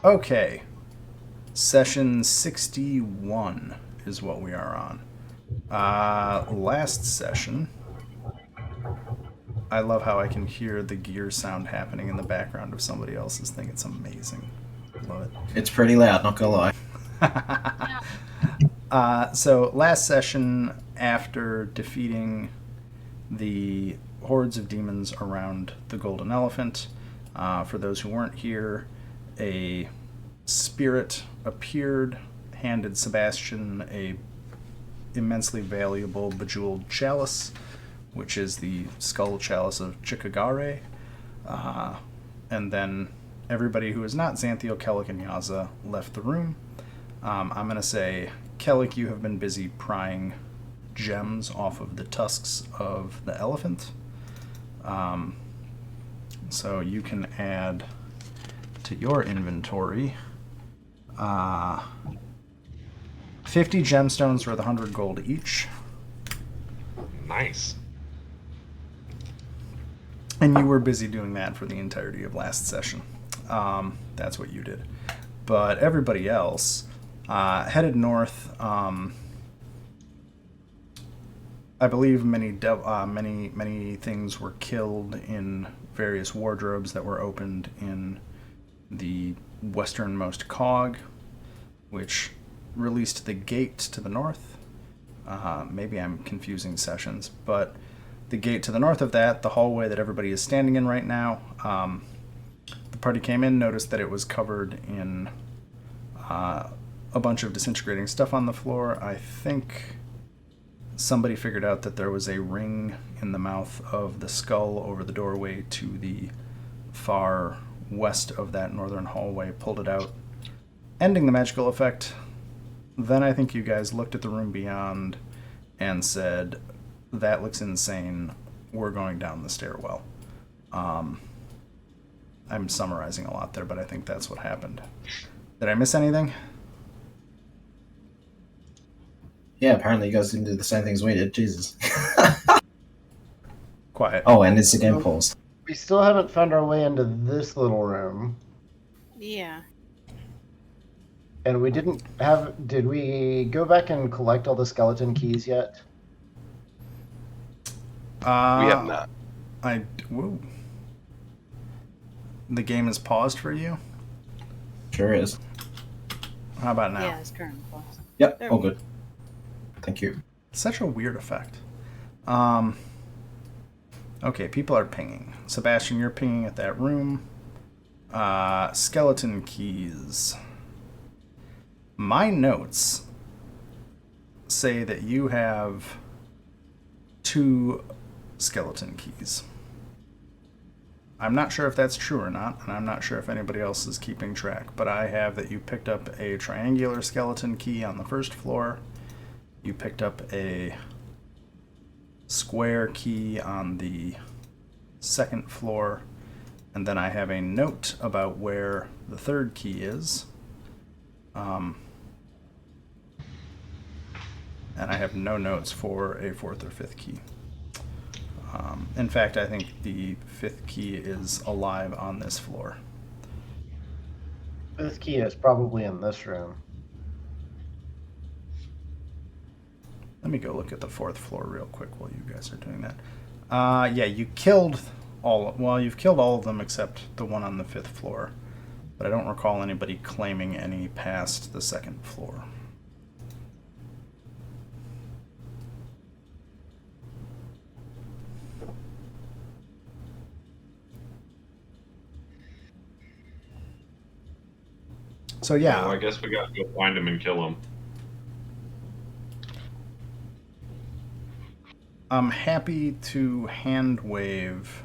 Okay. Session 61 is what we are on. Last session, I love how I can hear the gear sound happening in the background of somebody else's thing. It's amazing. Love it. It's pretty loud, not gonna lie. So last session, after defeating the hordes of demons around the Golden Elephant, for those who weren't here, a spirit appeared, handed Sebastian a immensely valuable bejeweled chalice, which is the skull chalice of Chikagare. And then everybody who is not Xanthiel, Kellic, and Yaza left the room. I'm going to say, Kellic, you have been busy prying gems off of the tusks of the elephant. So you can add to your inventory 50 gemstones worth 100 gold each. Nice. And you were busy doing that for the entirety of last session. That's what you did. But everybody else headed north. I believe many things were killed in various wardrobes that were opened in the westernmost cog, which released the gate to the north. Maybe I'm confusing sessions, but the gate to the north of that, the hallway that everybody is standing in right now, the party came in, noticed that it was covered in a bunch of disintegrating stuff on the floor. I think somebody figured out that there was a ring in the mouth of the skull over the doorway to the far west of that northern hallway, pulled it out, ending the magical effect. Then I think you guys looked at the room beyond and said, that looks insane, we're going down the stairwell. I'm summarizing a lot there, but I think that's what happened. Did I miss anything? Yeah, apparently you guys didn't do the same things we did. Jesus. Quiet. Oh, and it's again paused. We still haven't found our way into this little room. Yeah. And we didn't have... Did we go back and collect all the skeleton keys yet? We have not. Whoa. The game is paused for you? Sure is. How about now? Yeah, it's currently paused. Yep, There all we good. Thank you. Such a weird effect. Okay, people are pinging. Sebastian, you're pinging at that room. Skeleton keys. My notes say that you have 2 skeleton keys. I'm not sure if that's true or not, and I'm not sure if anybody else is keeping track, but I have that you picked up a triangular skeleton key on the first floor. You picked up a square key on the second floor, and then I have a note about where the third key is. And I have no notes for a 4th or 5th key. In fact, I think the 5th key is alive on this floor. This key is probably in this room. Let me go look at the 4th floor real quick while you guys are doing that. Yeah, you killed you've killed all of them except the one on the 5th floor. But I don't recall anybody claiming any past the 2nd floor. So yeah. Well, I guess we got to go find him and kill him. I'm happy to hand wave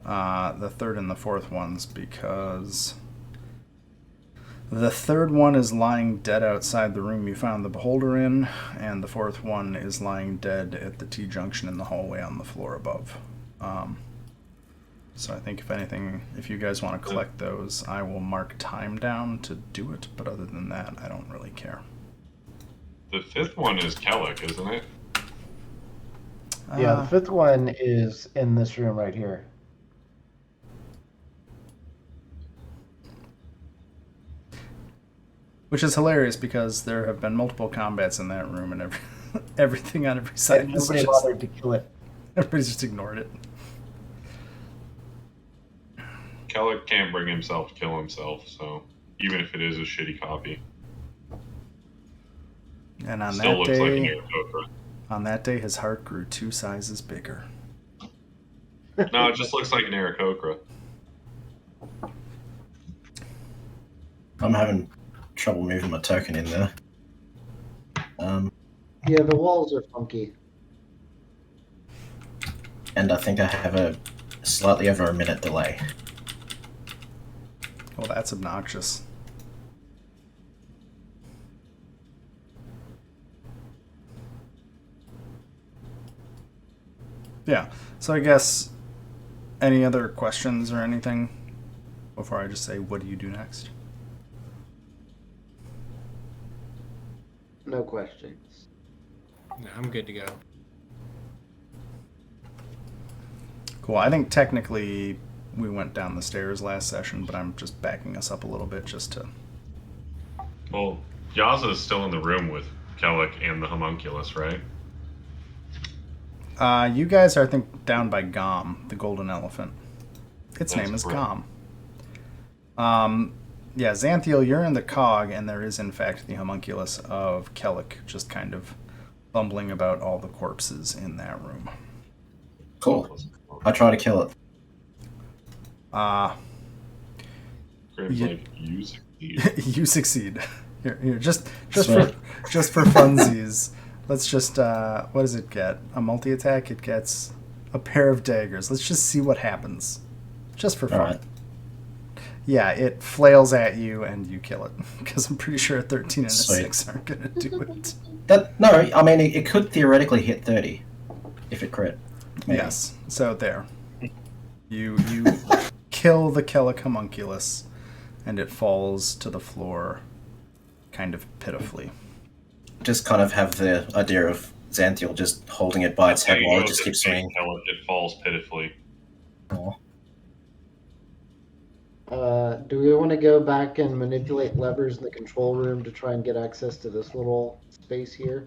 the 3rd and the 4th ones because the 3rd one is lying dead outside the room you found the beholder in, and the 4th one is lying dead at the T-junction in the hallway on the floor above. So I think if anything, if you guys want to collect those, I will mark time down to do it, but other than that, I don't really care. The 5th one is Kellic, isn't it? Yeah, the 5th one is in this room right here. Which is hilarious because there have been multiple combats in that room, and everything on every side And is nobody just, bothered to kill it. everybody's just ignored it. Kellic can't bring himself to kill himself, so even if it is a shitty copy, And on still that looks like an day, Aarakocra. on that day, his heart grew 2 sizes bigger. No, it just looks like an Aarakocra. I'm having trouble moving my token in there. Yeah, the walls are funky. And I think I have a slightly over a minute delay. Well, that's obnoxious. Yeah, so I guess any other questions or anything before I just say, what do you do next? No questions. No, I'm good to go. Cool. I think technically we went down the stairs last session, but I'm just backing us up a little bit just to... Well, Yaza is still in the room with Kellic and the homunculus, right? You guys are, I think, down by Gom, the golden elephant. Its That's name is correct. Gom. Yeah, Xanthiel, you're in the cog, and there is, in fact, the homunculus of Kellic just kind of bumbling about all the corpses in that room. Cool. I try to kill it. Graham's You- like, you succeed. You succeed. Here, just Sweet. for funsies. Let's just what does it get? A multi-attack? It gets a pair of daggers. Let's just see what happens. Just for fun. Alright. Yeah, it flails at you and you kill it. Because I'm pretty sure a 13 and a Sweet. 6 aren't going to do it. No, I mean, it could theoretically hit 30 if it crit. Maybe. Yes. So there. You kill the Kellic homunculus and it falls to the floor kind of pitifully. Just kind of have the idea of Xanthiel just holding it by its head while it just keeps swinging. Kellic, it falls pitifully. Aw. Do we want to go back and manipulate levers in the control room to try and get access to this little space here?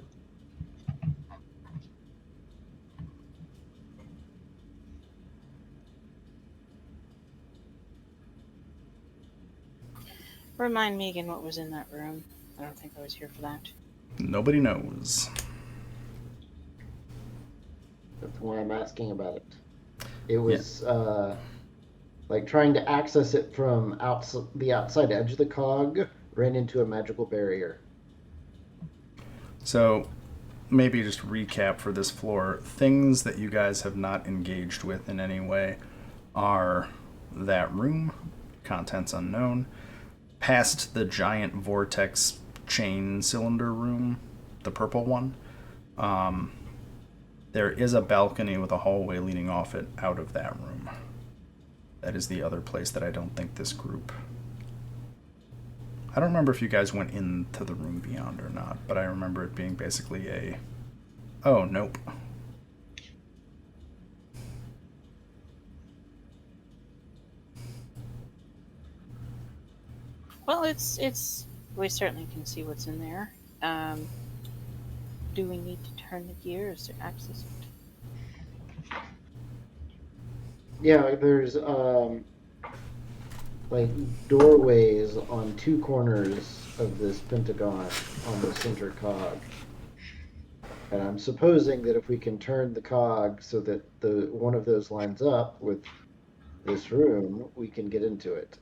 Remind me again what was in that room. I don't think I was here for that. Nobody knows. That's why I'm asking about it. It was like trying to access it from the outside edge of the cog, ran into a magical barrier. So, maybe just recap for this floor. Things that you guys have not engaged with in any way are that room, contents unknown, past the giant Vortex chain cylinder room, the purple one. There is a balcony with a hallway leading off it out of that room. That is the other place that I don't think this group... I don't remember if you guys went into the room beyond or not, but I remember it being basically a... Oh, nope. Well, it's. We certainly can see what's in there. Do we need to turn the gears to access it? Yeah, there's like doorways on two corners of this pentagon on the center cog. And I'm supposing that if we can turn the cog so that the one of those lines up with this room, we can get into it.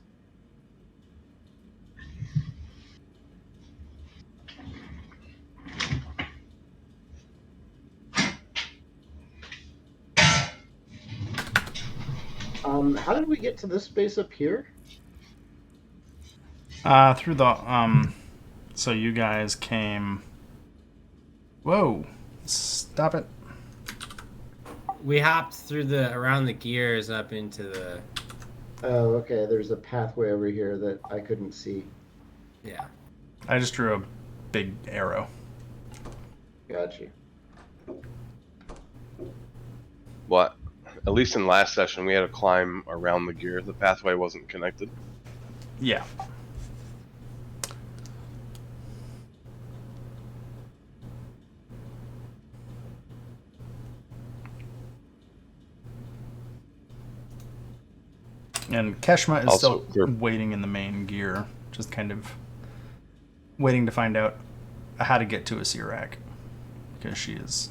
How did we get to this space up here? Through the, so you guys came... Whoa! Stop it. We hopped through around the gears up into the... Oh, okay, there's a pathway over here that I couldn't see. Yeah. I just drew a big arrow. Got you. What? At least in last session, we had to climb around the gear. The pathway wasn't connected. Yeah. And Keshma is Also, still waiting in the main gear, just kind of waiting to find out how to get to a Sirak, because she is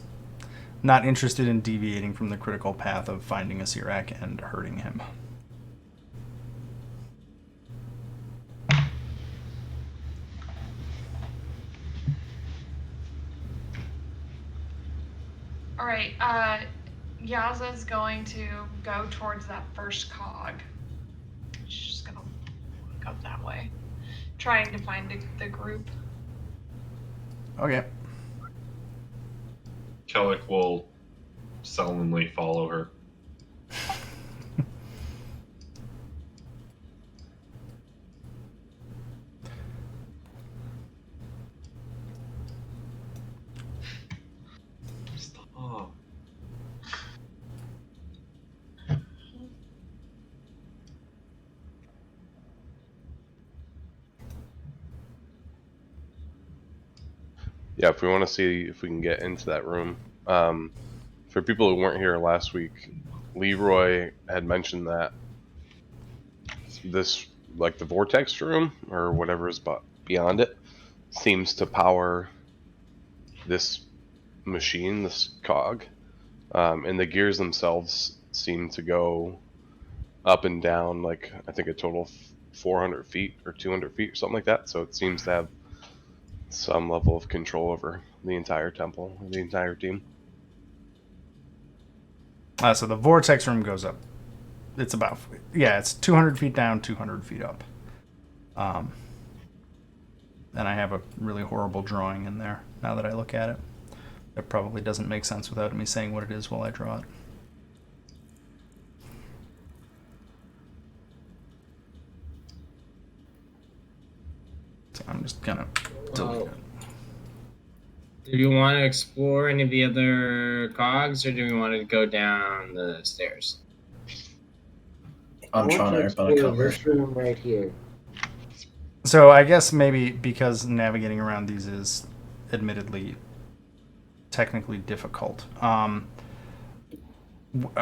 not interested in deviating from the critical path of finding a Sirak and hurting him. Alright, Yaza's going to go towards that first cog. She's just gonna go that way. Trying to find the group. Okay. Kellic will sullenly follow her. Stop. Yeah, if we want to see if we can get into that room. For people who weren't here last week, Leroy had mentioned that this, like the Vortex room, or whatever is beyond it, seems to power this machine, this cog. And the gears themselves seem to go up and down, like, I think a total of 400 feet or 200 feet or something like that. So it seems to have some level of control over the entire temple, the entire team. So the Vortex room goes up. It's about, it's 200 feet down, 200 feet up. And I have a really horrible drawing in there now that I look at it. It probably doesn't make sense without me saying what it is while I draw it. So I'm just gonna delete it. Do you want to explore any of the other cogs, or do we want to go down the stairs? I'm trying to open a explore cover. this room right here. So I guess maybe because navigating around these is admittedly technically difficult. Are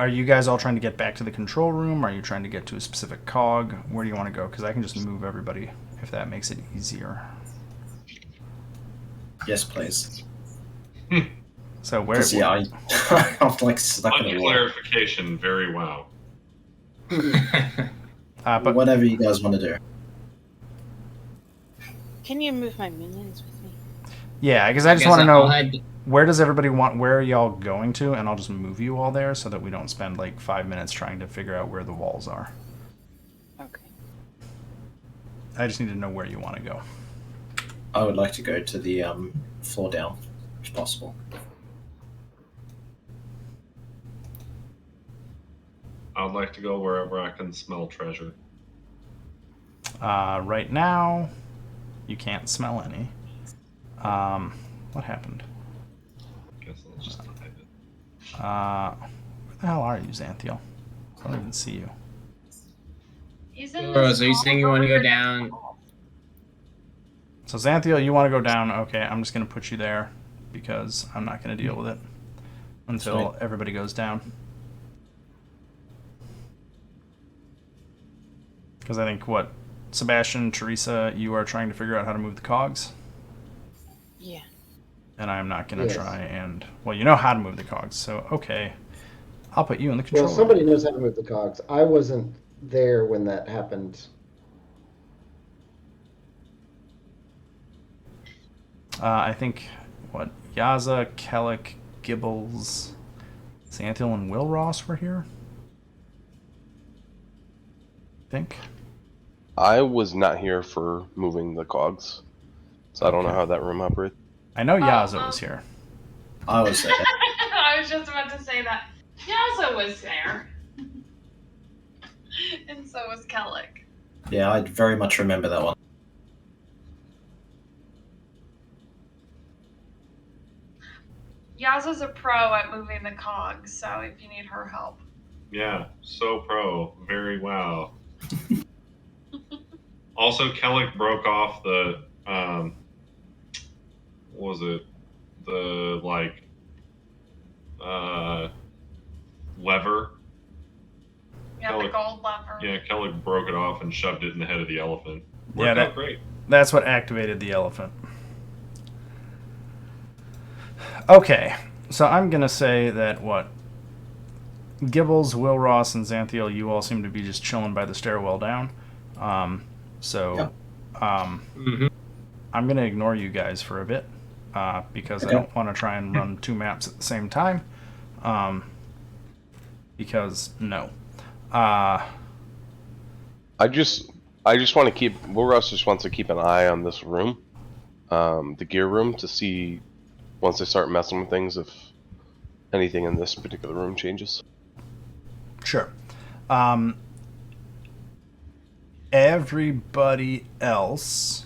you guys all trying to get back to the control room? Are you trying to get to a specific cog? Where do you want to go? Because I can just move everybody if that makes it easier. Yes, please. So where? 'Cause, yeah, I'm like stuck in On a wall. clarification, very wow. But Whatever you guys want to do. Can you move my minions with me? yeah, because I just guess want to I'll know head- where does everybody want? Where are y'all going to? And I'll just move you all there so that we don't spend like 5 minutes trying to figure out where the walls are. Okay. I just need to know where you want to go. I would like to go to the floor down, if possible. I'd like to go wherever I can smell treasure. Right now, you can't smell any. What happened? Guess I'll just type it. Where the hell are you, Xanthiel? I don't even see you. He's in Rose, this are you hall saying you want to over go here. down? So Xanthiel, you want to go down? Okay, I'm just going to put you there because I'm not going to deal with it until Sweet. everybody goes down. Because I think, Sebastian, Teresa, you are trying to figure out how to move the cogs? Yeah. And I'm not going to Yes. try and... Well, you know how to move the cogs, so okay. I'll put you in the control Well, somebody room. knows how to move the cogs. I wasn't there when that happened. I think, Yaza, Kellic, Gibbles, Xanthiel, and Will Ross were here? I think. I was not here for moving the cogs, so I don't know Okay. how that room operates. I know Yaza was here. I was there. I was just about to say that. Yaza was there. And so was Kellic. Yeah, I very much remember that one. Yaza's a pro at moving the cogs, so if you need her help. Yeah, so pro. Very wow. Also, Kellic broke off the, what was it? The, lever. Yeah, the gold lever. Yeah, Kellic broke it off and shoved it in the head of the elephant. Yeah, Worked out great. That's what activated the elephant. Okay, so I'm going to say that Gibbles, Will Ross, and Xanthiel, you all seem to be just chilling by the stairwell down. Yep. Mm-hmm. I'm going to ignore you guys for a bit because I don't want to try and run two maps at the same time. Because, no. I just want to keep. Will Ross just wants to keep an eye on this room, the gear room, to see once they start messing with things if anything in this particular room changes. Sure. Everybody else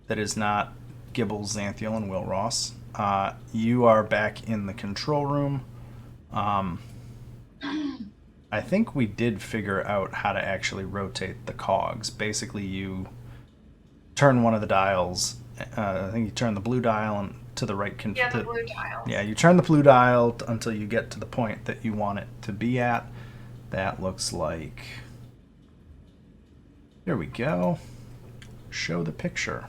that is not Gibbles, Xanthiel, and Will Ross, you are back in the control room. I think we did figure out how to actually rotate the cogs. Basically, you turn one of the dials. I think you turn the blue dial to the right. Yeah, the blue dial. Yeah, you turn the blue dial until you get to the point that you want it to be at. That looks like... There we go. Show the picture.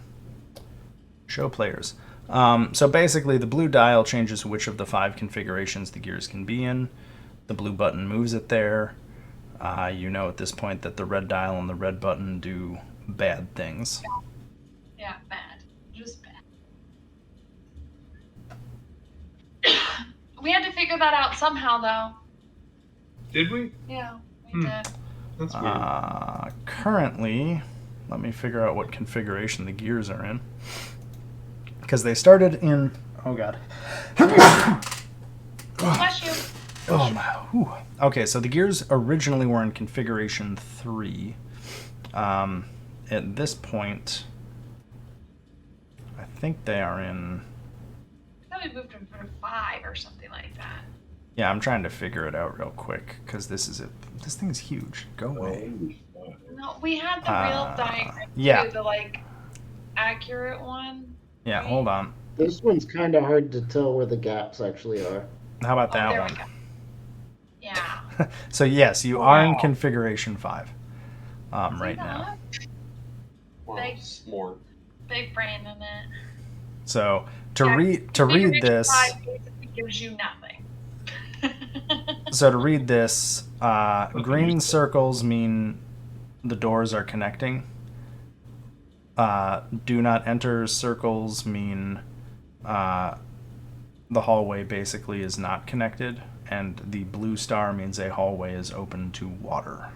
Show players. So basically, the blue dial changes which of the 5 configurations the gears can be in. The blue button moves it there. You know at this point that the red dial and the red button do bad things. Yeah, bad. Just bad. We had to figure that out somehow, though. Did we? Yeah, we did. That's weird. Currently, let me figure out what configuration the gears are in. Because they started in... Oh, God. Bless you. Oh, my. Whew. Okay, so the gears originally were in configuration 3. At this point, I think they are in... I thought we moved them from 5 or something like that. Yeah, I'm trying to figure it out real quick, because this thing's huge. Go away. No, we had the real diagram yeah. too, the accurate one. Yeah, right? hold on. This one's kind of hard to tell where the gaps actually are. How about that there one? we go. Yeah. So yes, you are in configuration 5 right now. Wow, Big- smart. Big brain in it. So to Yeah, read Configuration this, 5 basically gives you nothing. so to read this, green circles mean the doors are connecting. Do not enter circles mean the hallway basically is not connected, and the blue star means a hallway is open to water.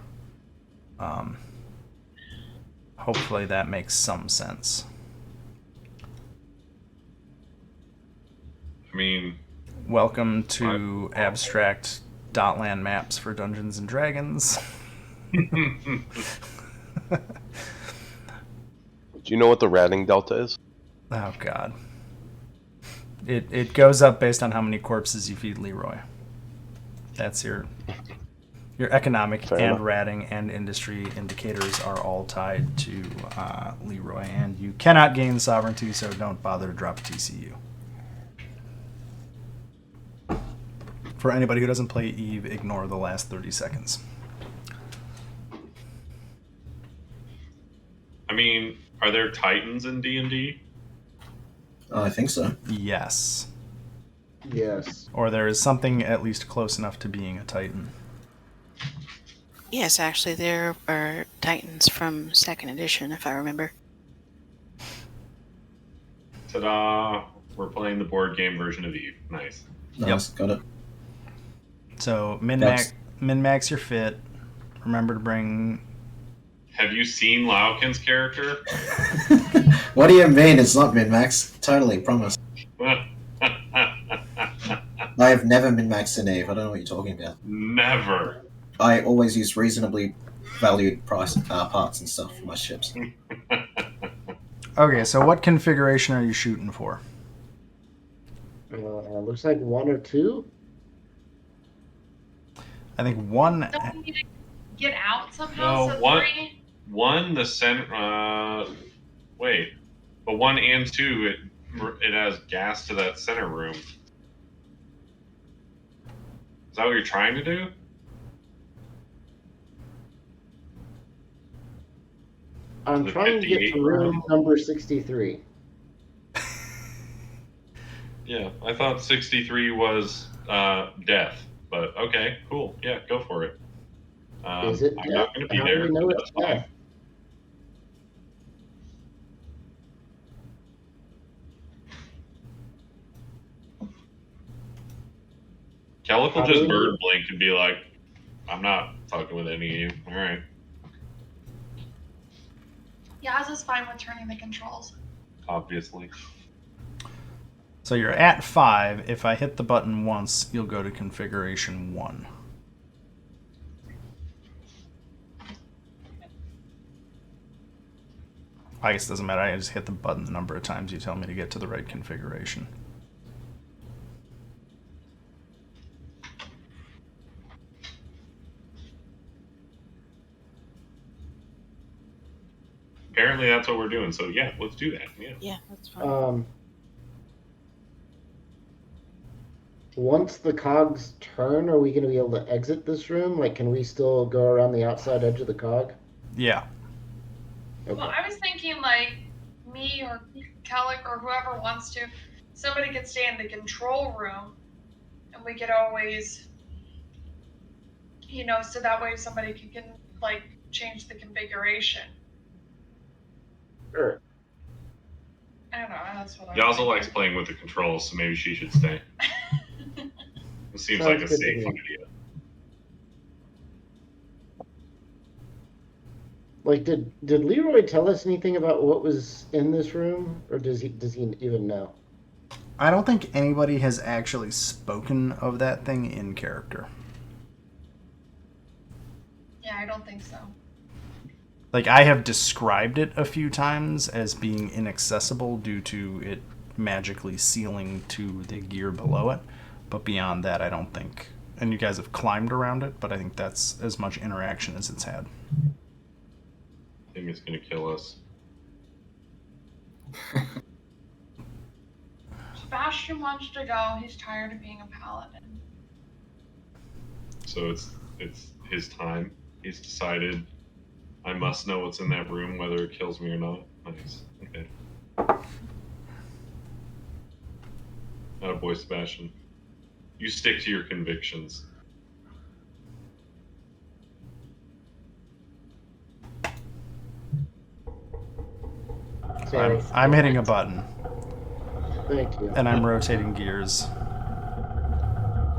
Hopefully that makes some sense. I mean, Welcome to abstract dotland maps for Dungeons and Dragons. Do you know what the ratting delta is? Oh God. It goes up based on how many corpses you feed Leroy. That's your economic Fair and enough. ratting and industry indicators are all tied to Leroy, and you cannot gain sovereignty, so don't bother to drop a TCU. For anybody who doesn't play Eve, ignore the last 30 seconds. I mean, are there titans in D&D? I think so. Yes. Yes. Or there is something at least close enough to being a Titan. Yes, actually, there are Titans from 2nd edition, if I remember. Ta-da! We're playing the board game version of Eve. Nice. Nice, got it. So That's- min-max your fit. Remember to bring... Have you seen Laukin's character? What do you mean it's not min-max? Totally, promise. I have never min-maxed an Eve. I don't know what you're talking about. Never. I always use reasonably valued parts and stuff for my ships. Okay, so what configuration are you shooting for? Looks like 1 or 2. I think 1... Don't we need to get out somehow? No, So one- 3. 1, the center. Wait. But 1 and 2, it has gas to that center room. Is that what you're trying to do? I'm The trying to get 58 to room number 63. Yeah, I thought 63 was death, but okay, cool. Yeah, go for it. Is it I'm not death? going to be How do we there. know That's it's fine. death? Calic will How do just we know? bird blink and be like, I'm not fucking with any of you. All right. Yaz is fine with turning the controls. Obviously. So you're at 5. If I hit the button once, you'll go to configuration 1. I guess it doesn't matter. I just hit the button the number of times you tell me to get to the right configuration. Apparently that's what we're doing. So yeah, let's do that. Yeah. Yeah, that's fine. Once the cogs turn, are we going to be able to exit this room? Like, can we still go around the outside edge of the cog? Yeah. Okay. Well, I was thinking like me or Calic or whoever wants to, somebody could stay in the control room, and we could always, so that way somebody can like change the configuration. Sure. I don't know. That's what I'm. Yazel likes playing with the controls, so maybe she should stay. It seems like a Sounds good to safe me. idea. Like, did Leroy tell us anything about what was in this room, or does he even know? I don't think anybody has actually spoken of that thing in character. Yeah, I don't think so. Like, I have described it a few times as being inaccessible due to it magically sealing to the gear below it. But beyond that, I don't think... And you guys have climbed around it, but I think that's as much interaction as it's had. I think it's going to kill us. Sebastian wants to go. He's tired of being a paladin. So it's his time. He's decided I must know what's in that room, whether it kills me or not. Nice. Okay. Attaboy, Sebastian. You stick to your convictions. Sorry. I'm hitting a button, Thank you. and I'm rotating gears.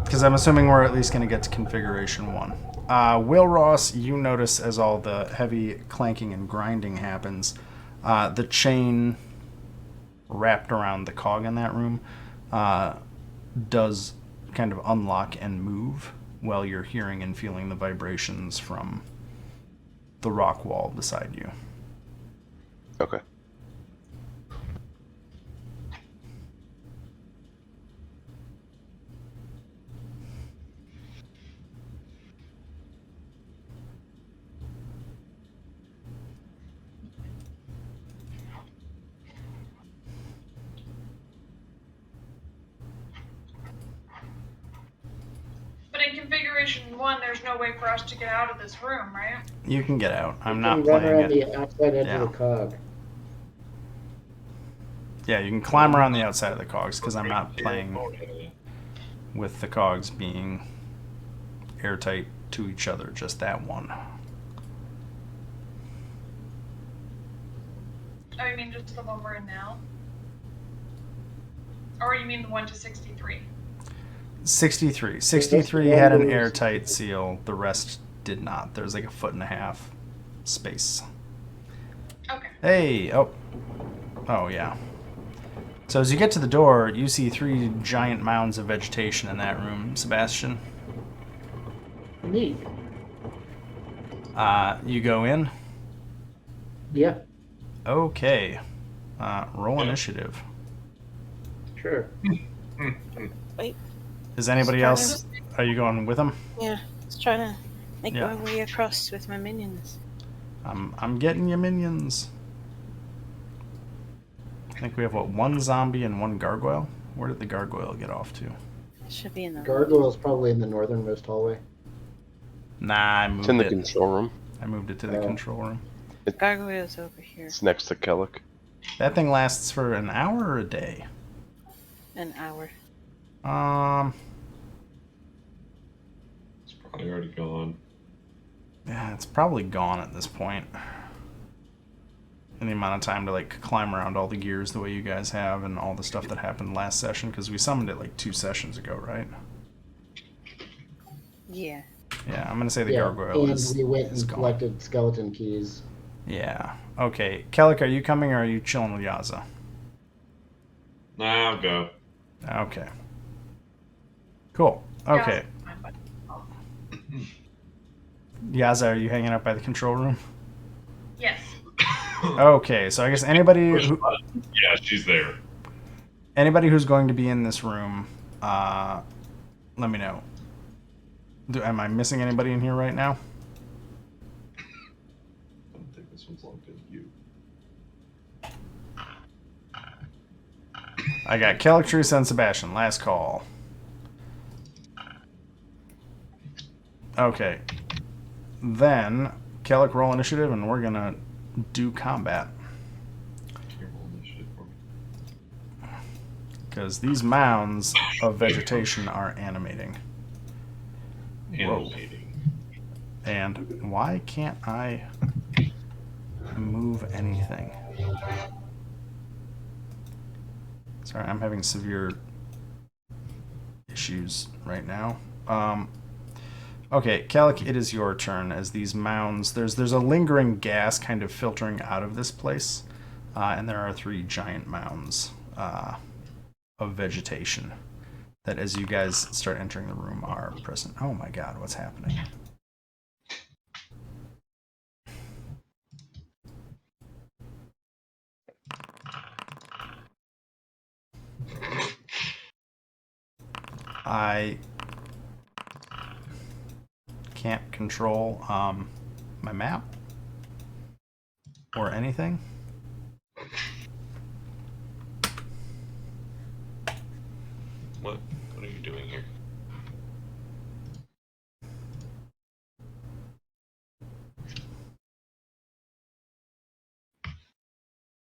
Because I'm assuming we're at least going to get to configuration 1. Will Ross, you notice as all the heavy clanking and grinding happens, the chain wrapped around the cog in that room does kind of unlock and move while you're hearing and feeling the vibrations from the rock wall beside you. Okay. But in configuration 1, there's no way for us to get out of this room, right? You can get out. I'm You not can run playing around it. the outside edge Yeah. of the cog. Yeah, you can climb around the outside of the cogs because I'm not playing with the cogs being airtight to each other, just that one. Oh, you mean just the one we're in now? Or you mean the one to 63? 63. 63 had an airtight seal. The rest did not. There's like a 1.5 foot space. Okay. Hey! Oh, yeah. So as you get to the door, you see 3 giant mounds of vegetation in that room, Sebastian. Neat. You go in. Yeah, Okay. Roll initiative. sure. Wait, Is anybody else? Are you going with them? yeah. Let's try to make Yeah. my way across with my minions. I'm getting you minions. I think we have, 1 zombie and 1 gargoyle? Where did the gargoyle get off to? It should be in the Gargoyle's probably in the northernmost hallway. Nah, I It's in moved the it. control room. I moved it to the Oh. control room. Gargoyle's over here. It's next to Kellic. That thing lasts for an hour or a day? An hour. It's probably already gone. Yeah, it's probably gone at this point. Any amount of time to like climb around all the gears the way you guys have and all the stuff that happened last session, because we summoned it like 2 sessions ago, right? Yeah. Yeah, I'm gonna say the Yeah, gargoyle and is we went is and gone. collected skeleton keys. Yeah. Okay, Kellic, are you coming or are you chilling with Yaza? Nah, I'll go. Okay. Cool. Okay. Yaza, are you hanging out by the control room? Yes. Okay, so I guess anybody Push who, button. Yeah, she's there. anybody who's going to be in this room, let me know. Am I missing anybody in here right now? I don't think this one's logged in. You. I got Kellic, Teresa, and Sebastian. Last call. Okay. Then, Kellic, roll initiative, and we're gonna do combat. Here, roll initiative for me. Because these mounds of vegetation are animating. Whoa. Animating. And why can't I move anything? Sorry, I'm having severe issues right now. Okay, Kellic, it is your turn. As these mounds, there's a lingering gas kind of filtering out of this place, and there are 3 giant mounds of vegetation that, as you guys start entering the room, are present. Oh my God, what's happening? I can't control my map or anything. What are you doing here?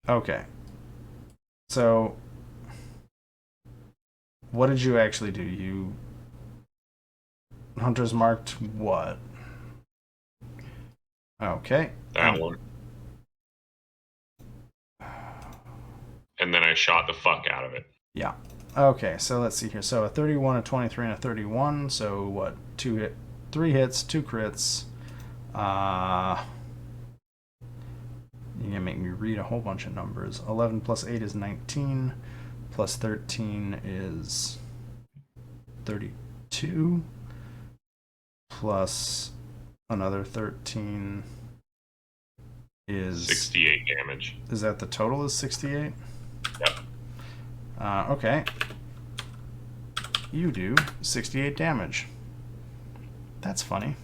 Okay. So, what did you actually do? You Hunters marked what? Okay. That one. And then I shot the fuck out of it. Yeah. Okay, so let's see here. So a 31, a 23, and a 31. So what? 3 hits, 2 crits. You're gonna make me read a whole bunch of numbers. 11 plus 8 is 19. Plus 13 is 32. Plus another 13 is 68 damage. Is that the total? Is 68? Yep. Okay. You do 68 damage. That's funny.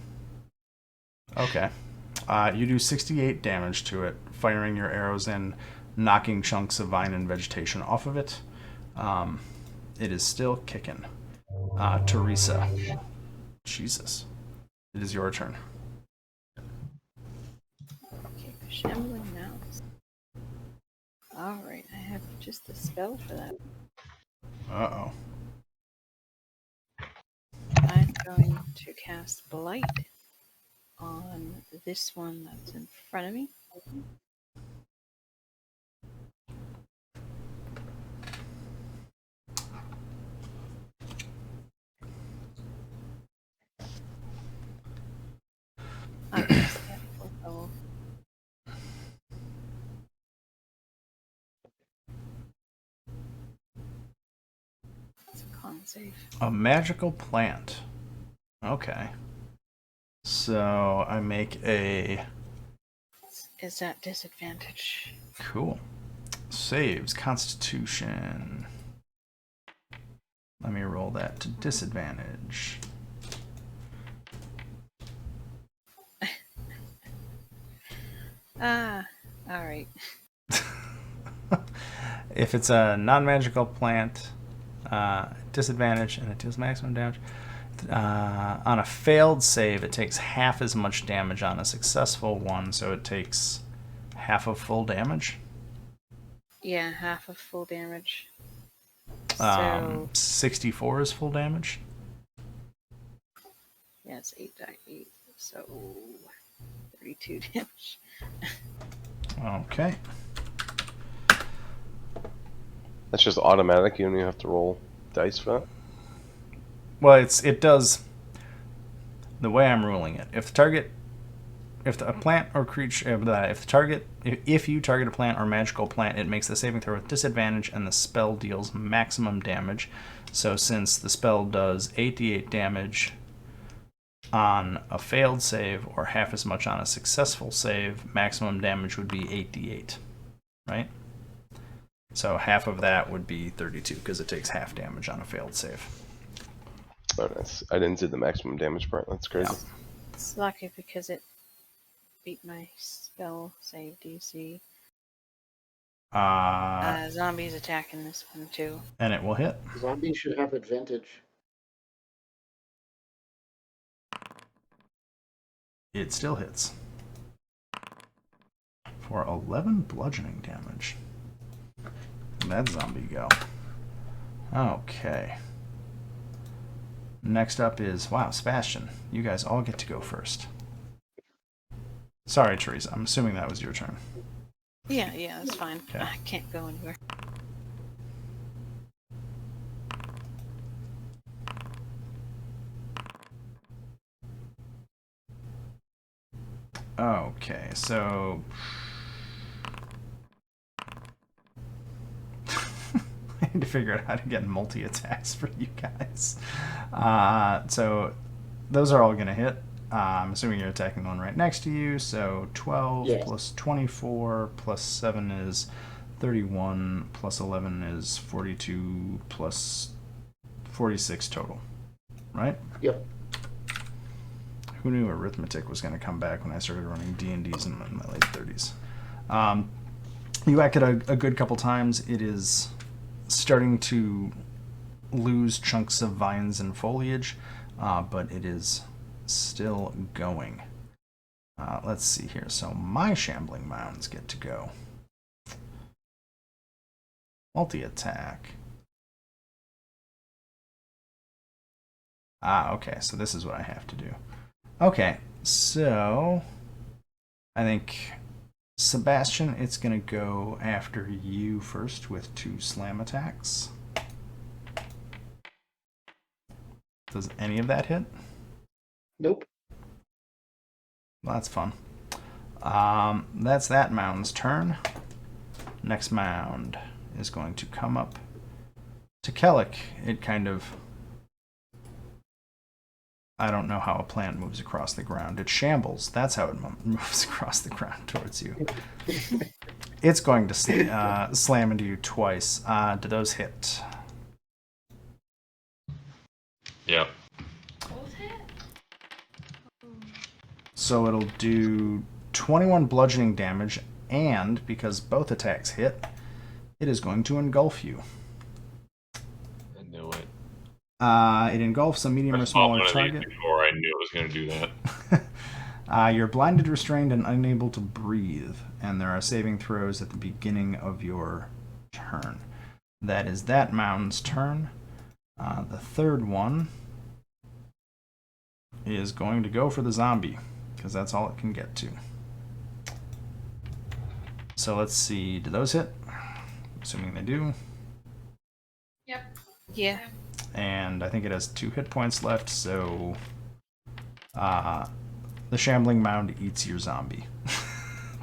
Okay. You do 68 damage to it, firing your arrows in, knocking chunks of vine and vegetation off of it. It is still kicking. Teresa. Jesus. It is your turn. Okay, Shambling Mounds. Alright, I have just a spell for that. Uh-oh. I'm going to cast Blight on this one that's in front of me. I cast that full level. It's a con save. A magical plant. Okay. So I make a Is at disadvantage. cool. Saves Constitution. Let me roll that to disadvantage. Alright. If it's a non-magical plant, disadvantage, and it deals maximum damage. On a failed save, it takes half as much damage on a successful one, so it takes half of full damage. Yeah, half of full damage. 64 is full damage. Yeah, it's 8 die 8, so 32 damage. Okay. That's just automatic. You don't even have to roll dice for that. Well, it does. The way I'm ruling it, if a plant or creature, if you target a plant or magical plant, it makes the saving throw with disadvantage, and the spell deals maximum damage. So since the spell does 8d8 damage on a failed save, or half as much on a successful save, maximum damage would be 8d8, right? So half of that would be 32, because it takes half damage on a failed save. Oh, nice. I didn't see the maximum damage part. That's crazy. Yeah. It's lucky because it beat my spell save DC. Zombies attacking this one too. And it will hit. Zombies should have advantage. It still hits. For 11 bludgeoning damage. That zombie go. Okay. Next up is, wow, Sebastian. You guys all get to go first. Sorry, Teresa. I'm assuming that was your turn. Yeah, that's fine. Okay. I can't go anywhere. Okay, so... I need to figure out how to get multi-attacks for you guys. So those are all going to hit. I'm assuming you're attacking the one right next to you. So 12 Yes. plus 24 plus 7 is 31 plus 11 is 42 plus 46 total. Right? Yep. Who knew arithmetic was going to come back when I started running D&Ds in my late 30s? You whack it a good couple times. It is starting to lose chunks of vines and foliage, but it is still going. Let's see here. So my Shambling Mounds get to go. Multi-attack. Okay, so this is what I have to do. Okay, so I think Sebastian, it's going to go after you first with 2 slam attacks. Does any of that hit? Nope. Well, that's fun. That's that mound's turn. Next mound is going to come up to Kellic. It kind of... I don't know how a plant moves across the ground. It shambles. That's how it moves across the ground towards you. It's going to slam into you twice. Do those hit? Yep. Both hit? So it'll do 21 bludgeoning damage, and because both attacks hit, it is going to engulf you. I knew it. It engulfs a medium or smaller target. Before I knew it was going to do that. You're blinded, restrained, and unable to breathe, and there are saving throws at the beginning of your turn. That is that mound's turn. The third one is going to go for the zombie, because that's all it can get to. So let's see, do those hit? Assuming they do. Yep. Yeah. And I think it has 2 hit points left, so the Shambling Mound eats your zombie.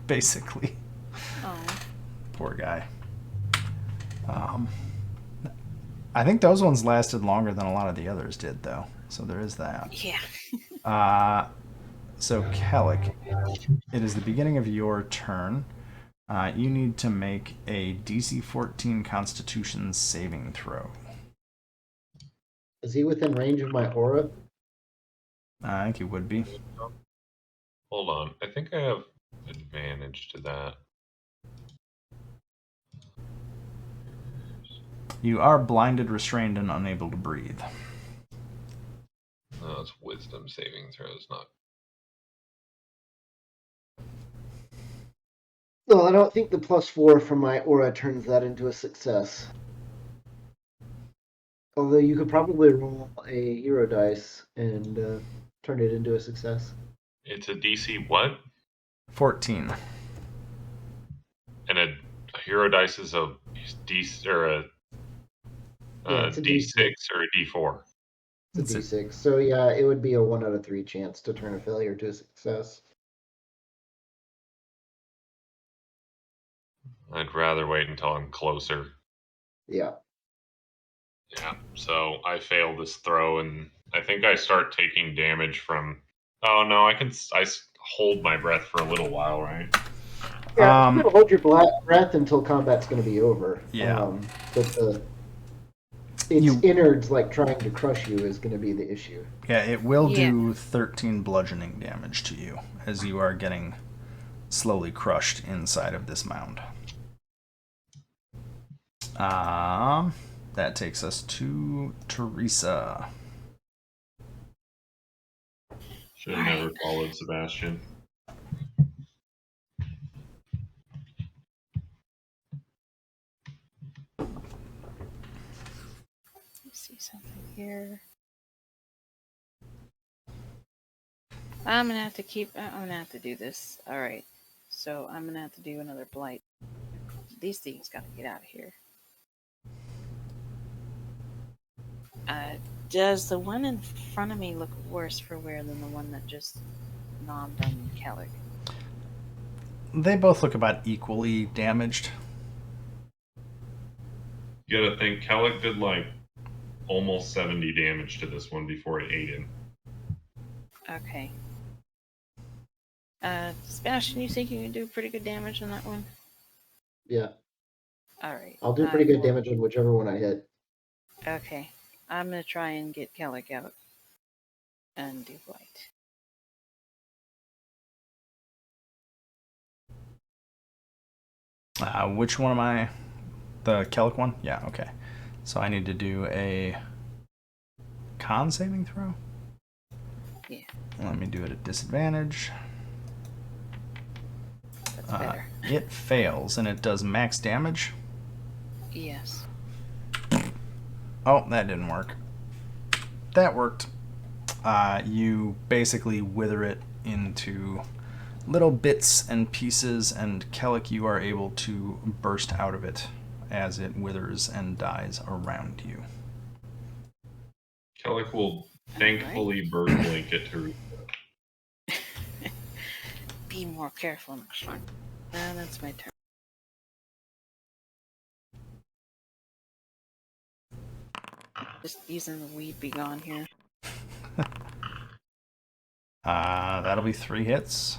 Basically. Oh. Poor guy. I think those ones lasted longer than a lot of the others did, though. So there is that. Yeah. So Kellic, it is the beginning of your turn. You need to make a DC 14 Constitution saving throw. Is he within range of my aura? I think he would be. Hold on. I think I have advantage to that. You are blinded, restrained, and unable to breathe. No, it's wisdom saving throws, not. No, I don't think the +4 from my aura turns that into a success. Although you could probably roll a hero dice and turn it into a success. It's a DC what? 14. And a hero dice is a D or a Yeah, it's a D6 D6. or a D4. It's a It's D6. So yeah, it would be a 1 out of 3 chance to turn a failure to a success. I'd rather wait until I'm closer. Yeah. Yeah, so I fail this throw, and I think I start taking damage from. Oh no, I hold my breath for a little while, right? Yeah, you're gonna hold your breath until combat's gonna be over. Yeah. But its innards, like trying to crush you, is gonna be the issue. Yeah, it will Yeah. do 13 bludgeoning damage to you as you are getting slowly crushed inside of this mound. That takes us to Teresa. Should have never followed Sebastian. Let's see something here. I'm gonna have to do this. All right. So I'm gonna have to do another blight. These things gotta get out of here. Does the one in front of me look worse for wear than the one that just nommed on Kellic? They both look about equally damaged. You gotta think, Kellic did like almost 70 damage to this one before it ate him. Okay. Sebastian, you think you can do pretty good damage on that one? Yeah. Alright. I'll do pretty good damage on whichever one I hit. Okay. I'm gonna try and get Kellic out and do blight. Which one am I? The Kellic one? Yeah, okay. So I need to do a con saving throw? Yeah. Let me do it at disadvantage. That's better. It fails, and it does max damage. Yes. Oh, that didn't work. That worked. You basically wither it into little bits and pieces, and Kellic, you are able to burst out of it as it withers and dies around you. Kellic will thankfully bird blanket to. Be more careful next time. That's my turn. Just using the weed be gone here. That'll be 3 hits.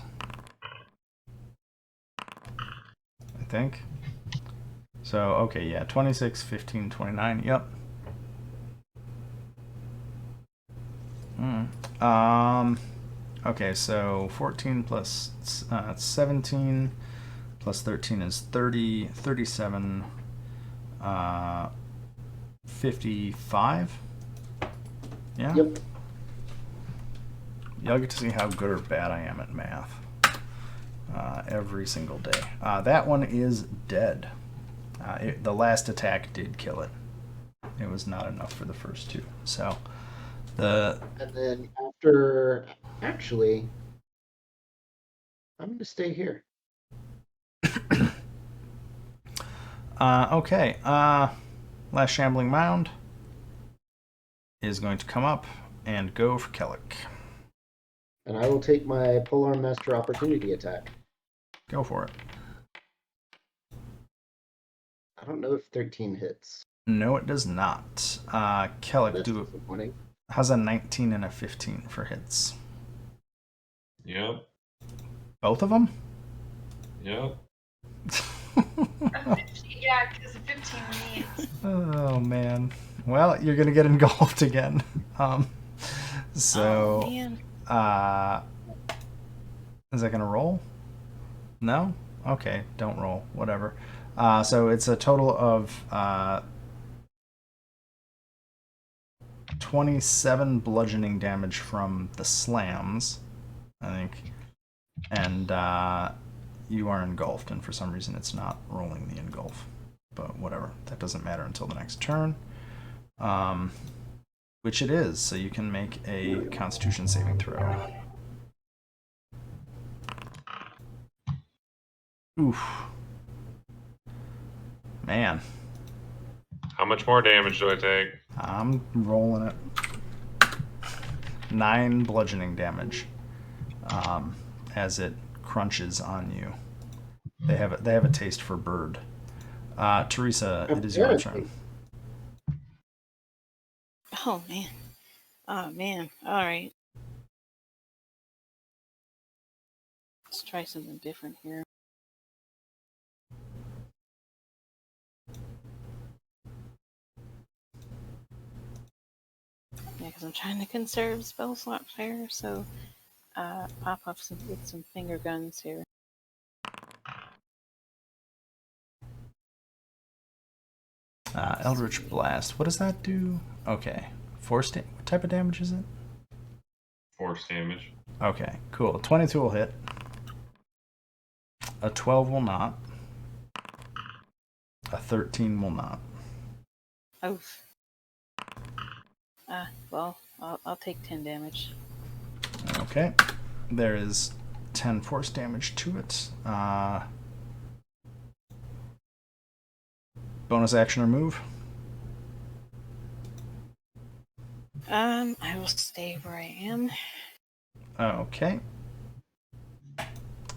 I think. So, okay, yeah, 26, 15, 29, yep. Okay, so 14 plus 17 plus 13 is 30, 37, 55? Yeah? Yep. Y'all get to see how good or bad I am at math every single day. That one is dead. The last attack did kill it. It was not enough for the first 2. So, And then after, actually, I'm going to stay here. Okay. Last Shambling Mound is going to come up and go for Kellic. And I will take my Polearm Master opportunity attack. Go for it. I don't know if 13 hits. No, it does not. Kellic, That's do disappointing. how's a 19 and a 15 for hits? Yep. Both of them? Yep. Yeah, because 15 needs. Oh man. Well, you're gonna get engulfed again. So, Oh, man. Is that gonna roll? No? Okay, don't roll. Whatever. So it's a total of 27 bludgeoning damage from the slams, I think, and you are engulfed, and for some reason it's not rolling the engulf. But whatever, that doesn't matter until the next turn. Which it is, so you can make a Constitution saving throw. Oof. Man. How much more damage do I take? I'm rolling it. 9 bludgeoning damage as it crunches on you. They have a taste for bird. Teresa, it is your turn. Oh man. Oh man. All right. Let's try something different here. Yeah, because I'm trying to conserve spell slot fire, so pop off with some finger guns here. Eldritch Blast. What does that do? Okay. What type of damage is it? Force damage. Okay, cool. 22 will hit. A 12 will not. A 13 will not. Oof. Well, I'll take 10 damage. Okay. There is 10 force damage to it. Bonus action or move? I will stay where I am. Okay.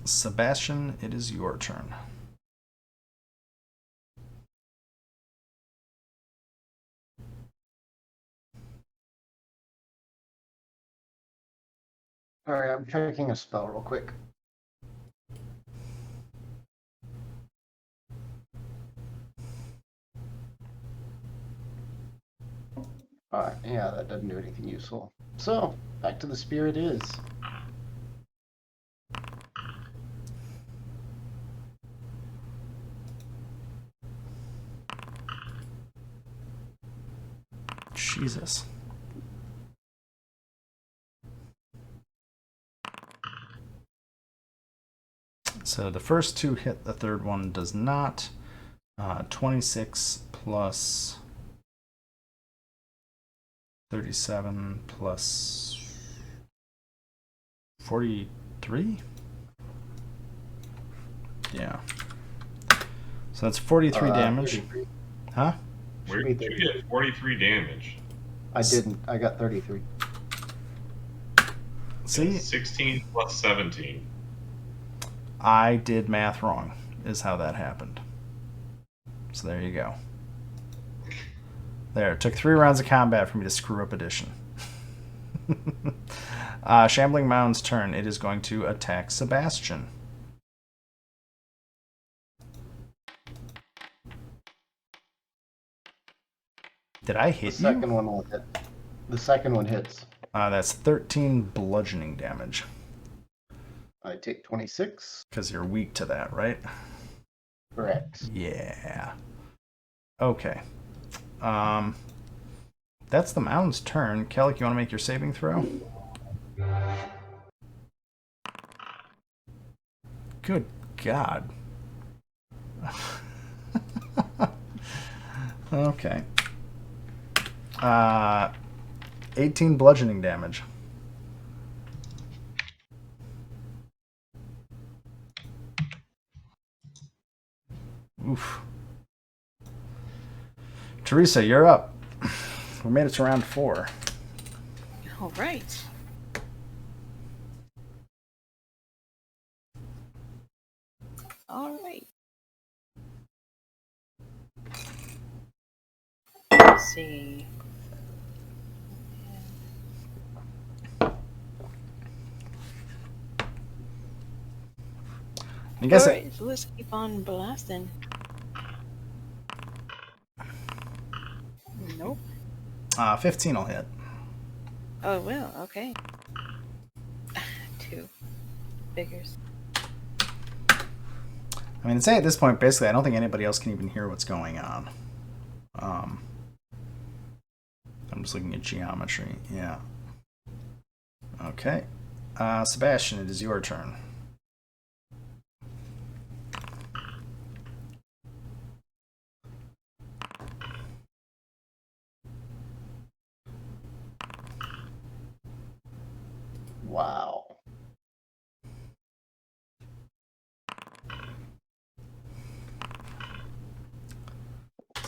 Sebastian, it is your turn. Alright, I'm checking a spell real quick. Yeah, that doesn't do anything useful. So, back to the spear it is. Jesus. So the first two hit, the third one does not. 26 plus 37 plus 43? Yeah. So that's 43 damage. 33. Huh? Where did you get 43 damage? I didn't. I got 33. See? 16 plus 17. I did math wrong, is how that happened. So there you go. There, it took 3 rounds of combat for me to screw up addition. Shambling Mounds' turn. It is going to attack Sebastian. Did I hit The second one will hit. The second one hits. That's 13 bludgeoning damage. I take 26. Because you're weak to that, right? Correct. Yeah. Okay. That's the Mound's turn. Kellic, you want to make your saving throw? Good God. Okay. 18 bludgeoning damage. Oof. Teresa, you're up. We made it to round 4. All right. All right. Let's see. I guess All right, so let's keep on blasting. Nope. 15 will hit. Oh, well, okay. 2. Figures. I mean, say at this point, basically, I don't think anybody else can even hear what's going on. I'm just looking at geometry. Yeah. Okay. Sebastian, it is your turn.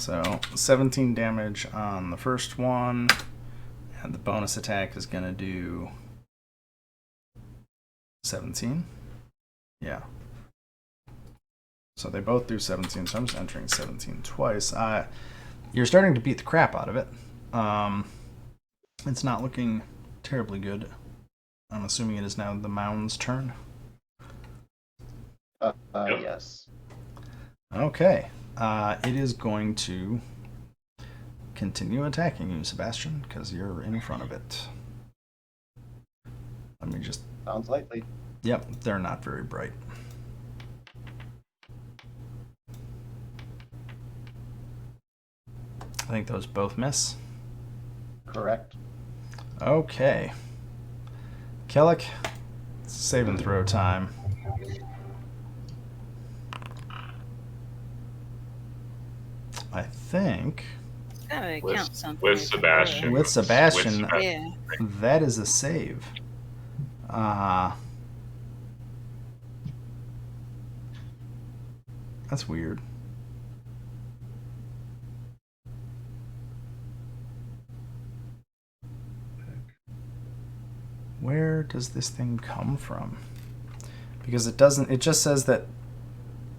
So 17 damage on the first one, and the bonus attack is going to do 17. Yeah. So they both do 17, so I'm just entering 17 twice. You're starting to beat the crap out of it. It's not looking terribly good. I'm assuming it is now the Mound's turn. Yes. Okay. It is going to continue attacking you, Sebastian, because you're in front of it. Let me just... Sounds likely. Yep, they're not very bright. I think those both miss. Correct. Okay. Kellic, save and throw time. I think Gotta With- count something. with right Sebastian. there. with Sebastian, With Sebastian. Yeah. that is a save. That's weird. Where does this thing come from? Because it doesn't, it just says that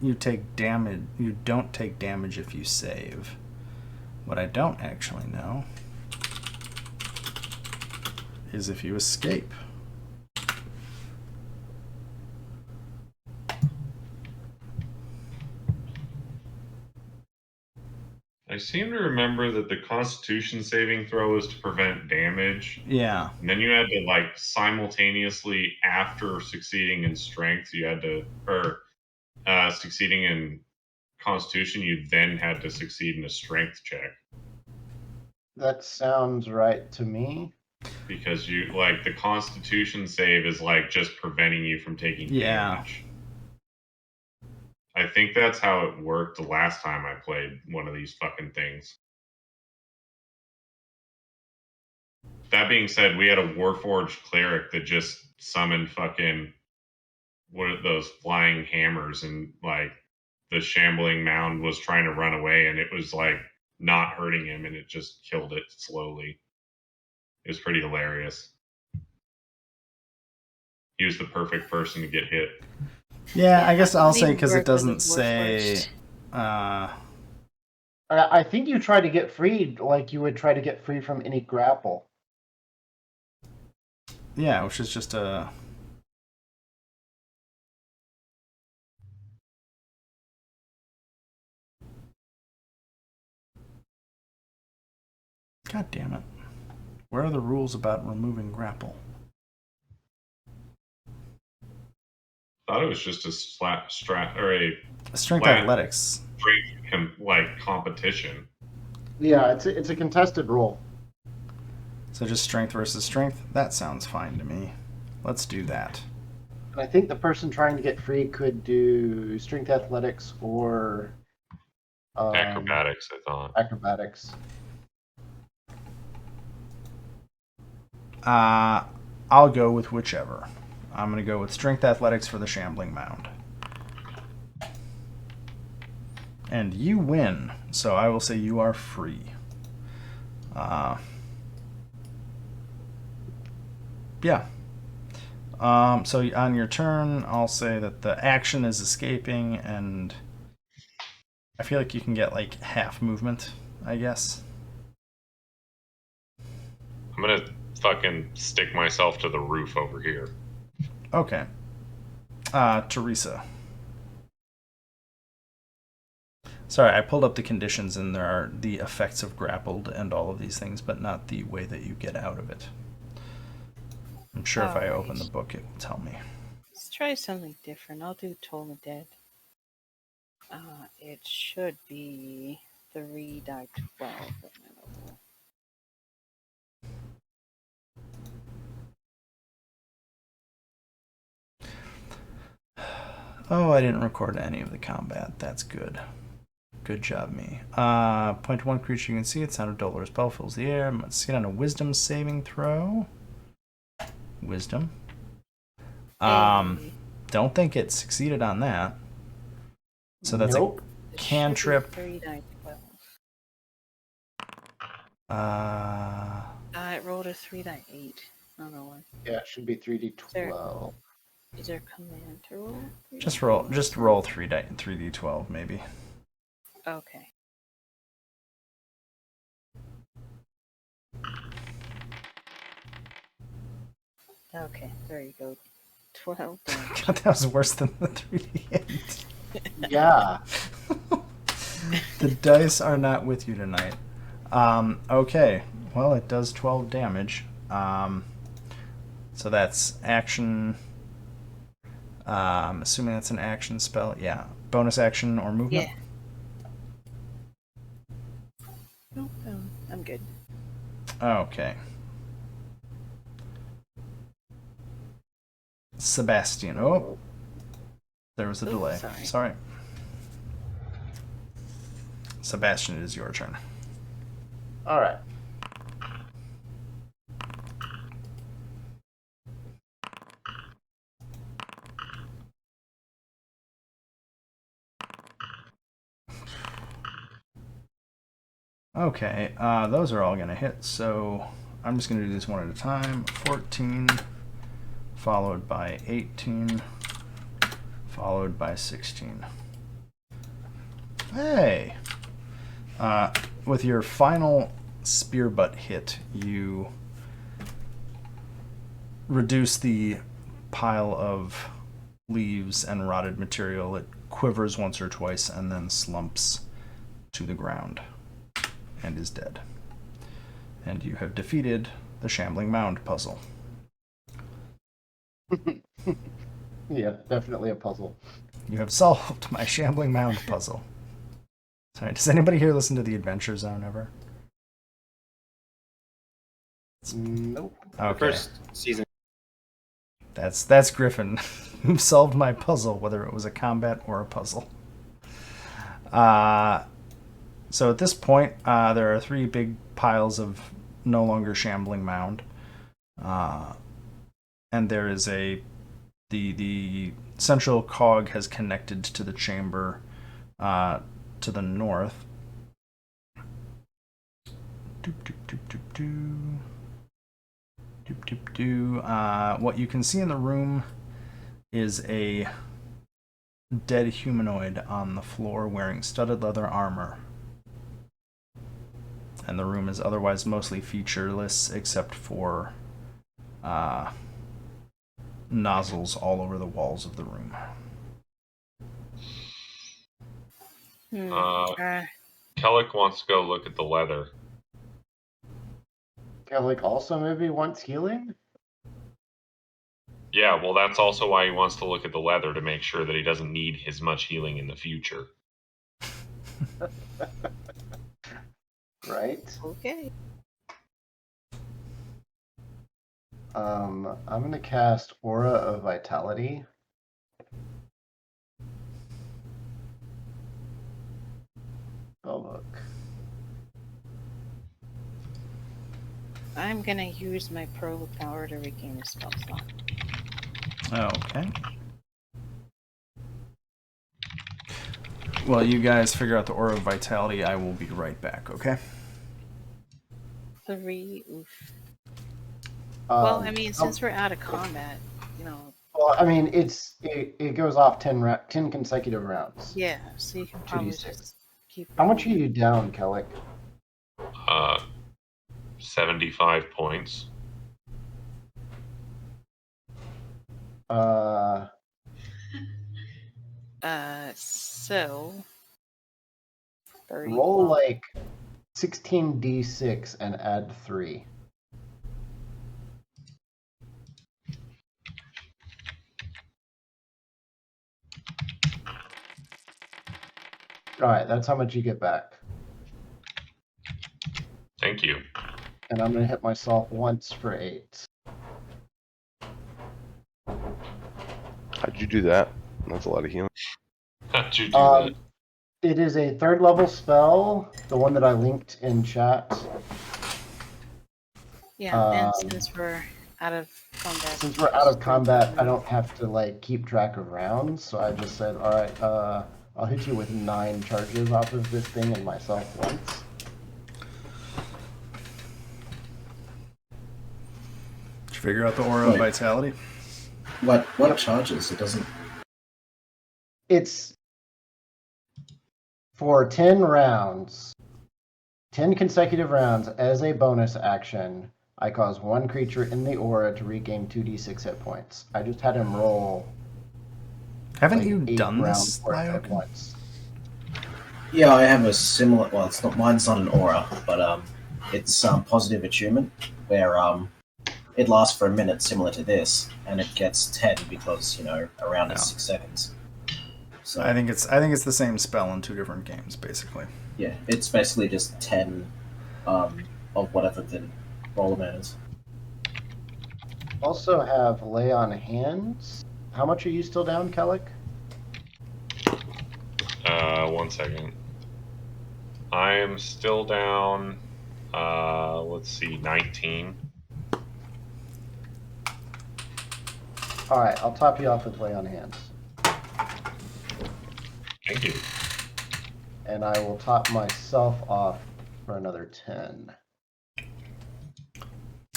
you take damage, you don't take damage if you save. What I don't actually know is if you escape. I seem to remember that the Constitution saving throw was to prevent damage, Yeah. and then you had to like simultaneously after succeeding in Strength, you had to, or succeeding in Constitution, you then had to succeed in a Strength check That sounds right to me. because you like the Constitution save is like just preventing you from taking Yeah. damage. I think that's how it worked the last time I played one of these fucking things. That being said, we had a Warforged cleric that just summoned fucking what are those flying hammers, and like the Shambling Mound was trying to run away, and it was like not hurting him, and it just killed it slowly. It was pretty hilarious. He was the perfect person to get hit. Yeah, I guess I'll say Maybe because work it with doesn't the say. Warforged. I think you try to get freed like you would try to get free from any grapple. Yeah, which is just a. God damn it. Where are the rules about removing grapple? Thought it was just a strat or a Strength Flat. athletics. strength like competition. Yeah, it's a contested roll. So just strength versus strength? That sounds fine to me. Let's do that. And I think the person trying to get free could do strength athletics or Acrobatics, I thought. acrobatics. I'll go with whichever. I'm going to go with strength athletics for the Shambling Mound. And you win, so I will say you are free. Yeah. So on your turn, I'll say that the action is escaping, and I feel like you can get like half movement, I guess. I'm gonna fucking stick myself to the roof over here. Okay. Teresa. Sorry, I pulled up the conditions, and there are the effects of grappled and all of these things, but not the way that you get out of it. I'm sure if I open the book, it will tell me. Let's try something different. I'll do Toll the Dead. It should be 3 die 12. Oh, I didn't record any of the combat. That's good. Good job, me. Point to one creature you can see. It sounded dull or spell fills the air. Must see it on a wisdom saving throw. Wisdom. Don't think it succeeded on that. So that's Nope. a cantrip. 3 die 12. It rolled a 3-8. I don't know what. Yeah, it should be 3d12. Is there a command to roll? Just roll 3d12 maybe. Okay. Okay, there you go. 12 damage. God, that was worse than the 3d8. Yeah. The dice are not with you tonight. Okay, well, it does 12 damage. So that's action. Assuming that's an action spell. Yeah. Bonus action or movement? Yeah. Nope, I'm good. Okay. Sebastian. Oh, there was a delay. Sorry. Sebastian, it is your turn. All right. Okay, those are all going to hit, so I'm just going to do this one at a time. 14, followed by 18, followed by 16. Hey! With your final spear butt hit, you reduce the pile of leaves and rotted material. It quivers once or twice and then slumps to the ground and is dead. And you have defeated the Shambling Mound puzzle. Yeah, definitely a puzzle. You have solved my Shambling Mound puzzle. Sorry, does anybody here listen to the Adventure Zone ever? Nope. Okay. First season. That's Griffin. You've solved my puzzle, whether it was a combat or a puzzle. So at this point, there are 3 big piles of no longer Shambling Mound. And there is the central cog has connected to the chamber to the north. What you can see in the room is a dead humanoid on the floor wearing studded leather armor. And the room is otherwise mostly featureless except for nozzles all over the walls of the room. Kellic wants to go look at the leather. Kellic also maybe wants healing? Yeah, well, that's also why he wants to look at the leather to make sure that he doesn't need as much healing in the future. Right? Okay. I'm going to cast Aura of Vitality. Spellbook. I'm gonna use my Pro power to regain a spell slot. Okay. Well, you guys figure out the Aura of Vitality. I will be right back, okay? 3. Oof. Well, I mean, since we're out of combat, you know. Well, I mean, it goes off 10 consecutive rounds. Yeah, so you can probably 2d6. just keep. How much are you down, Kellic? 75 points. So 30. Roll like 16d6 and add 3. Alright, that's how much you get back. Thank you. And I'm going to hit myself once for 8. How'd you do that? That's a lot of healing. How'd you do that? It is a 3rd level spell, the one that I linked in chat. Yeah, and since we're out of combat. Since we're out of combat, I don't have to like keep track of rounds, so I just said, alright, I'll hit you with 9 charges off of this thing and myself once. figure out the aura of Wait. vitality? What charges? It doesn't. It's for 10 rounds, 10 consecutive rounds as a bonus action. I cause one creature in the aura to regain 2d6 hit points. I just had him roll. Haven't like, you 8 done rounds this, worth at Lyokin? once. Yeah, I have a similar. Well, it's not. Mine's not an aura, but it's positive attunement, where it lasts for a minute, similar to this, and it gets 10 because around Yeah. is 6 seconds. So I think it's the same spell in 2 different games, basically. yeah, it's basically just 10 of whatever the roll amount is. Also have lay on hands. How much are you still down, Kellic? 1 second. I am still down. Let's see, 19. All right, I'll top you off with lay on hands, Thank you. and I will top myself off for another 10.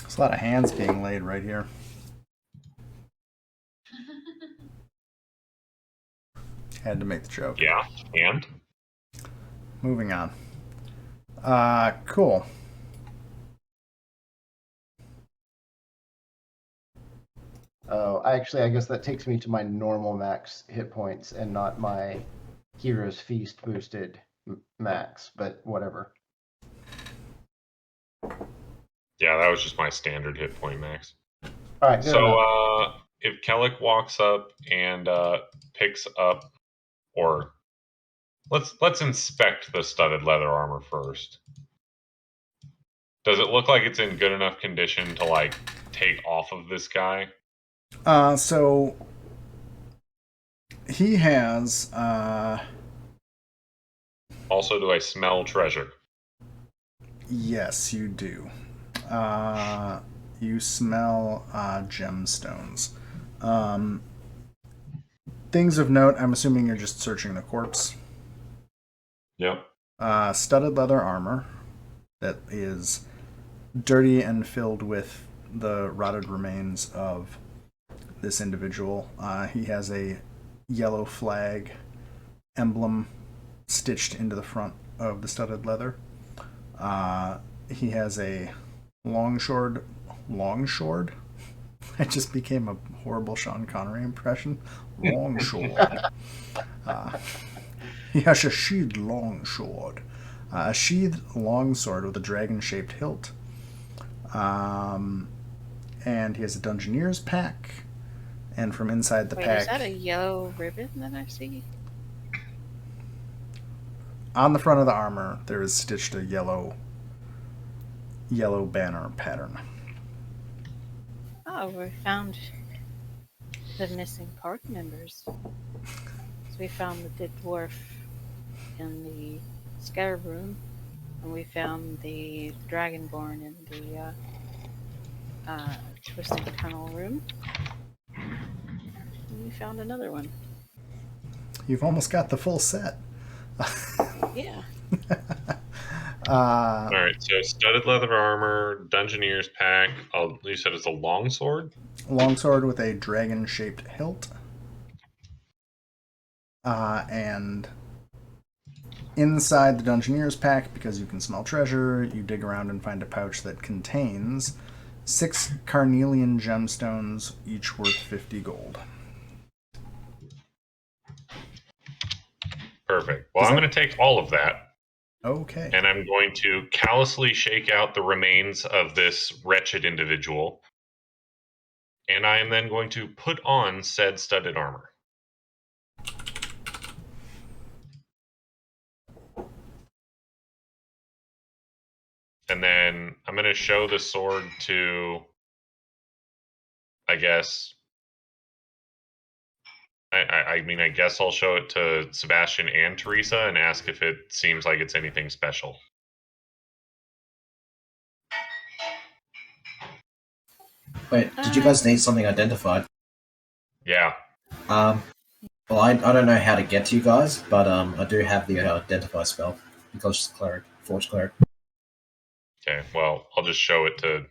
There's a lot of hands being laid right here. Had to make the joke. Yeah, and Moving on. Cool. Oh, I guess that takes me to my normal max hit points and not my Hero's Feast boosted max, but whatever. yeah, that was just my standard hit point max. All right, good So enough. if Kellic walks up and picks up, or let's inspect the studded leather armor first. Does it look like it's in good enough condition to like take off of this guy? So he has Also, do I smell treasure? yes, you do. You smell gemstones. Things of note, I'm assuming you're just searching the corpse. Yep. Studded leather armor that is dirty and filled with the rotted remains of this individual. He has a yellow flag emblem stitched into the front of the studded leather. He has a longsword. I just became a horrible Sean Connery impression. Longsword. He has a sheathed longsword. A sheathed longsword with a dragon-shaped hilt. And he has a Dungeoneer's pack. And from inside the Wait, pack... is that a yellow ribbon that I see? On the front of the armor, there is stitched a yellow banner pattern. Oh, we found the missing park members. So we found the dead dwarf in the scarab room, and we found the dragonborn in the twisted tunnel room. And we found another one. You've almost got the full set. Yeah. All right. So studded leather armor, Dungeoneer's pack. You said it's a longsword. Longsword with a dragon-shaped hilt. And inside the Dungeoneer's pack, because you can smell treasure, you dig around and find a pouch that contains 6 carnelian gemstones, each worth 50 gold. Perfect. Well, I'm going to take all of that. Okay. And I'm going to callously shake out the remains of this wretched individual. And I am then going to put on said studded armor. And then I'm going to show the sword to, I guess... I guess I'll show it to Sebastian and Teresa and ask if it seems like it's anything special. Wait, did you guys need something identified? Yeah. Well, I don't know how to get to you guys, but I do have the identify spell because it's cleric, forge cleric. Okay, well, I'll just show it to...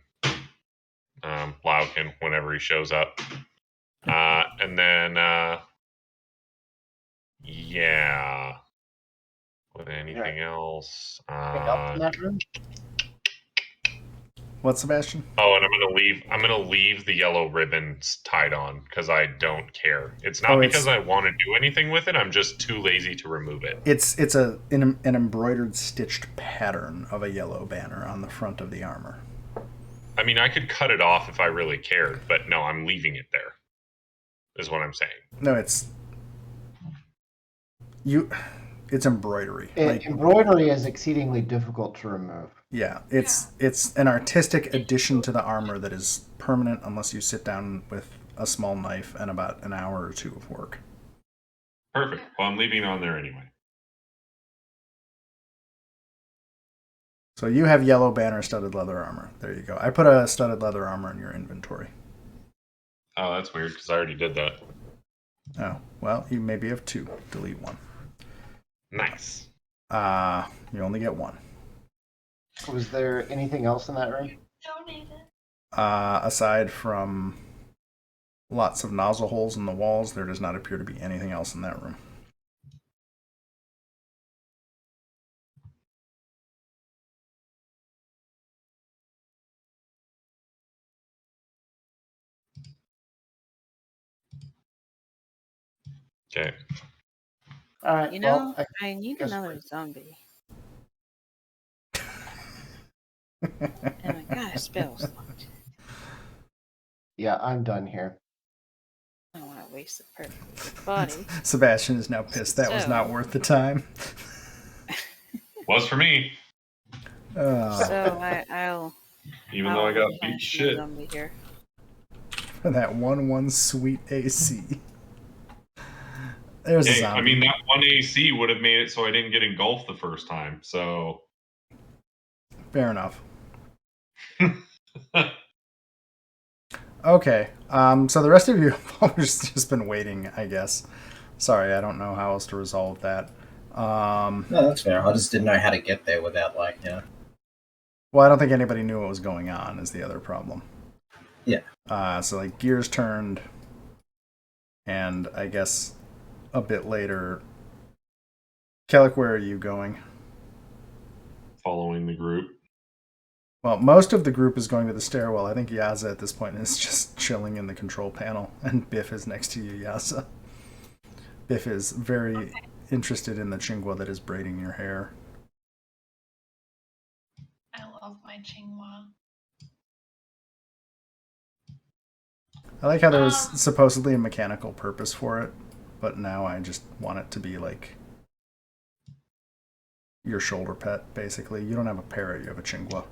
Laukin whenever he shows up. And then, yeah. With anything else? Anything else in that room? What, Sebastian? Oh, and I'm gonna leave the yellow ribbons tied on because I don't care. It's not Oh, because I want to do anything with it. I'm just too lazy to remove it. It's an embroidered, stitched pattern of a yellow banner on the front of the armor. I mean, I could cut it off if I really cared, but no, I'm leaving it there. Is what I'm saying. No, it's embroidery. Embroidery is exceedingly difficult to remove. Yeah, it's an artistic addition to the armor that is permanent unless you sit down with a small knife and about an hour or two of work. Perfect. Well, I'm leaving it on there anyway. So you have yellow banner studded leather armor. There you go. I put a studded leather armor in your inventory. Oh, that's weird because I already did that. Oh, well, you maybe have two. Delete one. Nice. You only get one. Was there anything else in that room? Donated. Aside from lots of nozzle holes in the walls, there does not appear to be anything else in that room. Okay. All right. You know, well, I need guess another zombie. And I got a spell slot. Yeah, I'm done here. I don't want to waste a perfectly good body. Sebastian is now pissed. That was not worth the time. Was for me. So I'll Even though I got beat finish to shit. zombie here. That 1/1 sweet AC. There's a Hey, zombie. I mean, that one AC would have made it so I didn't get engulfed the first time. So Fair enough. Okay. So the rest of you have just been waiting, I guess. Sorry, I don't know how else to resolve that. No, that's fair. I just didn't know how to get there without, like, Well, I don't think anybody knew what was going on is the other problem. Yeah. So, like, gears turned, and I guess a bit later... Kellic, where are you going? following the group. Well, most of the group is going to the stairwell. I think Yaza at this point is just chilling in the control panel, and Biff is next to you, Yaza. Biff is very interested in the chingwa that is braiding your hair. I love my chingwa. I like how there was supposedly a mechanical purpose for it, but now I just want it to be like your shoulder pet, basically. You don't have a parrot, you have a chingwa.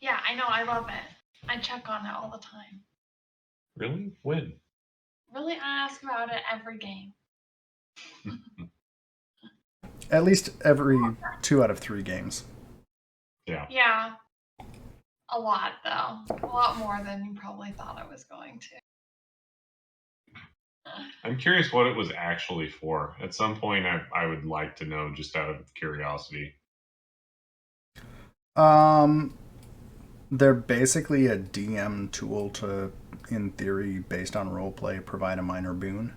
Yeah, I know. I love it. I check on it all the time. Really? When? Really, I ask about it every game. At least every 2 out of 3 games. Yeah. Yeah. A lot, though. A lot more than you probably thought I was going to. I'm curious what it was actually for. At some point, I would like to know just out of curiosity. They're basically a DM tool to, in theory, based on roleplay, provide a minor boon.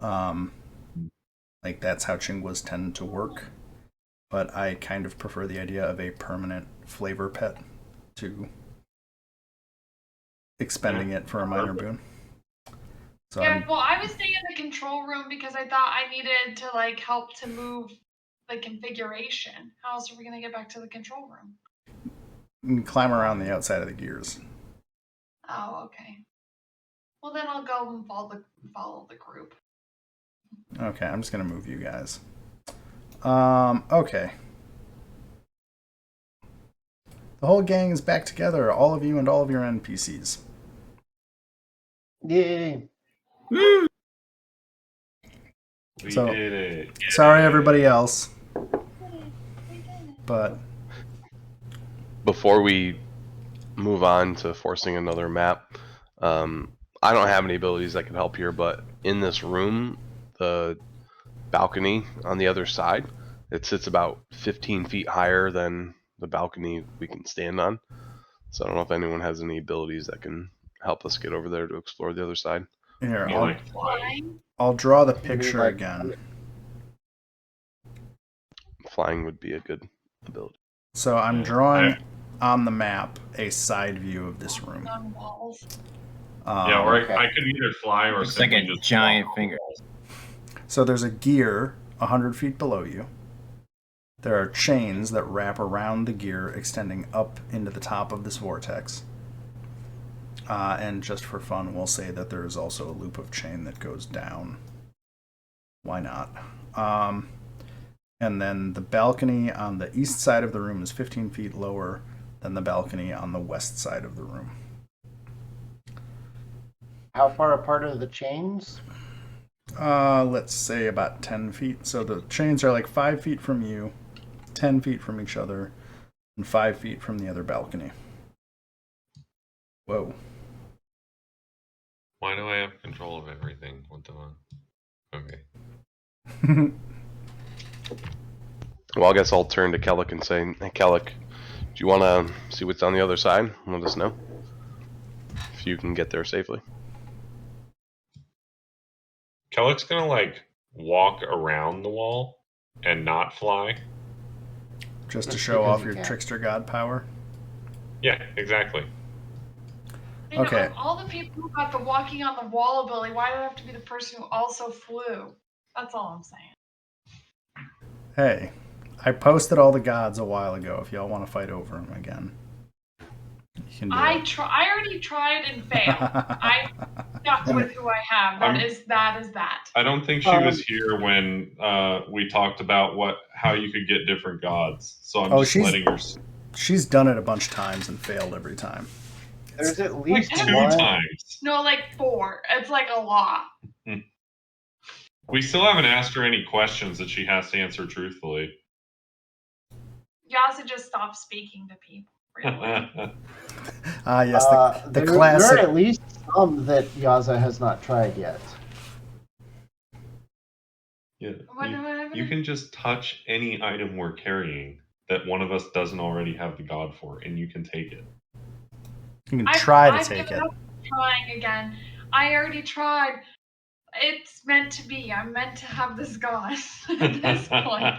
Like, that's how chingwas tend to work. But I kind of prefer the idea of a permanent flavor pet to expending it for a minor boon. So yeah, well, I was staying in the control room because I thought I needed to, like, help to move the configuration. How else are we going to get back to the control room? you can climb around the outside of the gears. Oh, okay. Well, then I'll go and follow the group. Okay, I'm just going to move you guys. Okay. The whole gang is back together, all of you and all of your NPCs. Yay! Woo! We So, did it. Sorry, everybody else. But Before we move on to forcing another map, I don't have any abilities that can help here, but in this room, the balcony on the other side, it sits about 15 feet higher than the balcony we can stand on. So I don't know if anyone has any abilities that can help us get over there to explore the other side. Here, You like flying? I'll draw the mean picture like- again. Flying would be a good ability. So I'm drawing on the map a side view of this room. On walls. Yeah, or Okay. I could either fly or Looks like simply a just giant walk finger. on the walls. So there's a gear 100 feet below you. There are chains that wrap around the gear, extending up into the top of this vortex. And just for fun, we'll say that there is also a loop of chain that goes down. Why not? And then the balcony on the east side of the room is 15 feet lower than the balcony on the west side of the room. How far apart are the chains? Let's say about 10 feet. So the chains are like 5 feet from you, 10 feet from each other, and 5 feet from the other balcony. Whoa. Why do I have control of everything? What the fuck? Okay. Well, I guess I'll turn to Kellic and say, hey, Kellic, do you want to see what's on the other side? Let us know if you can get there safely. Kellic's gonna like walk around the wall and not fly. Just to Just show because off you your can. trickster god power. Yeah, exactly. You know, Okay. of all the people who got the walking on the wall ability, why do I have to be the person who also flew? That's all I'm saying. Hey, I posted all the gods a while ago. If y'all want to fight over them again, you can do I it. already tried and failed. I stuck with who I have. That is that. I don't think she was here when we talked about how you could get different gods. So I'm just letting her. She's done it a bunch of times and failed every time. There's at Like least 2 one. times. No, like 4. It's like a lot. We still haven't asked her any questions that she has to answer truthfully. Yasa just stopped speaking to people. Really. Yes, the There classic. are at least some that Yaza has not tried yet. Yeah, What do I have? you can just touch any item we're carrying that one of us doesn't already have the god for, and you can take it. You can try to I've take given it. up trying again. I already tried. It's meant to be. I'm meant to have this god at this point.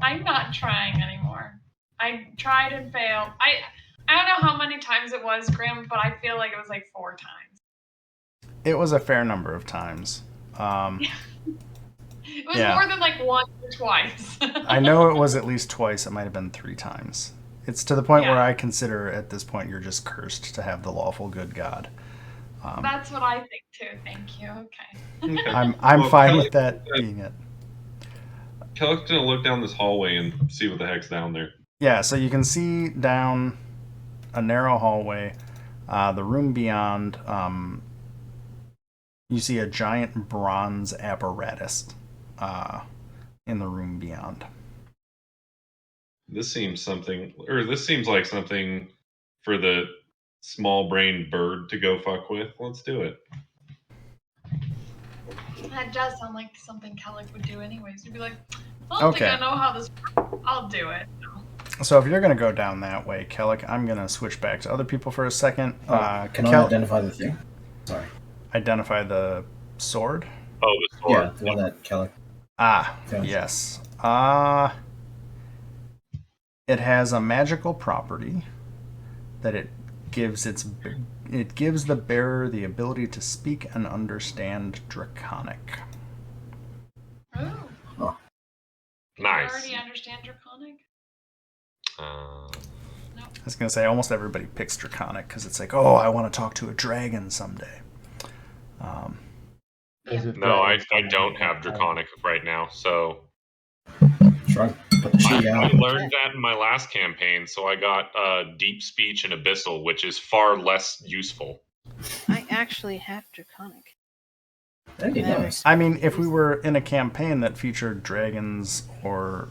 I'm not trying anymore. I tried and failed. I don't know how many times it was, Grim, but I feel like it was like 4 times. It was a fair number of times. It was Yeah. more than like once or twice. I know it was at least twice. It might have been 3 times. It's to the point Yeah. where I consider at this point you're just cursed to have the lawful good god. That's what I think too. Thank you. Okay. Okay. I'm Well, fine Kelly- with that being it. Kellic's gonna look down this hallway and see what the heck's down there. Yeah, so you can see down a narrow hallway, the room beyond. You see a giant bronze apparatus in the room beyond. This seems like something for the small-brained bird to go fuck with. Let's do it. That does sound like something Kellic would do anyways. He'd be like, I don't Okay. think I know how this works. I'll do it. So if you're going to go down that way, Kellic, I'm going to switch back to other people for a second. Can I identify the thing? Sorry. Identify the sword? Oh, the sword. Yeah, the one that Kelly. Yes. It has a magical property that it gives the bearer the ability to speak and understand Draconic. Oh. Nice. You already understand Draconic? Uh, I was going to say, almost everybody picks Draconic because it's like, oh, I want to talk to a dragon someday. As if no, I dragons don't have Draconic right now, so Shrug. Put the I sheet down. learned that in my last campaign, so I got Deep Speech and Abyssal, which is far less useful. I actually have Draconic. That'd be nice. I mean, if we were in a campaign that featured dragons or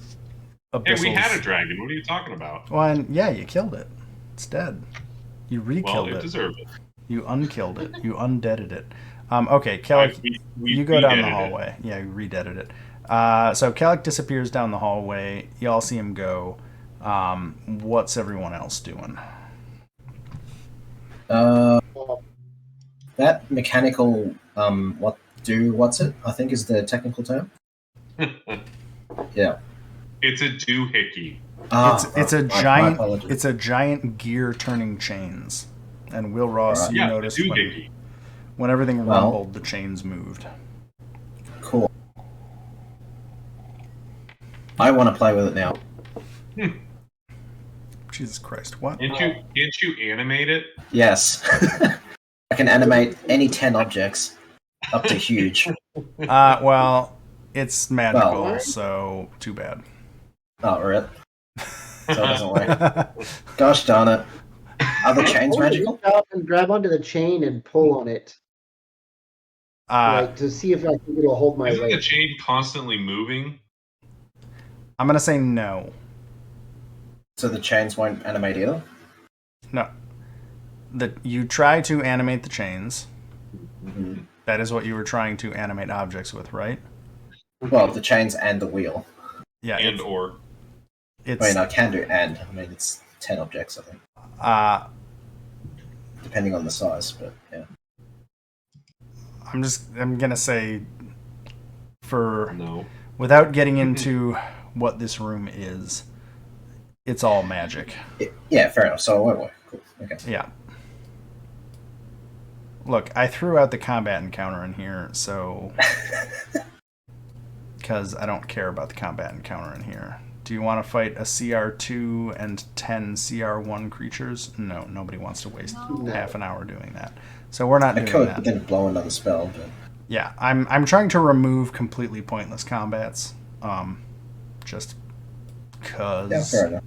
abyssals... Hey, we had a dragon. What are you talking about? Well, and yeah, you killed it. It's dead. You re-killed Well, it it. deserved it. You unkilled it. You undeaded it. Okay, Kellic, you go down the hallway. Yeah, you redeaded it. So Kellic disappears down the hallway. Y'all see him go. What's everyone else doing? That mechanical, what's it? I think is the technical term. Yeah. It's a doohickey. It's a my giant. apologies. It's a giant gear turning chains. And Will Ross, Alright. you Yeah, noticed a doohickey. when everything Well- rumbled, the chains moved. Cool. I want to play with it now. Jesus Christ! What? Can't you animate it? Yes. I can animate any 10 objects up to huge. Well, it's magical, Well- so too bad. Oh, really? So it doesn't work. Gosh darn it. Are the chains magical? Reach out and grab onto the chain and pull on it, Uh, to see if I think it'll hold my Isn't the weight. chain constantly moving? I'm gonna say no. So the chains won't animate either? No. You try to animate the chains. Mm-hmm. That is what you were trying to animate objects with, right? Well, the chains and the wheel. Yeah. And or it's I mean, I can do and. I mean, it's 10 objects, I think. Depending on the size, but yeah. I'm gonna say no. without getting into what this room is, it's all magic. Yeah, fair enough. So it won't work. Cool. Okay. Yeah. Look, I threw out the combat encounter in here, so because I don't care about the combat encounter in here. Do you want to fight a CR2 and 10 CR1 creatures? No, nobody wants to waste half an hour doing that. So we're not I doing could, that. but then blow another spell. But... Yeah, I'm trying to remove completely pointless combats. Just cause Yeah, fair enough.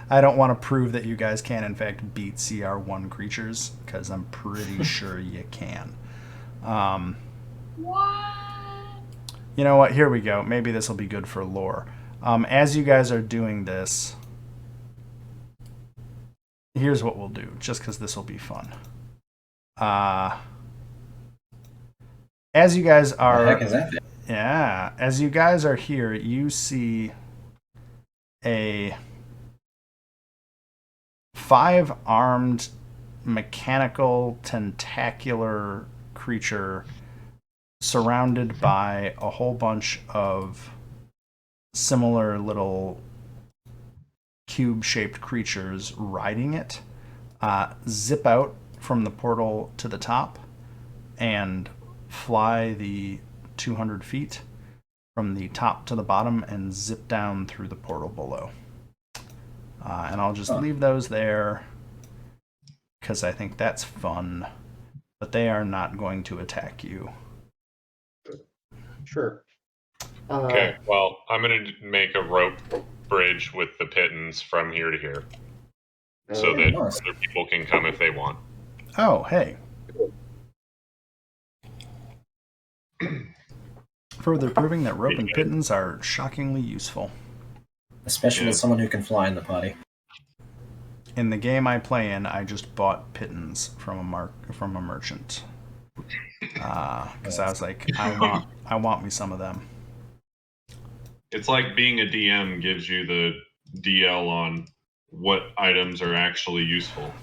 I don't want to prove that you guys can in fact beat CR1 creatures, because I'm pretty sure you can. What? You know what? Here we go. Maybe this will be good for lore. As you guys are doing this, here's what we'll do, just because this will be fun. As you guys are... What the heck is that? Yeah, as you guys are here, you see a 5-armed mechanical tentacular creature surrounded by a whole bunch of similar little cube-shaped creatures riding it, zip out from the portal to the top and fly the 200 feet from the top to the bottom and zip down through the portal below. And I'll just leave those there because I think that's fun, but they are not going to attack you. Sure. Okay, well, I'm going to make a rope bridge with the pittance from here to here so that nice. other people can come if they want. Oh, hey. Further proving that rope and pittance are shockingly useful. Especially with someone who can fly in the party. In the game I play in, I just bought pittance from a merchant. Because I was like, I want me some of them. It's like being a DM gives you the DL on what items are actually useful.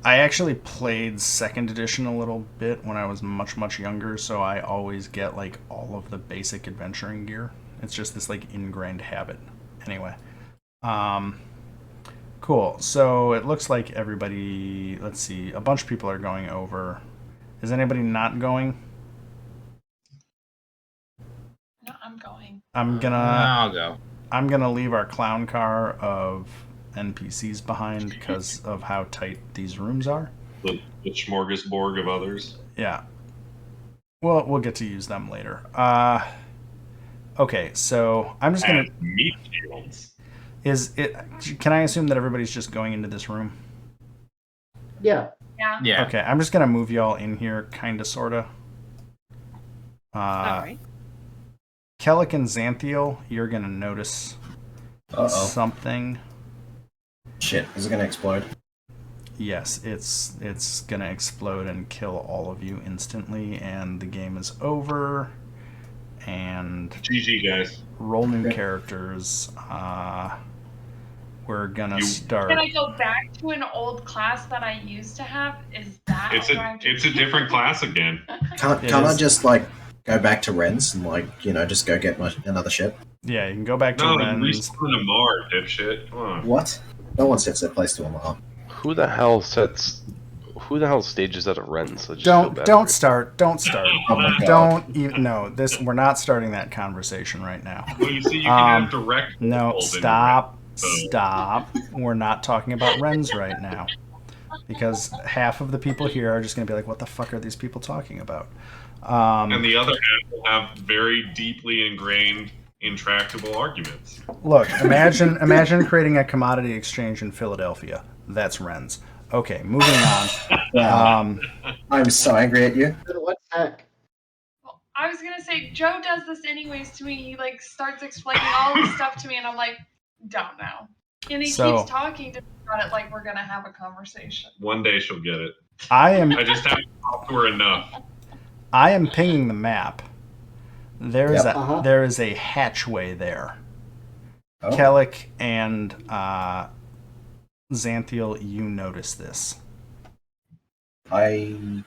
I actually played 2nd edition a little bit when I was much, much younger, so I always get like all of the basic adventuring gear. It's just this like ingrained habit. Anyway. Cool. So it looks like everybody, let's see, a bunch of people are going over. Is anybody not going? No, I'm going. I'll go. I'm gonna leave our clown car of NPCs behind because of how tight these rooms are. The smorgasbord of others. Yeah. Well, we'll get to use them later. Okay, so I'm just gonna. And meat shields. Is it? Can I assume that everybody's just going into this room? Yeah. Yeah. Yeah. Okay, I'm just gonna move y'all in here, kinda, sorta. All right. Kellic and Xanthiel, you're gonna notice Uh-oh. something. Shit, is it going to explode? Yes, it's gonna explode and kill all of you instantly, and the game is over. And GG, guys. roll new Okay. characters. we're gonna You- start. Can I go back to an old class that I used to have? Is that It's what I have to a different class again. Can't It I is. just go back to Ren's and just go get another ship? Yeah, you can go back to No, Ren's. respawn to Mars, dipshit. Come on. What? No one sets their place to a mark. Who the hell stages out of Ren's? I just feel bad Don't for it. start. Don't start. Oh my god. Don't even. No, this. We're not starting that conversation right now. Well, you see, you can have direct. No, controls in stop. Ren. Stop. We're not talking about Ren's right now. Because half of the people here are just going to be like, what the fuck are these people talking about? And the other half will have very deeply ingrained, intractable arguments. Look, imagine creating a commodity exchange in Philadelphia. That's Ren's. Okay, moving on. Wow. I'm so angry at you. Then what's heck? Well, I was gonna say Joe does this anyways to me. He starts explaining all this stuff to me, and I'm like, don't know. And he keeps talking to me about it like we're gonna have a conversation. One day she'll get it. I just have to talk to her enough. I am pinging the map. There is Yep. there is a hatchway there. Oh. Kellic and Xanthiel, you notice this. Can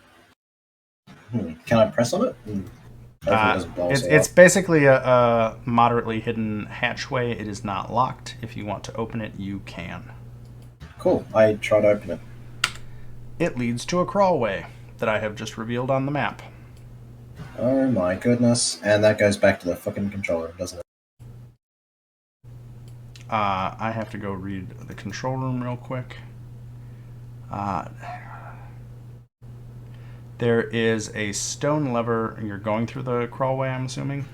I press on it? Hopefully it doesn't blow us all It's up. basically a moderately hidden hatchway. It is not locked. If you want to open it, you can. Cool. I try to open it. It leads to a crawlway that I have just revealed on the map. Oh my goodness. And that goes back to the fucking controller, doesn't it? I have to go read the control room real quick. There is a stone lever. You're going through the crawlway, I'm assuming?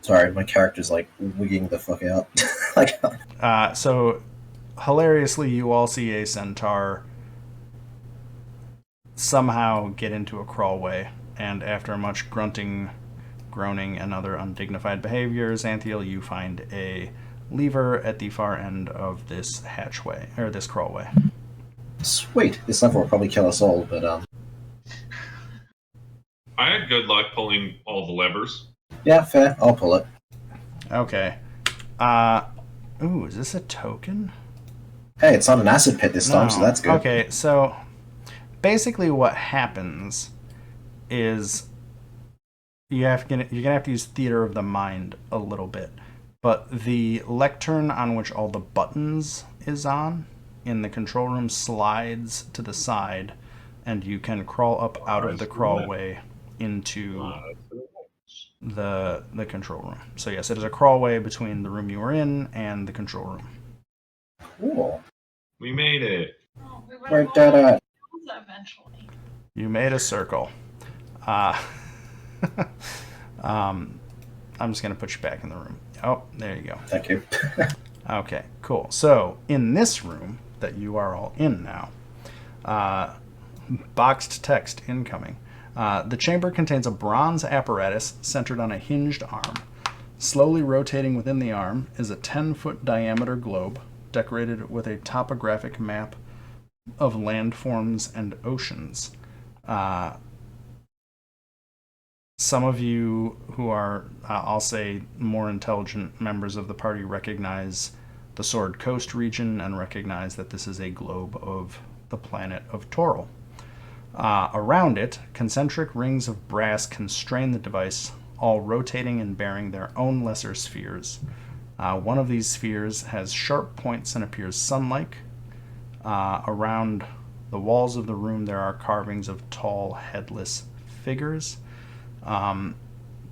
Sorry, my character's wigging the fuck out. So, hilariously, you all see a centaur somehow get into a crawlway, and after much grunting, groaning, and other undignified behavior, Xanthiel, you find a lever at the far end of this hatchway, or this crawlway. Sweet. This lever will probably kill us all, but I had good luck pulling all the levers. yeah, fair. I'll pull it. Okay. Ooh, is this a token? Hey, it's not an acid pit this time, so that's good. Okay, so basically what happens is you're gonna have to use theater of the mind a little bit. But the lectern on which all the buttons is on in the control room slides to the side, and you can crawl up out of the crawlway into the control room. So yes, it is a crawlway between the room you were in and the control room. Cool. We made it. Oh, we would Right, have that, eventually. You made a circle. I'm just going to put you back in the room. Oh, there you go. Thank you. Okay, cool. So, in this room that you are all in now, boxed text incoming. The chamber contains a bronze apparatus centered on a hinged arm. Slowly rotating within the arm is a 10-foot diameter globe decorated with a topographic map of landforms and oceans. Some of you who are, I'll say, more intelligent members of the party recognize the Sword Coast region and recognize that this is a globe of the planet of Toril. Around it, concentric rings of brass constrain the device, all rotating and bearing their own lesser spheres. One of these spheres has sharp points and appears sun-like. Around the walls of the room there are carvings of tall, headless figures.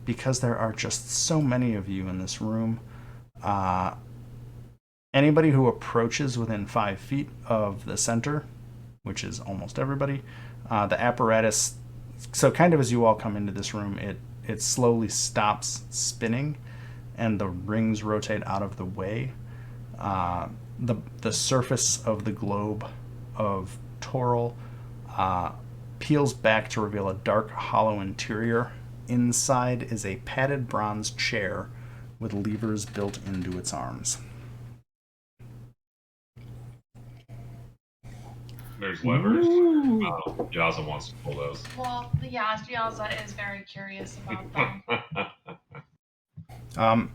Because there are just so many of you in this room, anybody who approaches within 5 feet of the center, which is almost everybody, the apparatus, so kind of as you all come into this room, it slowly stops spinning and the rings rotate out of the way. The surface of the globe of Toril peels back to reveal a dark, hollow interior. Inside is a padded bronze chair with levers built into its arms. There's levers. Oh, Yaza wants to pull those. Well, yeah, Yaza is very curious about them.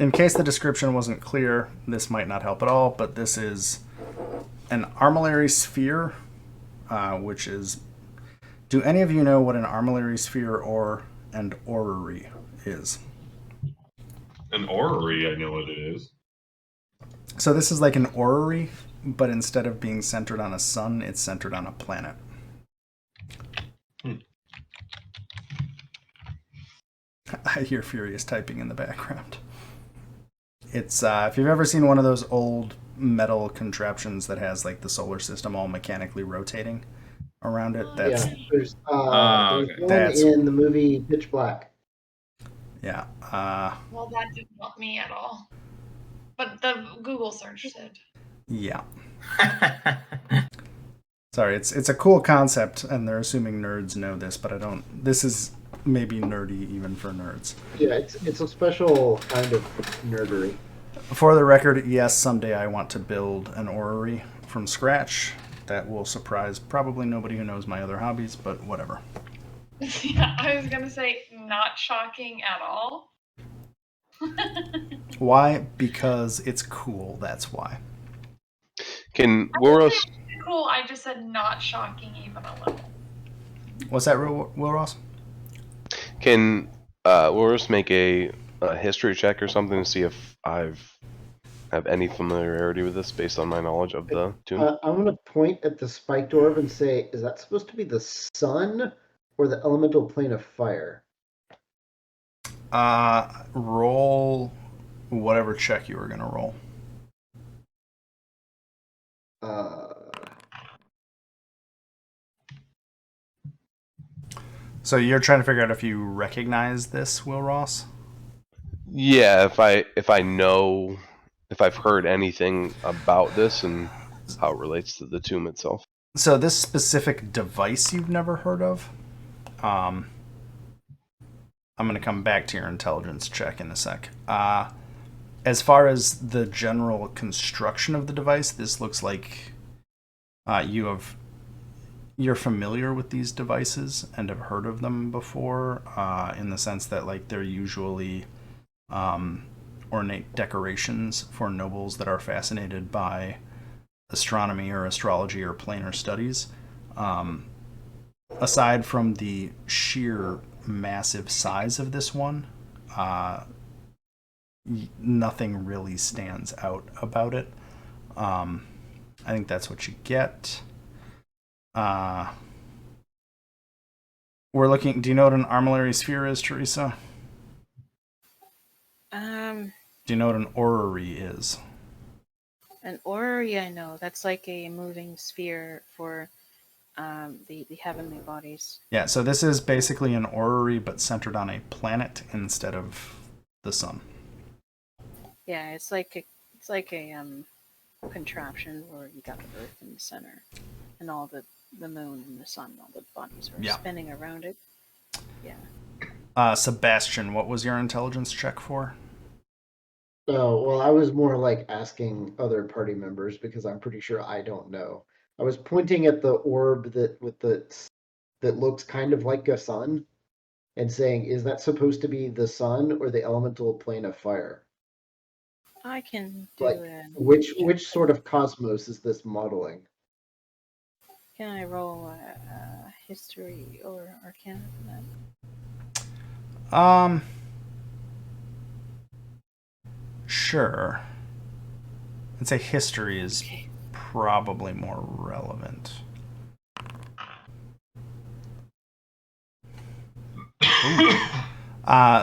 in case the description wasn't clear, this might not help at all, but this is an Armillary Sphere, which is... Do any of you know what an Armillary Sphere or an orrery is? An orrery, I know what it is. So this is like an orrery, but instead of being centered on a sun, it's centered on a planet. I hear furious typing in the background. It's if you've ever seen one of those old metal contraptions that has like the solar system all mechanically rotating around it, that's there's okay. one That's- in the movie Pitch Black. yeah. Well, that didn't help me at all. But the Google search did. Yeah. Sorry, it's a cool concept, and they're assuming nerds know this, but I don't. This is maybe nerdy even for nerds. Yeah, it's a special kind of nerdery. For the record, yes, someday I want to build an orrery from scratch. That will surprise probably nobody who knows my other hobbies, but whatever. Yeah, I was gonna say not shocking at all. Why? Because it's cool, that's why. Can I Wilros? didn't say it's cool. I just said not shocking even a little. What's that, Will Ross? Can Wilros make a history check or something to see if have any familiarity with this based on my knowledge of the tomb? I'm going to point at the spiked orb and say, is that supposed to be the sun or the elemental plane of fire? Roll whatever check you were going to roll. So you're trying to figure out if you recognize this, Will Ross? Yeah, if I know, if I've heard anything about this and how it relates to the tomb itself. So this specific device you've never heard of. I'm going to come back to your intelligence check in a sec. As far as the general construction of the device, this looks like you're familiar with these devices and have heard of them before, in the sense that like they're usually ornate decorations for nobles that are fascinated by astronomy or astrology or planar studies. Aside from the sheer massive size of this one, nothing really stands out about it. I think that's what you get. We're looking. Do you know what an Armillary Sphere is, Teresa? Do you know what an orrery is? An orrery, I know. That's like a moving sphere for the heavenly bodies. Yeah, so this is basically an orrery, but centered on a planet instead of the sun. Yeah, it's like a contraption where you got the Earth in the center, and all the moon and the sun, all the bodies are spinning around it. Yeah. Sebastian, what was your intelligence check for? Oh, well, I was more like asking other party members because I'm pretty sure I don't know. I was pointing at the orb that looks kind of like a sun and saying, is that supposed to be the sun or the elemental plane of fire? I can do Like, it. which sort of cosmos is this modeling? Can I roll a history or arcana for that? Sure. I'd say history is probably more relevant.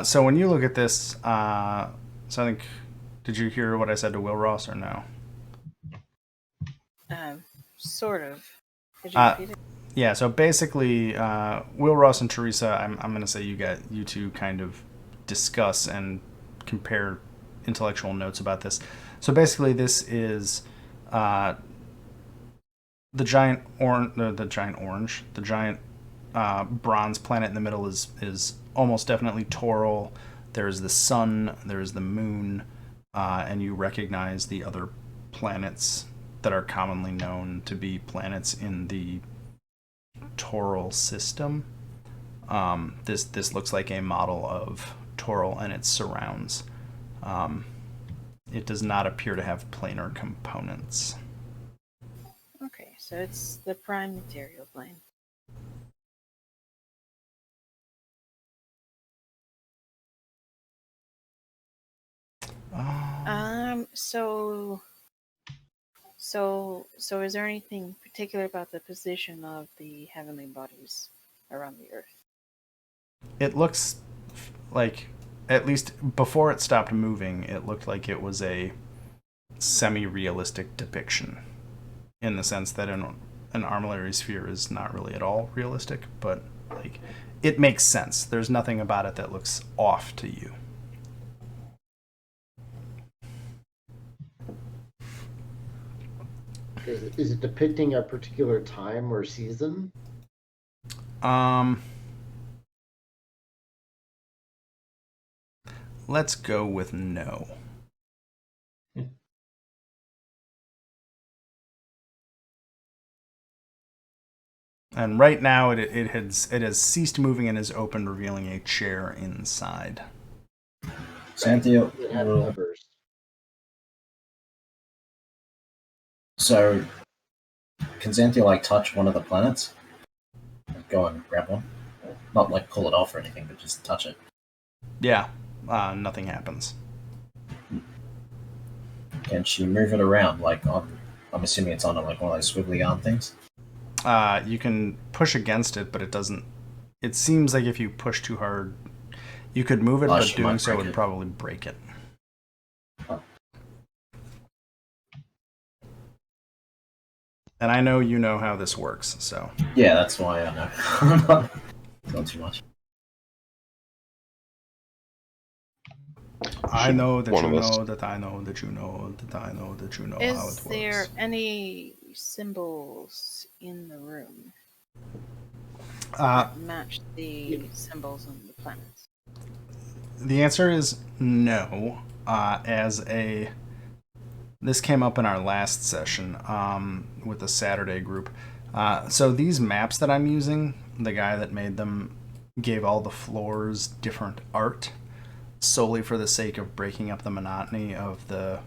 So when you look at this, so I think, did you hear what I said to Will Ross or no? Sort of. Could you repeat it? Yeah, so basically, Will Ross and Teresa, I'm going to say you two kind of discuss and compare intellectual notes about this. So basically, this is the giant bronze planet in the middle is almost definitely Toral. There's the sun, there's the moon, and you recognize the other planets that are commonly known to be planets in the Toral system. This looks like a model of Toral and its surrounds. It does not appear to have planar components. Okay, so it's the prime material plane. So is there anything particular about the position of the heavenly bodies around the Earth? It looks like, at least before it stopped moving, it looked like it was a semi-realistic depiction, in the sense that an Armillary Sphere is not really at all realistic, but like it makes sense. There's nothing about it that looks off to you. Is it depicting a particular time or season? Let's go with no. And right now it has ceased moving and is open, revealing a chair inside. Xanthia It had will. levers. So, can Xanthia like touch one of the planets? Go and grab one. Not like pull it off or anything, but just touch it. Yeah, nothing happens. Can she move it around? Like on? I'm assuming it's on like one of those swivelly arm things. You can push against it, but it doesn't. It seems like if you push too hard, you could move it, but she doing might so break would it. probably break it. Oh. And I know you know how this works, so. Yeah, that's why I know. Not too much. I know that one you of us- know that I know that you know that I know that you know how it Is works. there any symbols in the room that match the symbols on the planets? The answer is no. This came up in our last session with the Saturday group. So these maps that I'm using, the guy that made them gave all the floors different art, solely for the sake of breaking up the monotony of the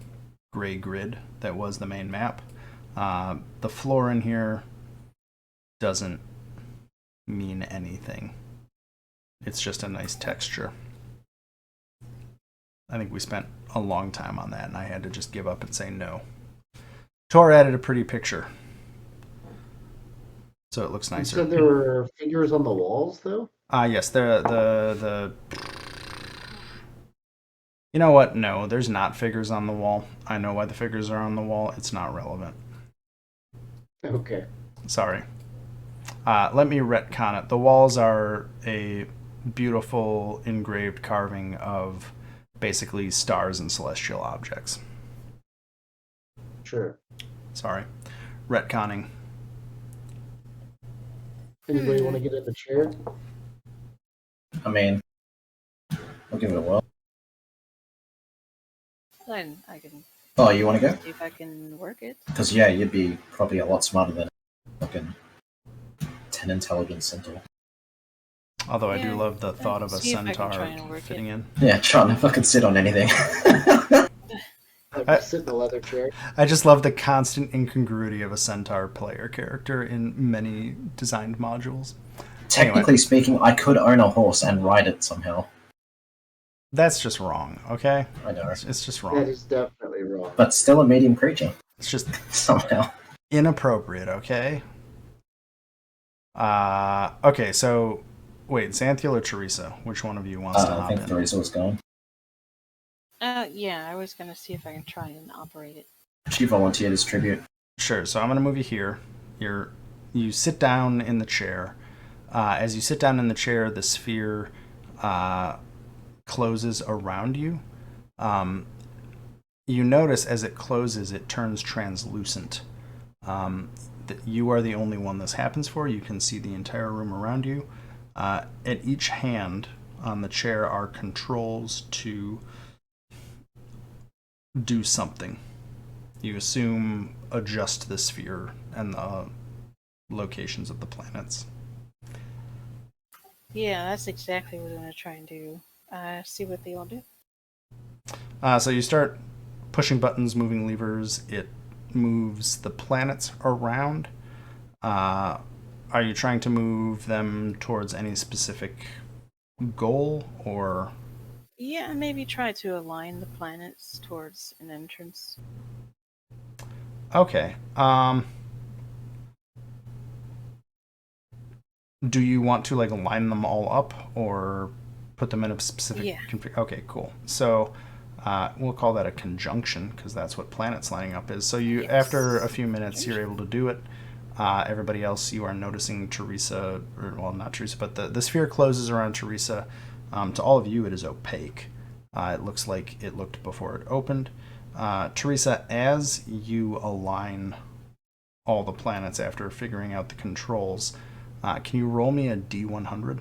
gray grid that was the main map. The floor in here doesn't mean anything. It's just a nice texture. I think we spent a long time on that, and I had to just give up and say no. Tor added a pretty picture, so it looks You nicer. said there were figures on the walls, though? Yes, the. You know what? No, there's not figures on the wall. I know why the figures are on the wall. It's not relevant. Okay. Sorry. Let me retcon it. The walls are a beautiful engraved carving of basically stars and celestial objects. Sure. Sorry. Retconning. Anybody want to get in the chair? I mean, I'll give it a whirl. Then I can Oh, you want to go? see if I can work it. Because yeah, you'd be probably a lot smarter than fucking 10 intelligence centaur. Although I do Yeah, love the thought of a see if I can centaur try and work fitting it. in. Yeah, trying to fucking sit on anything. Sit in the leather chair. I just love the constant incongruity of a centaur player character in many designed modules. Technically speaking, I could own a horse and ride it somehow. That's just wrong, okay? I know. It's just That wrong. is definitely wrong. But still a medium creature. It's just Somehow. inappropriate, okay? Okay, so wait, Xanthiel or Teresa? Which one of you wants to I hop think in? Teresa was going. Yeah, I was gonna see if I can try and operate it. She volunteered as tribute. Sure, so I'm going to move you here. You sit down in the chair. As you sit down in the chair, the sphere closes around you. You notice as it closes, it turns translucent. You are the only one this happens for. You can see the entire room around you. At each hand on the chair are controls to do something. You assume adjust the sphere and the locations of the planets. Yeah, that's exactly what I'm gonna try and do. See what they all do. So you start pushing buttons, moving levers. It moves the planets around. Are you trying to move them towards any specific goal, or? Yeah, maybe try to align the planets towards an entrance. Okay. Do you want to like line them all up or put them in a specific config? Okay, cool. So we'll call that a conjunction because that's what planets lining up is. So you, after a few minutes, you're able to do it. Everybody else, you are noticing Teresa, or well, not Teresa, but the sphere closes around Teresa. To all of you, it is opaque. It looks like it looked before it opened. Teresa, as you align all the planets after figuring out the controls, can you roll me a D100?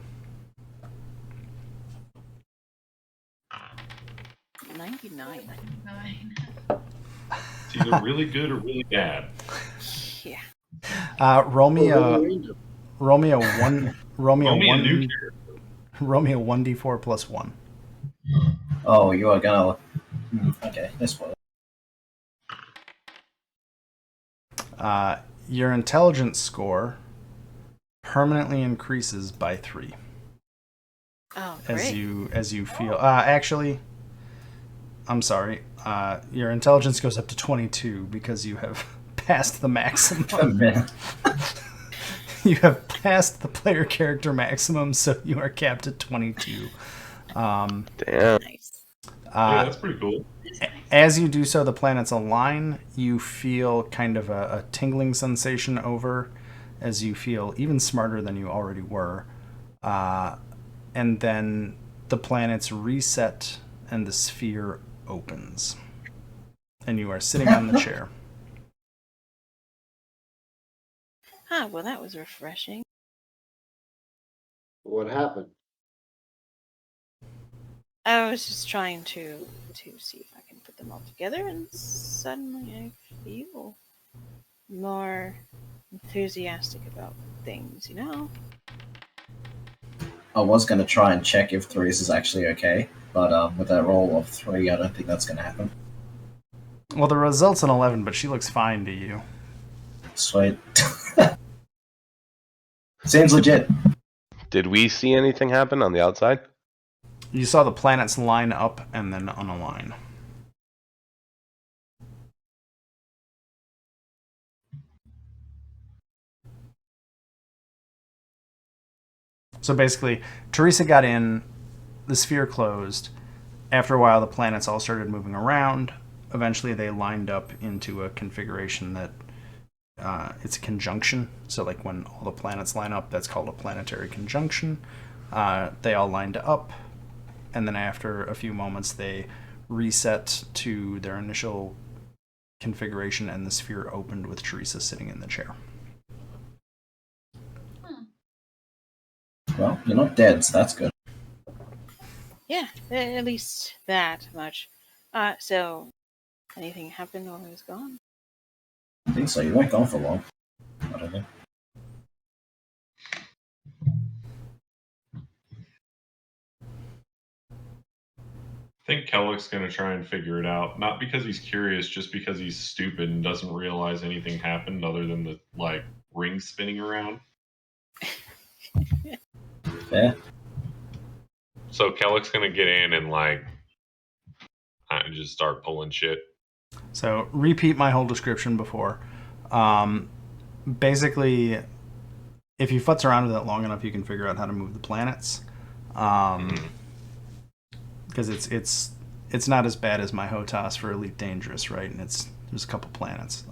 99. 9. It's either really good or really bad. Yeah. Roll me a random. roll me a one roll me a Roll me a one new roll me a 1d4 plus 1. Oh, you are gonna. Okay, this one. Your intelligence score permanently increases by 3 Oh, great. as you feel. Actually, I'm sorry. Your intelligence goes up to 22 because you have passed the maximum. You have passed the player character maximum, so you are capped at 22. Damn. Nice. Yeah, that's pretty cool. As you do so, the planets align. You feel kind of a tingling sensation over, as you feel even smarter than you already were. And then the planets reset and the sphere opens. And you are sitting on the chair. Well, that was refreshing. What happened? I was just trying to see if I can put them all together, and suddenly I feel more enthusiastic about things, you know? I was gonna try and check if Teresa's actually okay, but with that roll of 3, I don't think that's gonna happen. Well, the result's an 11, but she looks fine to you. Sweet. Seems legit. Did we see anything happen on the outside? You saw the planets line up and then unalign. So basically, Teresa got in, the sphere closed. After a while, the planets all started moving around. Eventually, they lined up into a configuration that it's a conjunction. So, like when all the planets line up, that's called a planetary conjunction. They all lined up, and then after a few moments, they reset to their initial configuration, and the sphere opened with Teresa sitting in the chair. Well, you're not dead, so that's good. Yeah, at least that much. So, anything happened while I was gone? I think so. You weren't gone for long. I don't know. I think Kellick's going to try and figure it out. Not because he's curious, just because he's stupid and doesn't realize anything happened other than the, like, ring spinning around. Yeah. So Kellick's going to get in and, like, just start pulling shit. So, repeat my whole description before. Basically, if you futz around with it long enough, you can figure out how to move the planets. Because it's not as bad as my HOTAS for Elite Dangerous, right? And there's a couple planets.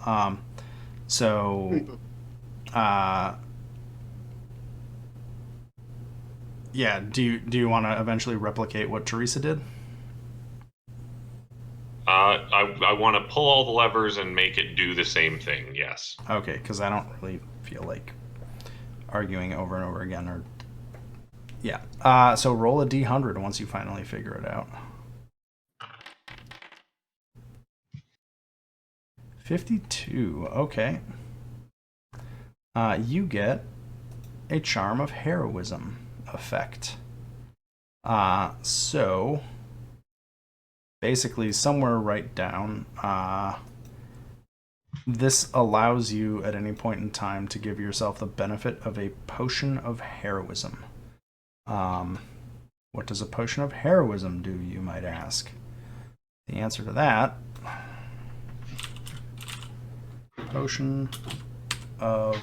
Yeah. Do you want to eventually replicate what Teresa did? I want to pull all the levers and make it do the same thing. Yes. Okay, because I don't really feel like arguing over and over again. Or yeah. So roll a D100 once you finally figure it out. 52. Okay. You get a Charm of Heroism effect. So basically somewhere right down. This allows you at any point in time to give yourself the benefit of a potion of heroism. What does a potion of heroism do, you might ask? The answer to that, potion of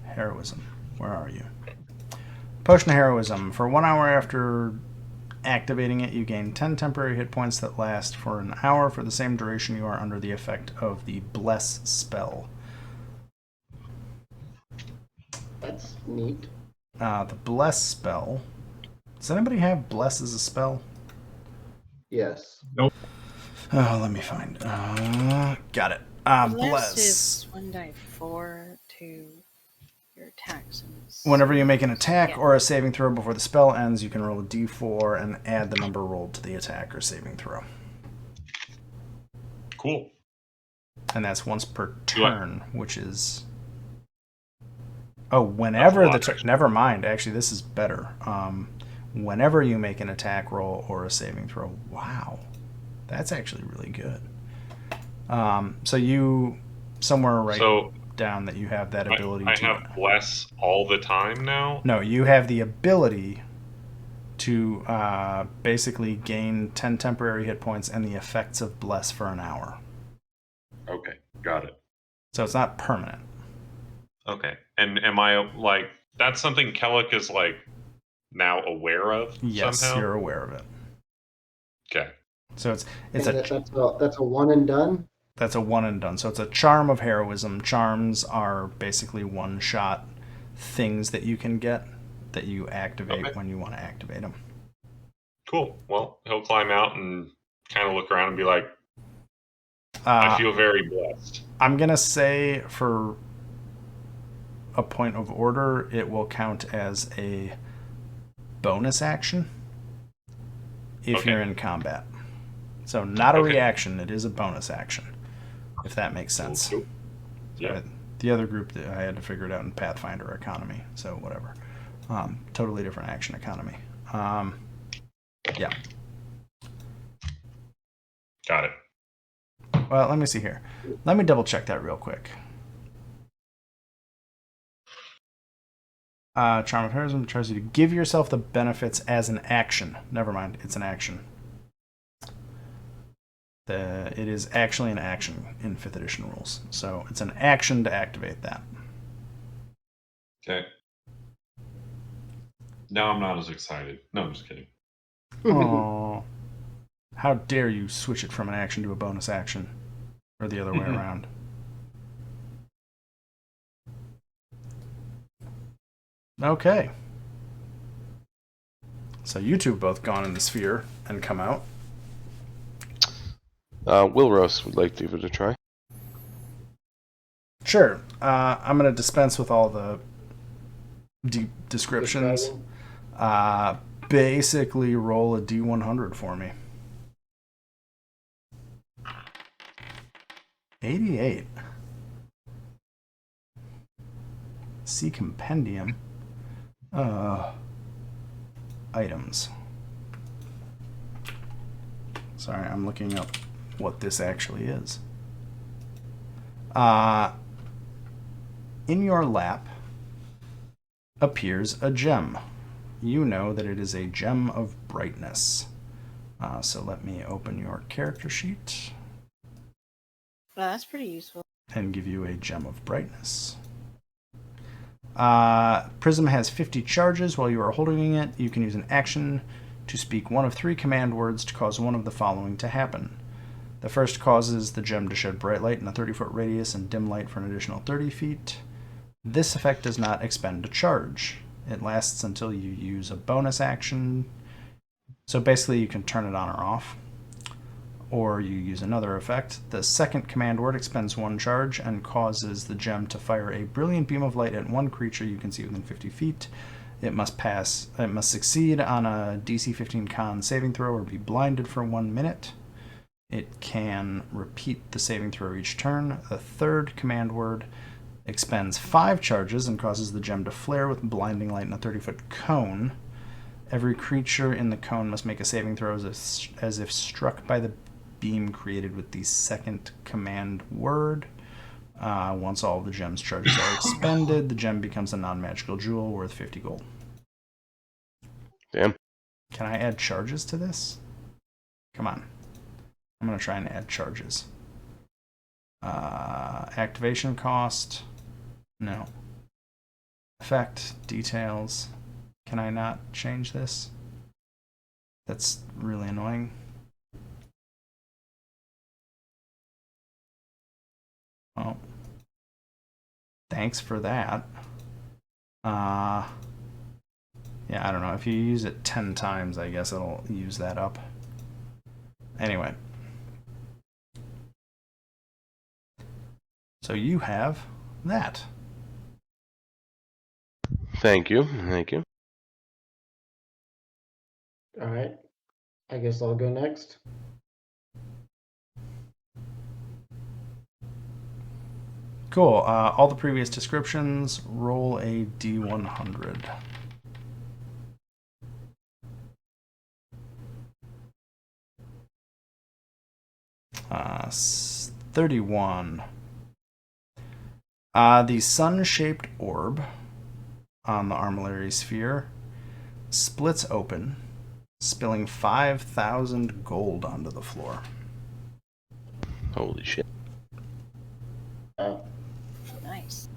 heroism. Where are you? Potion of heroism. For 1 hour after activating it, you gain 10 temporary hit points that last for an hour. For the same duration, you are under the effect of the Bless spell. That's neat. The Bless spell. Does anybody have Bless as a spell? Yes. Nope. Oh, let me find. Got it. Bless is 1d4 to your attacks. Whenever you make an attack or a saving throw before the spell ends, you can roll a d4 and add the number rolled to the attack or saving throw. Cool. And that's once per turn, which is... Oh, whenever the... Never mind. Actually, this is better. Whenever you make an attack roll or a saving throw. Wow. That's actually really good. So you... Somewhere right down that you have that ability I to... have Bless all the time now? No, you have the ability to basically gain 10 temporary hit points and the effects of Bless for an hour. Okay, got it. So it's not permanent. Okay. And am I, like, that's something Kellic is, like, now aware of Yes, somehow? you're aware of it. Okay. So it's that's a one and done? That's a one and done. So it's a charm of heroism. Charms are basically one-shot things that you can get that you activate when you want to activate them. Cool. Well, he'll climb out and kind of look around and be like, I feel very blessed. I'm going to say for a point of order, it will count as a bonus action if you're in combat. So not a reaction, it is a bonus action, if that makes sense. Cool. Yeah. The other group, that I had to figure it out in Pathfinder economy, so whatever. Totally different action economy. Yeah. Got it. Well, let me see here. Let me double check that real quick. Charm of Heroism tries you to give yourself the benefits as an action. Never mind, it's an action. It is actually an action in 5th edition rules. So it's an action to activate that. Okay. Now I'm not as excited. No, I'm just kidding. Aww. How dare you switch it from an action to a bonus action? Or the other way around. Okay. So you two have both gone in the sphere and come out. Wilros would like to give it a try. Sure. I'm going to dispense with all the descriptions. Basically, roll a D100 for me. 88. See compendium. Items. Sorry, I'm looking up what this actually is. In your lap appears a gem. You know that it is a gem of brightness. So let me open your character sheet. Well, that's pretty useful. And give you a gem of brightness. Prism has 50 charges. While you are holding it, you can use an action to speak one of 3 command words to cause one of the following to happen. The first causes the gem to shed bright light in a 30-foot radius and dim light for an additional 30 feet. This effect does not expend a charge. It lasts until you use a bonus action. So basically you can turn it on or off. Or you use another effect. The second command word expends 1 charge and causes the gem to fire a brilliant beam of light at one creature you can see within 50 feet. It must succeed on a DC 15 con saving throw or be blinded for 1 minute. It can repeat the saving throw each turn. The third command word expends 5 charges and causes the gem to flare with blinding light in a 30-foot cone. Every creature in the cone must make a saving throw as if struck by the beam created with the second command word. Once all of the gem's charges are expended, the gem becomes a non-magical jewel worth 50 gold. Damn. Can I add charges to this? Come on. I'm going to try and add charges. Activation cost. No. Effect. Details. Can I not change this? That's really annoying. Oh. Thanks for that. Yeah, I don't know. If you use it 10 times, I guess it'll use that up. Anyway. So you have that. Thank you. Thank you. All right. I guess I'll go next. Cool. All the previous descriptions, roll a D100. Uh, 31. The sun-shaped orb on the Armillary Sphere splits open, spilling 5,000 gold onto the floor. Holy shit. Oh, Nice.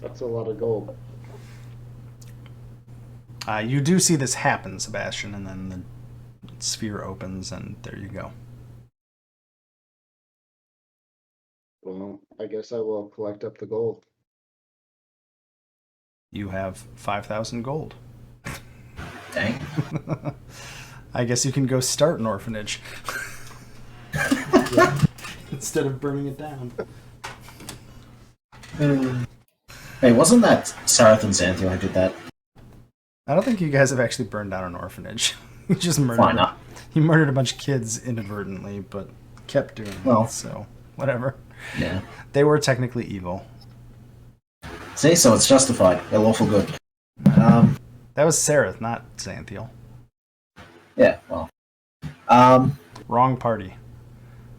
that's a lot of gold. You do see this happen, Sebastian, and then the sphere opens, and there you go. Well, I guess I will collect up the gold. You have 5,000 gold. Dang. I guess you can go start an orphanage. Instead of burning it down. Hey, wasn't that Sarath and Xanthiel who did that? I don't think you guys have actually burned down an orphanage. You just murdered. Why not? You murdered a bunch of kids inadvertently, but kept doing Well. it, so whatever. Yeah. They were technically evil. See, so it's justified. They're lawful good. That was Sareth, not Xanthiel. Yeah, well. Wrong party.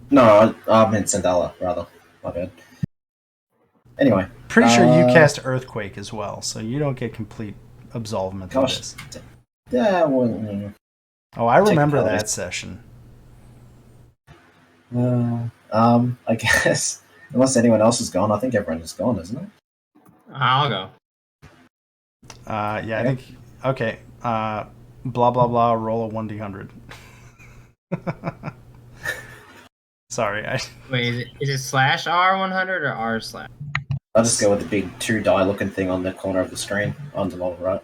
No, I meant Zendala, rather. My bad. Anyway. Pretty sure you cast Earthquake as well, so you don't get complete absolvement of Gosh. this. Yeah, well. Oh, I remember Technically. that session. I guess. Unless anyone else is gone, I think everyone is gone, isn't it? I'll go. Yeah, I think. Okay. Blah, blah, blah, roll a 1d100. Sorry. Wait, is it slash R100 or R slash? I'll just go with the big 2-die looking thing on the corner of the screen on the lower right.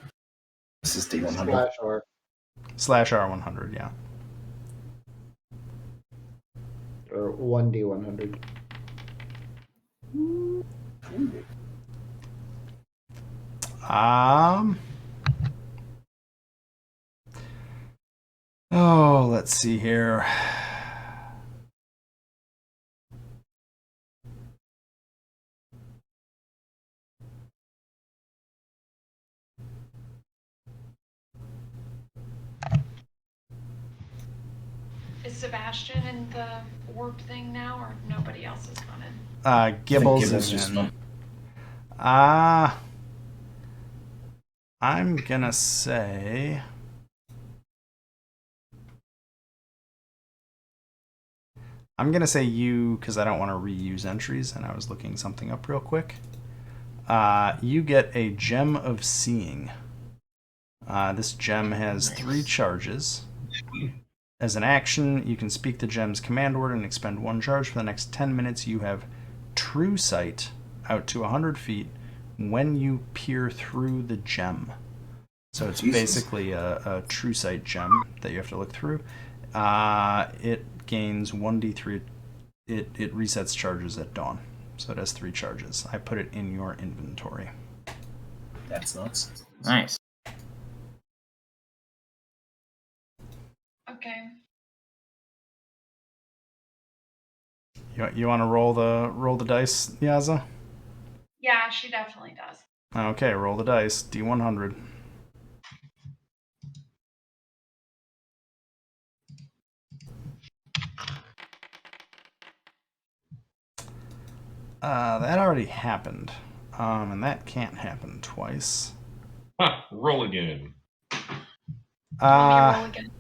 This is D100. Slash R. Slash R100, yeah. Or 1D100. Oh, let's see here. Is Sebastian in the orb thing now, or nobody else has gone in? Gibbles Gibbles is just in. not- I'm gonna say. I'm gonna say you because I don't want to reuse entries, and I was looking something up real quick. You get a Gem of Seeing. This gem has 3 charges. As an action, you can speak the gem's command word and expend 1 charge. For the next 10 minutes, you have True Sight out to 100 feet when you peer through the gem. So it's Jesus. basically a True Sight gem that you have to look through. It gains 1d3. It resets charges at dawn. So it has 3 charges. I put it in your inventory. That's nuts. Nice. Okay. You want to roll the dice, Yaza? Yeah, she definitely does. Okay, roll the dice. D100. That already happened. And that can't happen twice. Huh, roll again. Want me to roll again?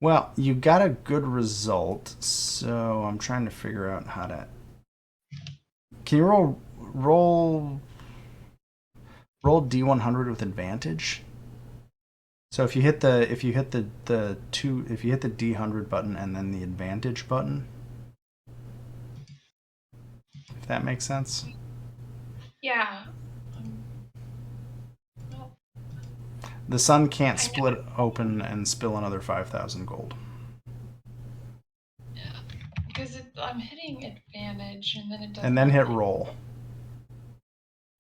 Well, you got a good result, so I'm trying to figure out how to. Can you roll D100 with advantage? So if you hit the D100 button and then the advantage button, if that makes sense. Yeah. The sun can't split open and spill another 5,000 gold. Yeah. Because I'm hitting advantage and then it doesn't. And then hit roll.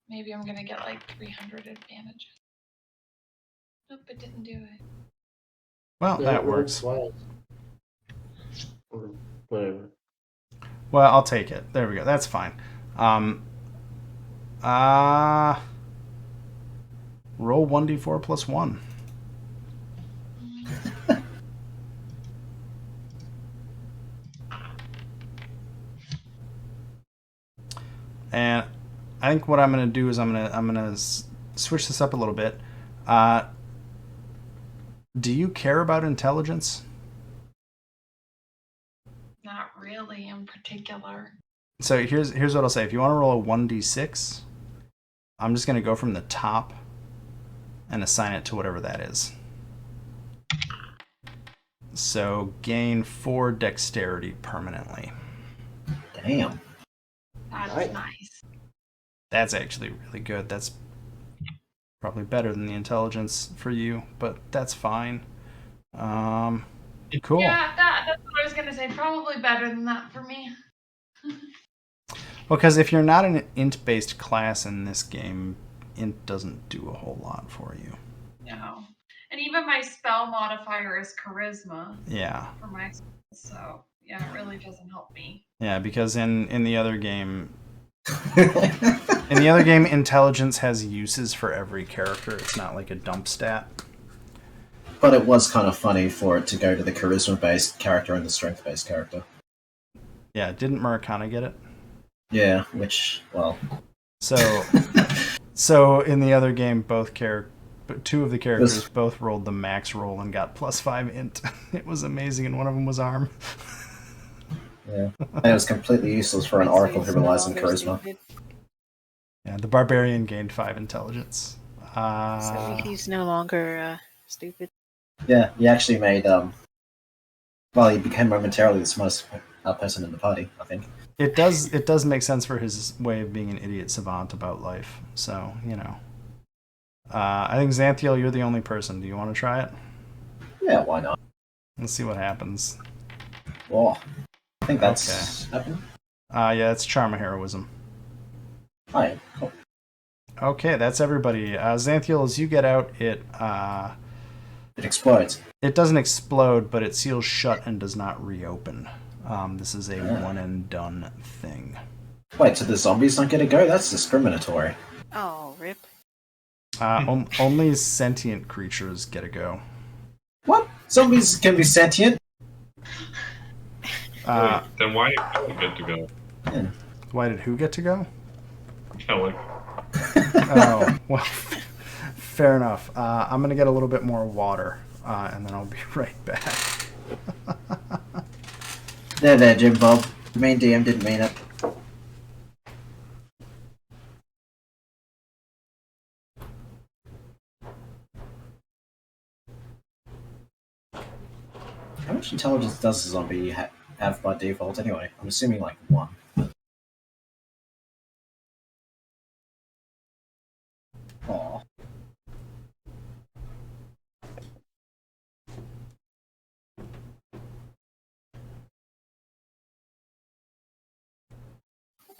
Maybe I'm gonna get like 300 advantage. Nope, it didn't do it. Well, Yeah, that it rolled works. twice. Or whatever. Well, I'll take it. There we go. That's fine. Roll 1d4 plus 1. And I think what I'm going to do is I'm going to switch this up a little bit. Do you care about intelligence? Not really in particular. So here's what I'll say. If you want to roll a 1d6, I'm just going to go from the top and assign it to whatever that is. So gain 4 dexterity permanently. Damn. That's nice. That's actually really good. That's probably better than the intelligence for you, but that's fine. Cool. Yeah, that's what I was gonna say. Probably better than that for me. Well, because if you're not an int-based class in this game, int doesn't do a whole lot for you. No. And even my spell modifier is charisma. Yeah. For my so yeah, it really doesn't help me. Yeah, because in the other game, intelligence has uses for every character. It's not like a dump stat. But it was kind of funny for it to go to the charisma-based character and the strength-based character. Yeah, didn't Murakana get it? Yeah, which, well... So in the other game, two of the characters both rolled the max roll and got +5 int. It was amazing, and one of them was Arm. Yeah, and it was completely useless for an oracle who relies on charisma. Yeah, the barbarian gained 5 intelligence. So he's no longer stupid. Yeah, he actually made, well, he became momentarily the smartest person in the party, I think. It does make sense for his way of being an idiot savant about life. So, you know. I think, Xanthiel, you're the only person. Do you want to try it? Yeah, why not? Let's see what happens. Oh, I think that's... Okay. Yeah, it's Charm of Heroism. Alright, cool. Okay, that's everybody. Xanthiel, as you get out, it explodes. It doesn't explode, but it seals shut and does not reopen. This is a one and done thing. Wait, so the zombies don't get to go? That's discriminatory. Oh, rip. Only sentient creatures get to go. What? Zombies can be sentient? Wait, then why did people get to go? Yeah. Why did who get to go? Yeah, like... Oh, well, fair enough. I'm going to get a little bit more water, and then I'll be right back. There, Jim Bob. The main DM didn't mean it. How much intelligence does a zombie have by default anyway? I'm assuming like 1. Aww.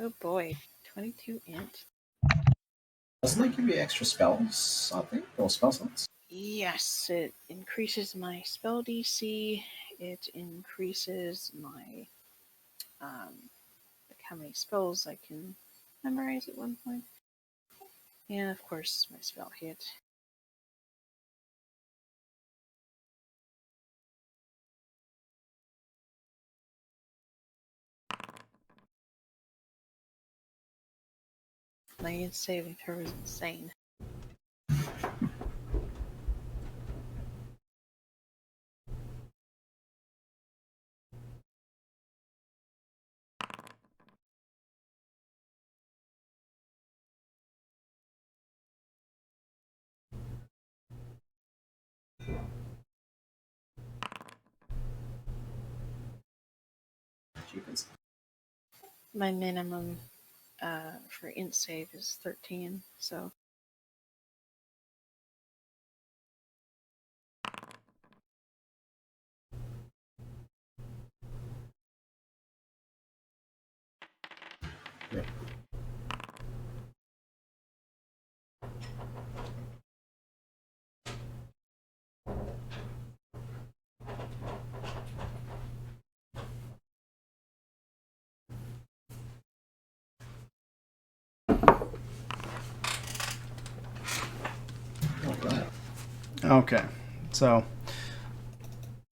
Oh boy, 22 int. Doesn't that give you extra spells, I think? Or spell slots? Yes, it increases my spell DC. It increases my like how many spells I can memorize at one point. And of course, my spell hit. My saving throw is insane. Jeepers. My minimum for int save is 13, so Yep. All right. Okay, so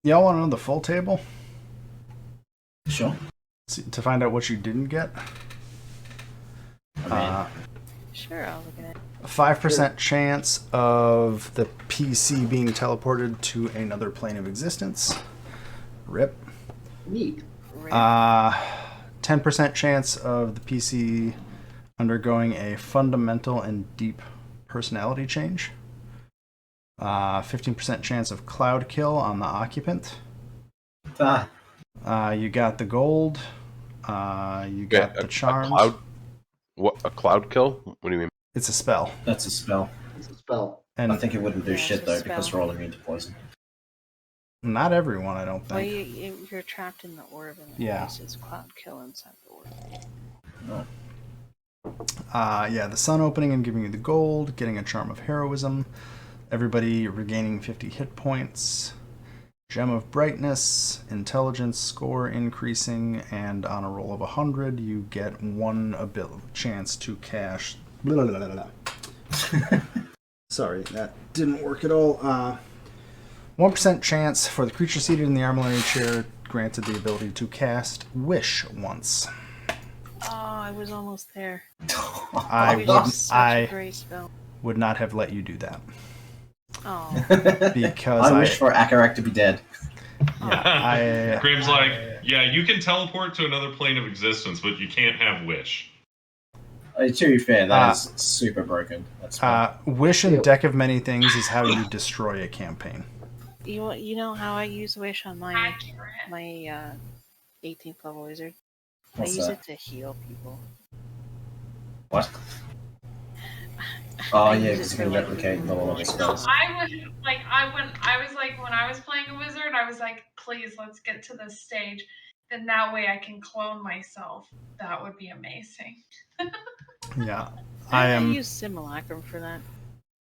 y'all want to know the full table Sure. to find out what you didn't get? I sure, I'll look at it. A 5% chance of the PC being teleported to another plane of existence. Rip. Neat. 10% chance of the PC undergoing a fundamental and deep personality change. 15% chance of cloud kill on the occupant. You got the gold. You got the charms. A cloud? What? A cloud kill? What do you mean? It's a spell. That's a spell. It's a spell. And I think it wouldn't do Yeah, shit it's a though because spell. we're all immune to poison. not everyone, I don't Well, think. you're trapped in the orb, and Yeah. it's cloud kill inside the orb. Oh. Yeah, the sun opening and giving you the gold, getting a charm of heroism, everybody regaining 50 hit points, gem of brightness, intelligence score increasing, and on a roll of 100, you get one chance to cash. Blah, blah, blah, blah. Sorry, that didn't work at all. 1% chance for the creature seated in the armillary chair granted the ability to cast Wish once. Oh, I was almost there. I Wish would is such a great spell. would not have let you do that Oh, because I wish for Akarak to be dead. yeah, Grim's like, yeah, you can teleport to another plane of existence, but you can't have Wish. To be fair, that is super broken. That's fine. Wish in Deck of Many Things is how you destroy a campaign. you know how I use Wish on my Accurate. 18th level wizard? What's I use that? it to heal people. What? Oh I yeah, use because it you can for, like, replicate the level No, spells. I was like when I was playing a wizard, I was like, let's get to this stage. Then that way I can clone myself. That would be amazing. Yeah, I use Simulacrum for that.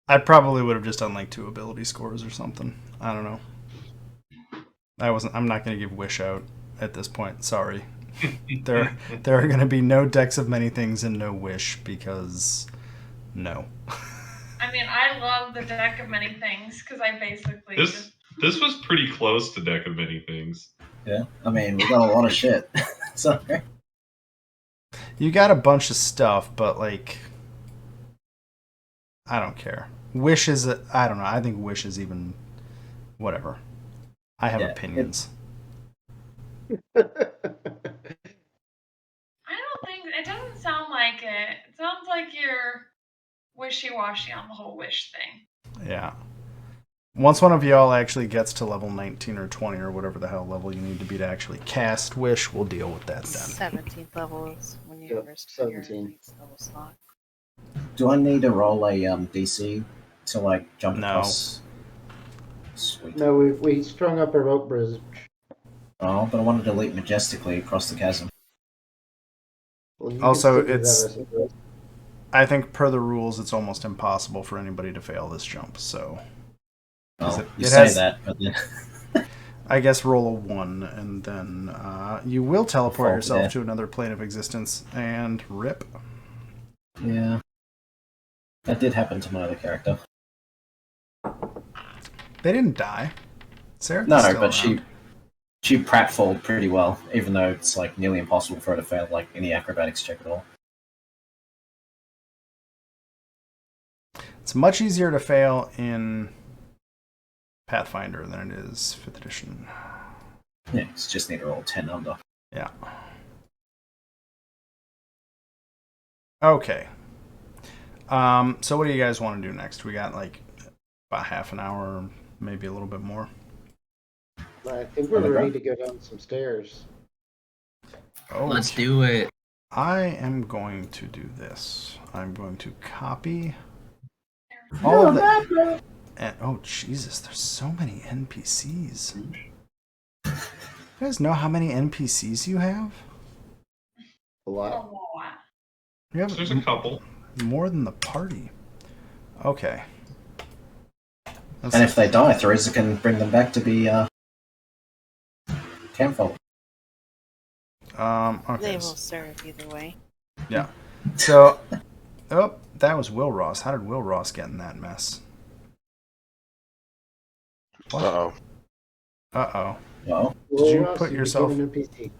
I probably would have just done like 2 ability scores or something. I don't know. I'm not going to give Wish out at this point. Sorry. there are going to be no Decks of Many Things and no Wish because no. I mean, I love the deck of many things because I basically This was pretty close to Deck of Many Things. Yeah, I mean we got a lot of shit. So You got a bunch of stuff, but like, I don't care. Wish is I don't know. I think Wish is even whatever. I have opinions. I don't think it doesn't sound like it. It sounds like you're wishy-washy on the whole wish thing. Yeah. Once one of y'all actually gets to level 19 or 20 or whatever the hell level you need to be to actually cast Wish, we'll deal with that then. 17th level is when you Yep, first 17. your level slot. do I need to roll a DC to like jump No. across? Sweet. No, we strung up a rope bridge. Oh, but I wanted to leap majestically across the chasm. Well, you can Also, still do that, it's- I suppose. I think per the rules, it's almost impossible for anybody to fail this jump. So Oh, it- you it say has- that, but then I guess roll a 1, and then you will teleport Fall yourself dead. to another plane of existence and rip. yeah, that did happen to my other character. They didn't die. Sarah? No, but she pratfalled pretty well, even though it's like nearly impossible for her to fail like any acrobatics check at all. It's much easier to fail in Pathfinder than it is 5th edition. Yeah, it's just need to roll 10 under. Yeah. Okay. So what do you guys want to do next? We got like about half an hour, maybe a little bit more. I think we're ready to go down some stairs. Oh, Let's do it. I am going to do this. I'm going to copy all of the... And, oh, Jesus, there's so many NPCs. You guys know how many NPCs you have? A lot. Oh, You have There's a couple. more than the party. Okay. And if they die, Theresa can bring them back to be campfire. Okay. They will serve either way. Yeah. So, oh, that was Will Ross. How did Will Ross get in that mess? What? Uh-oh. Uh-oh. Well, Did you Ross, put you yourself... became an NPC.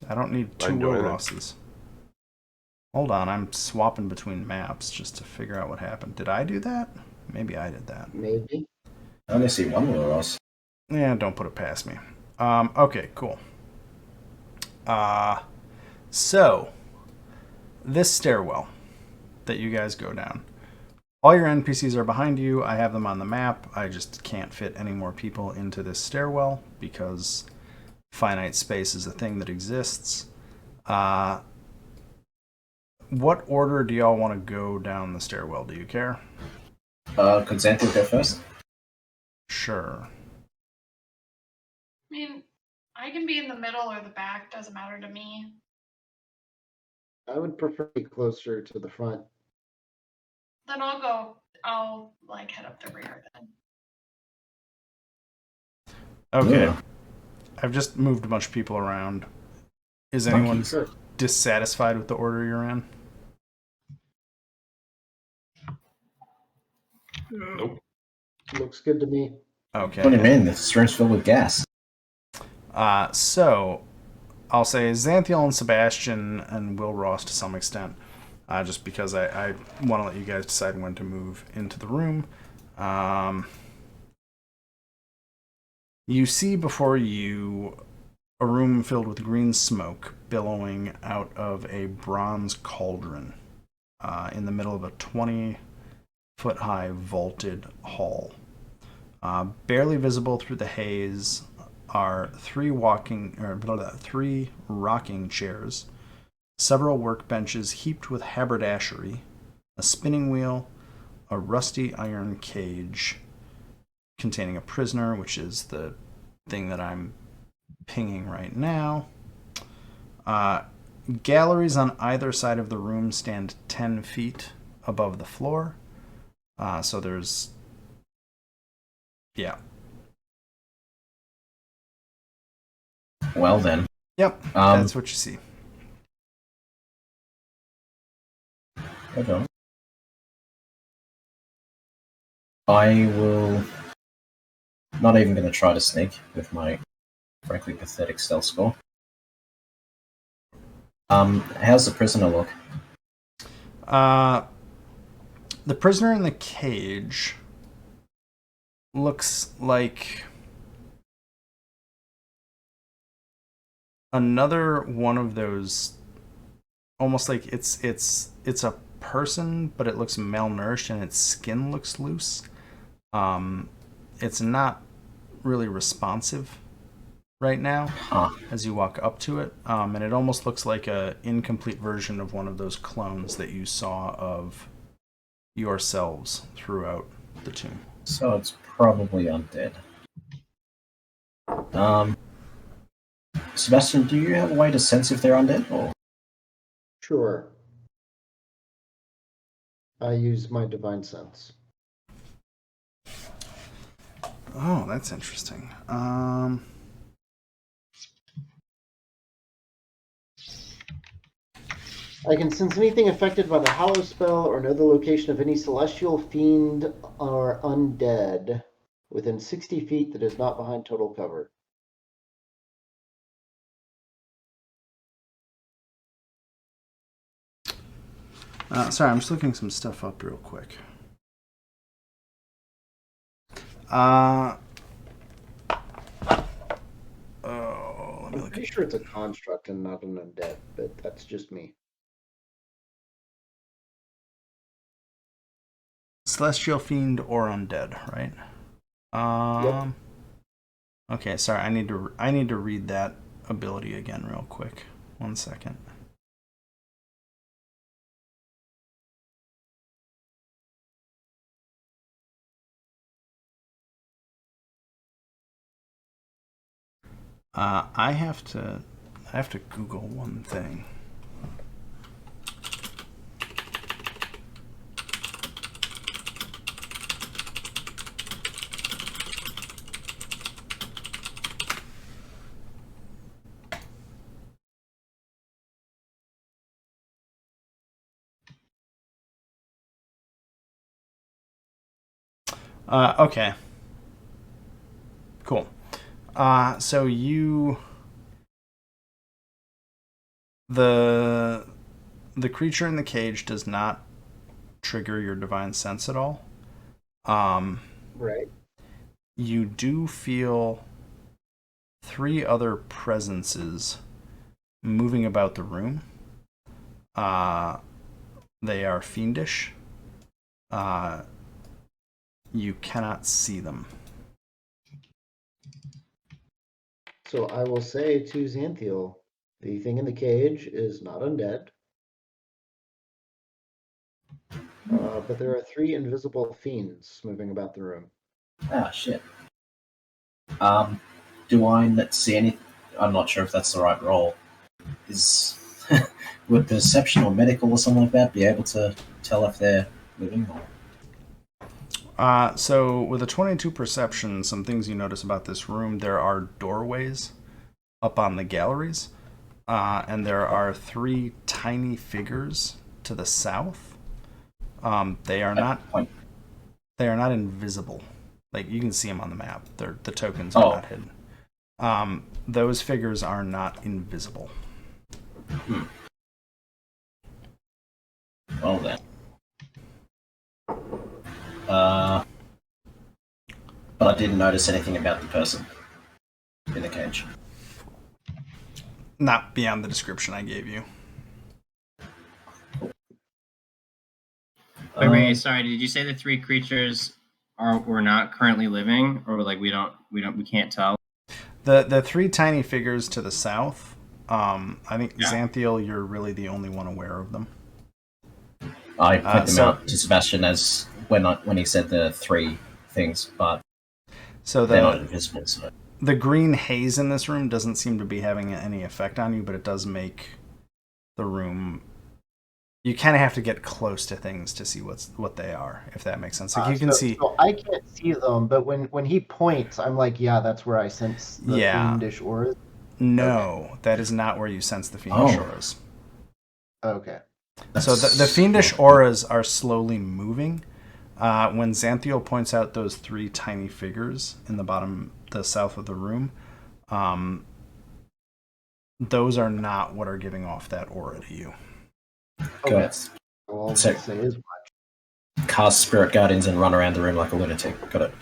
I don't need 2 I'm Will doing it. Rosses. Hold on, I'm swapping between maps just to figure out what happened. Did I do that? Maybe I did that. Maybe. I only see one Will Ross. Yeah, don't put it past me. Okay, cool. So, this stairwell that you guys go down. All your NPCs are behind you. I have them on the map. I just can't fit any more people into this stairwell because finite space is a thing that exists. What order do y'all want to go down the stairwell? Do you care? Could Xanthiel go first? Sure. I mean, I can be in the middle or the back. Doesn't matter to me. I would prefer to be closer to the front. Then I'll like head up the rear then. Okay. Yeah. I've just moved a bunch of people around. Is anyone Sure. dissatisfied with the order you're in? Nope. Looks good to me. Okay. What do you mean? This room's filled with gas. So, I'll say Xanthiel and Sebastian and Will Ross to some extent, just because I want to let you guys decide when to move into the room. You see before you a room filled with green smoke billowing out of a bronze cauldron in the middle of a 20-foot-high vaulted hall. Barely visible through the haze are 3 rocking chairs, several workbenches heaped with haberdashery, a spinning wheel, a rusty iron cage containing a prisoner, which is the thing that I'm pinging right now. Galleries on either side of the room stand 10 feet above the floor. So there's... Yeah. Well then. Yep, that's what you see. Okay. I will... Not even going to try to sneak with my frankly pathetic stealth score. How's the prisoner look? The prisoner in the cage looks like another one of those, almost like it's a person, but it looks malnourished and its skin looks loose. It's not really responsive right now as you walk up to it, and it almost looks like a incomplete version of one of those clones that you saw of yourselves throughout the tomb. So it's probably undead. Sebastian, do you have a way to sense if they're undead? Or Sure. I use my divine sense. Oh, that's interesting. I can sense anything affected by the Hallow spell or know the location of any celestial fiend or undead within 60 feet that is not behind total cover. Sorry, I'm just looking some stuff up real quick. Let me I'm look. pretty sure it's a construct and not an undead, but that's just me. Celestial fiend or undead, right? Yep. Okay, sorry. I need to read that ability again real quick. 1 second. I have to Google one thing. Okay. Cool. So the creature in the cage does not trigger your divine sense at all. Right. You do feel 3 other presences moving about the room. They are fiendish. You cannot see them. So I will say to Xanthiel, the thing in the cage is not undead. But there are 3 invisible fiends moving about the room. Ah, shit. Do I see any? I'm not sure if that's the right role. Would perception or medical or something like that be able to tell if they're living or? So with a 22 perception, some things you notice about this room: there are doorways up on the galleries, and there are 3 tiny figures to the south. They are not invisible. Like, you can see them on the map. The tokens are not hidden. Those figures are not invisible. Well then. But I didn't notice anything about the person in the cage. Not beyond the description I gave you. Wait, Ray, sorry, did you say the 3 creatures were not currently living, or like we can't tell? The 3 tiny figures to the south. I think Xanthiel, you're really the only one aware of them. I point them out to Sebastian as when he said the 3 things, but they're not invisible. So. The green haze in this room doesn't seem to be having any effect on you, but it does make the room. You kind of have to get close to things to see what they are, if that makes sense. Like, you can see. So I can't see them, but when he points, I'm like, yeah, that's where I sense the fiendish auras. No, that is not where you sense the fiendish auras. Okay. So the fiendish auras are slowly moving. When Xanthiel points out those 3 tiny figures in the south of the room, those are not what are giving off that aura to you. Good. Well, So, say as much. Cast Spirit Guardians and run around the room like a lunatic. Got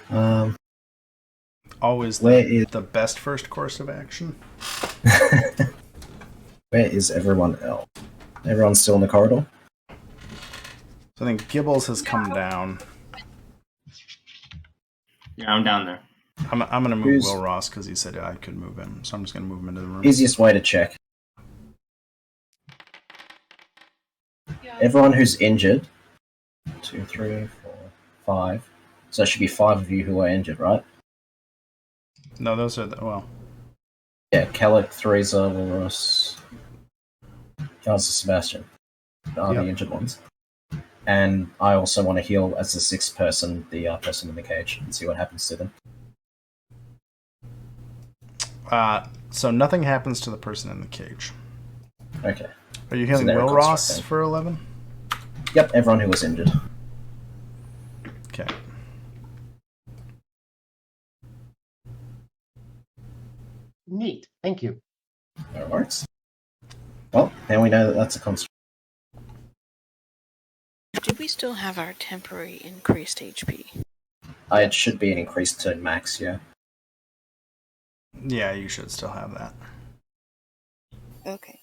it. Always the best first course of action. Where is everyone else? Everyone's still in the corridor? So I think Gibbles has come down. Yeah, I'm down there. I'm going to move Will Ross because he said I could move him. So I'm just going to move him into the room. Easiest way to check. Yeah. Everyone who's injured. 2, 3, 4, 5. So it should be 5 of you who are injured, right? No, those are Yeah, Kellic, Theresa, Will Ross, Chancellor Sebastian are the injured ones. And I also want to heal as the 6th person, the person in the cage, and see what happens to them. So nothing happens to the person in the cage. Okay. Are you healing Will Ross for 11? Yep, everyone who was injured. Okay. Neat. Thank you. No worries. Well, now we know that that's a construct. Do we still have our temporary increased HP? It should be an increase to max, yeah. Yeah, you should still have that. Okay.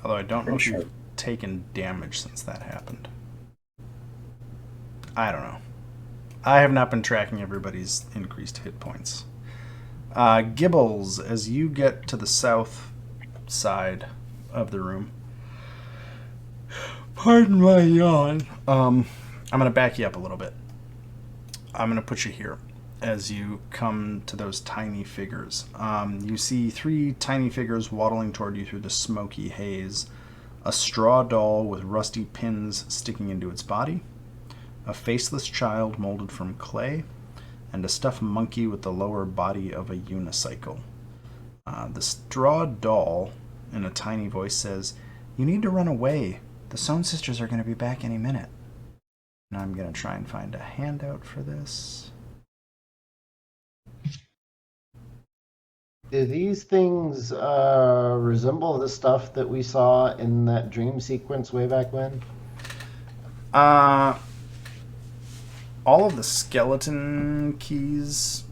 Although I don't know if Pretty you've taken damage since that happened. I don't know. I have not been tracking everybody's increased hit points. Gibbles, as you get to the south side of the room. Pardon my yawn. I'm going to back you up a little bit. I'm going to put you here as you come to those tiny figures. You see 3 tiny figures waddling toward you through the smoky haze. A straw doll with rusty pins sticking into its body. A faceless child molded from clay. And a stuffed monkey with the lower body of a unicycle. The straw doll, in a tiny voice, says, "You need to run away. The Sohn sisters are going to be back any minute." And I'm going to try and find a handout for this. Do these things resemble the stuff that we saw in that dream sequence way back when? All of the skeleton keys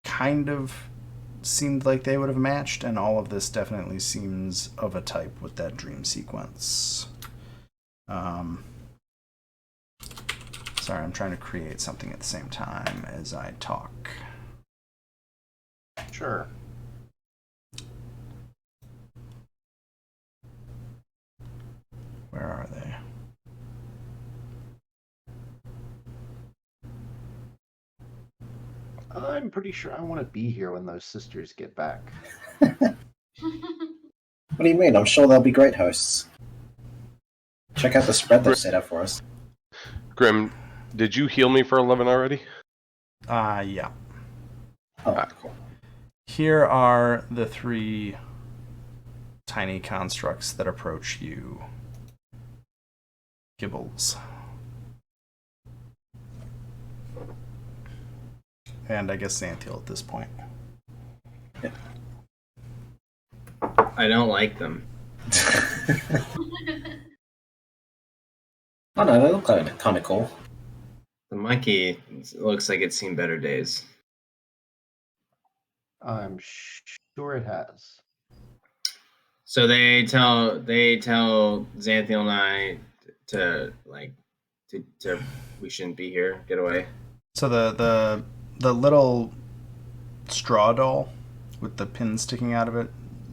kind of seemed like they would have matched, and all of this definitely seems of a type with that dream sequence. Sorry, I'm trying to create something at the same time as I talk. Sure. Where are they? I'm pretty sure I want to be here when those sisters get back. What do you mean? I'm sure they'll be great hosts. Check out the spread they've set up for us. Grim, did you heal me for 11 already? Yeah. Oh, cool. Here are the 3 tiny constructs that approach you. Gibbles. And I guess Xanthiel at this point. I don't like them. Oh no, they look kind of cool. The monkey looks like it's seen better days. I'm sure it has. So they tell Xanthiel and I to we shouldn't be here. Get away. So the little straw doll with the pin sticking out of it,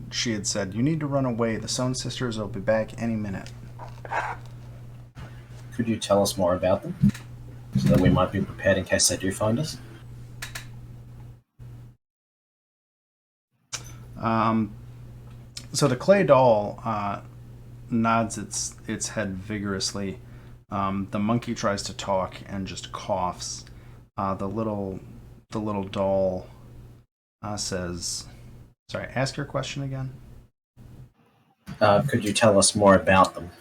she had said, "You need to run away. The Sohn sisters will be back any minute." Could you tell us more about them? So that we might be prepared in case they do find us? So the clay doll nods its head vigorously. The monkey tries to talk and just coughs. The little doll says, "Sorry, ask your question again." Could you tell us more about them,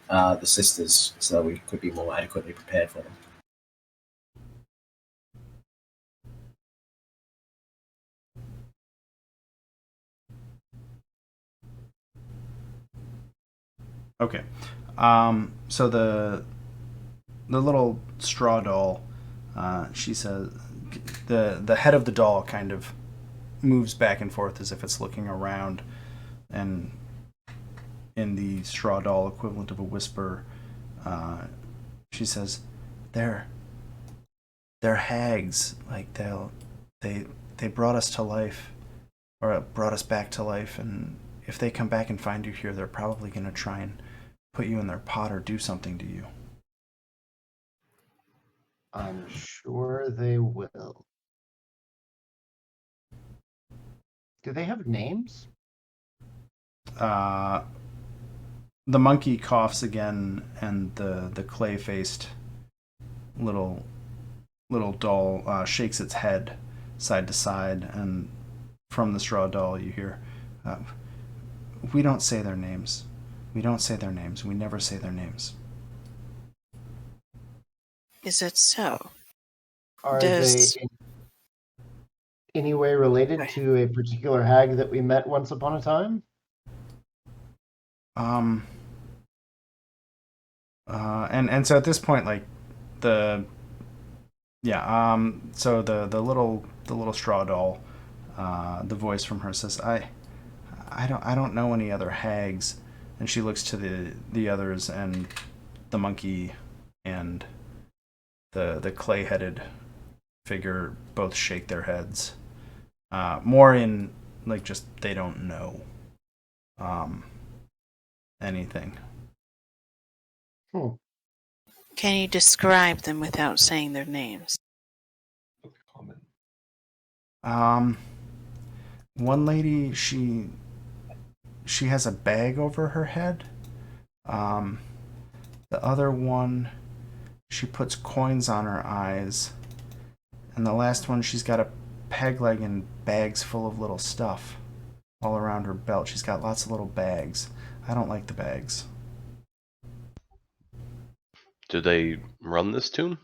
the sisters, so that we could be more adequately prepared for them? Okay. So the little straw doll, she says, the head of the doll kind of moves back and forth as if it's looking around, and in the straw doll equivalent of a whisper, she says, they're hags. Like they brought us to life, or brought us back to life, and if they come back and find you here, they're probably going to try and put you in their pot or do something to you." I'm sure they will. Do they have names? The monkey coughs again, and the clay-faced little doll shakes its head side to side, and from the straw doll you hear, "We don't say their names. We don't say their names. We never say their names." Is it so? Are Does- they any way related to a particular hag that we met once upon a time? And so at this point, like so the little straw doll, the voice from her says, I don't know any other hags, and she looks to the others, and the monkey and the clay-headed figure both shake their heads, more in like just they don't know anything. Can you describe them without saying their names? One lady, she has a bag over her head. The other one, she puts coins on her eyes. And the last one, she's got a peg leg and bags full of little stuff all around her belt. She's got lots of little bags. I don't like the bags. Do they run this tomb?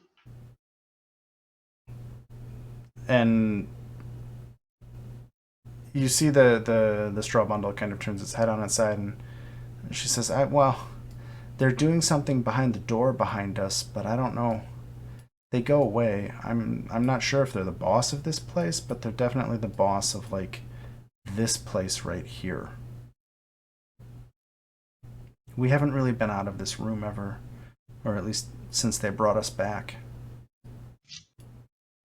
And you see the straw bundle kind of turns its head on its side, and she says, well, they're doing something behind the door behind us, but I don't know. They go away. I'm not sure if they're the boss of this place, but they're definitely the boss of, like, this place right here. We haven't really been out of this room ever, or at least since they brought us back.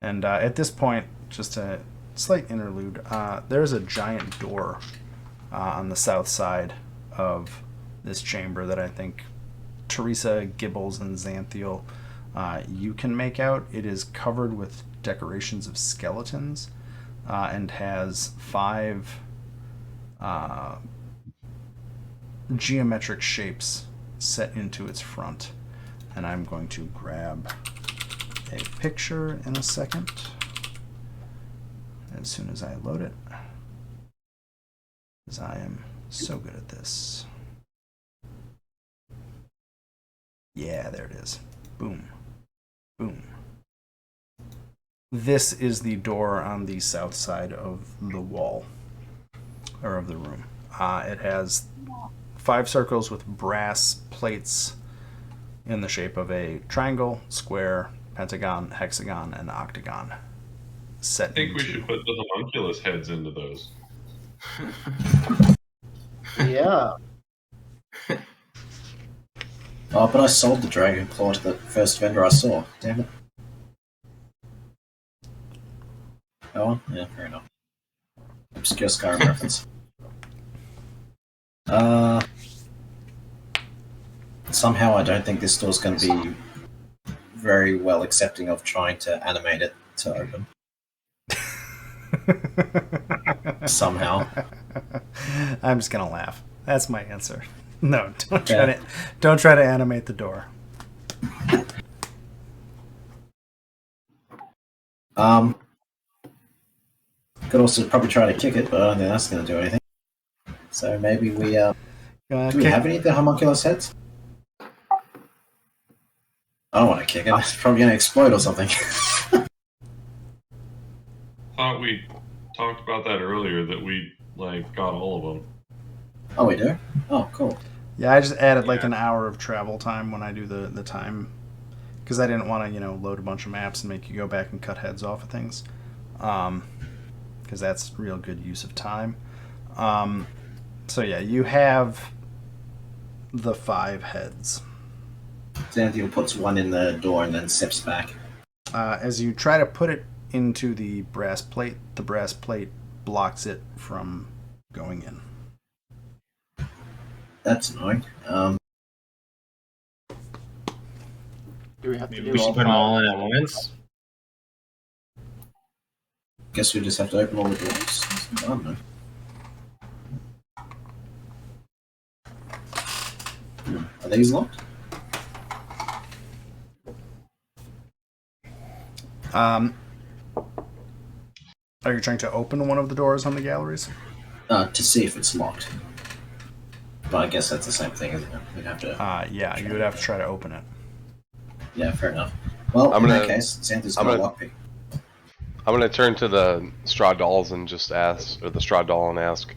And at this point, just a slight interlude, there's a giant door on the south side of this chamber that I think Teresa, Gibbles, and Xanthiel, you can make out. It is covered with decorations of skeletons and has 5 geometric shapes set into its front. And I'm going to grab a picture in a second as soon as I load it, because I am so good at this. Yeah, there it is. Boom. Boom. This is the door on the south side of the wall, or of the room. It has 5 circles with brass plates in the shape of a triangle, square, pentagon, hexagon, and octagon. I think we should put the homunculus heads into those. Yeah. Oh, but I sold the Dragon Claw to the first vendor I saw. Damn it. Oh, well, yeah, fair enough. Obscure Skyrim reference. Somehow I don't think this store's going to be very well accepting of trying to animate it to open. Somehow. I'm just gonna laugh. That's my answer. No, don't try to animate the door. Could also probably try to kick it, but I don't think that's going to do anything. So maybe we do we have any of the homunculus heads? I don't want to kick it. It's probably going to explode or something. Thought we talked about that earlier, that we got all of them. Oh, we do? Oh, cool. Yeah, I just added like an hour of travel time when I do the time, because I didn't want to load a bunch of maps and make you go back and cut heads off of things, because that's real good use of time. So yeah, you have the 5 heads. Xanthiel puts one in the door and then steps back. As you try to put it into the brass plate blocks it from going in. That's annoying. Do we have to Maybe do we should all put them 5? all in at once. Guess we just have to open all the doors. I don't know. Are these locked? Are you trying to open one of the doors on the galleries? To see if it's locked. But I guess that's the same thing, isn't it? We'd have to. Yeah, you would have to try to open it. Yeah, fair enough. Well, in that case, Xanthiel's got a lockpick. I'm gonna turn to the straw dolls and just ask, or the straw doll and ask,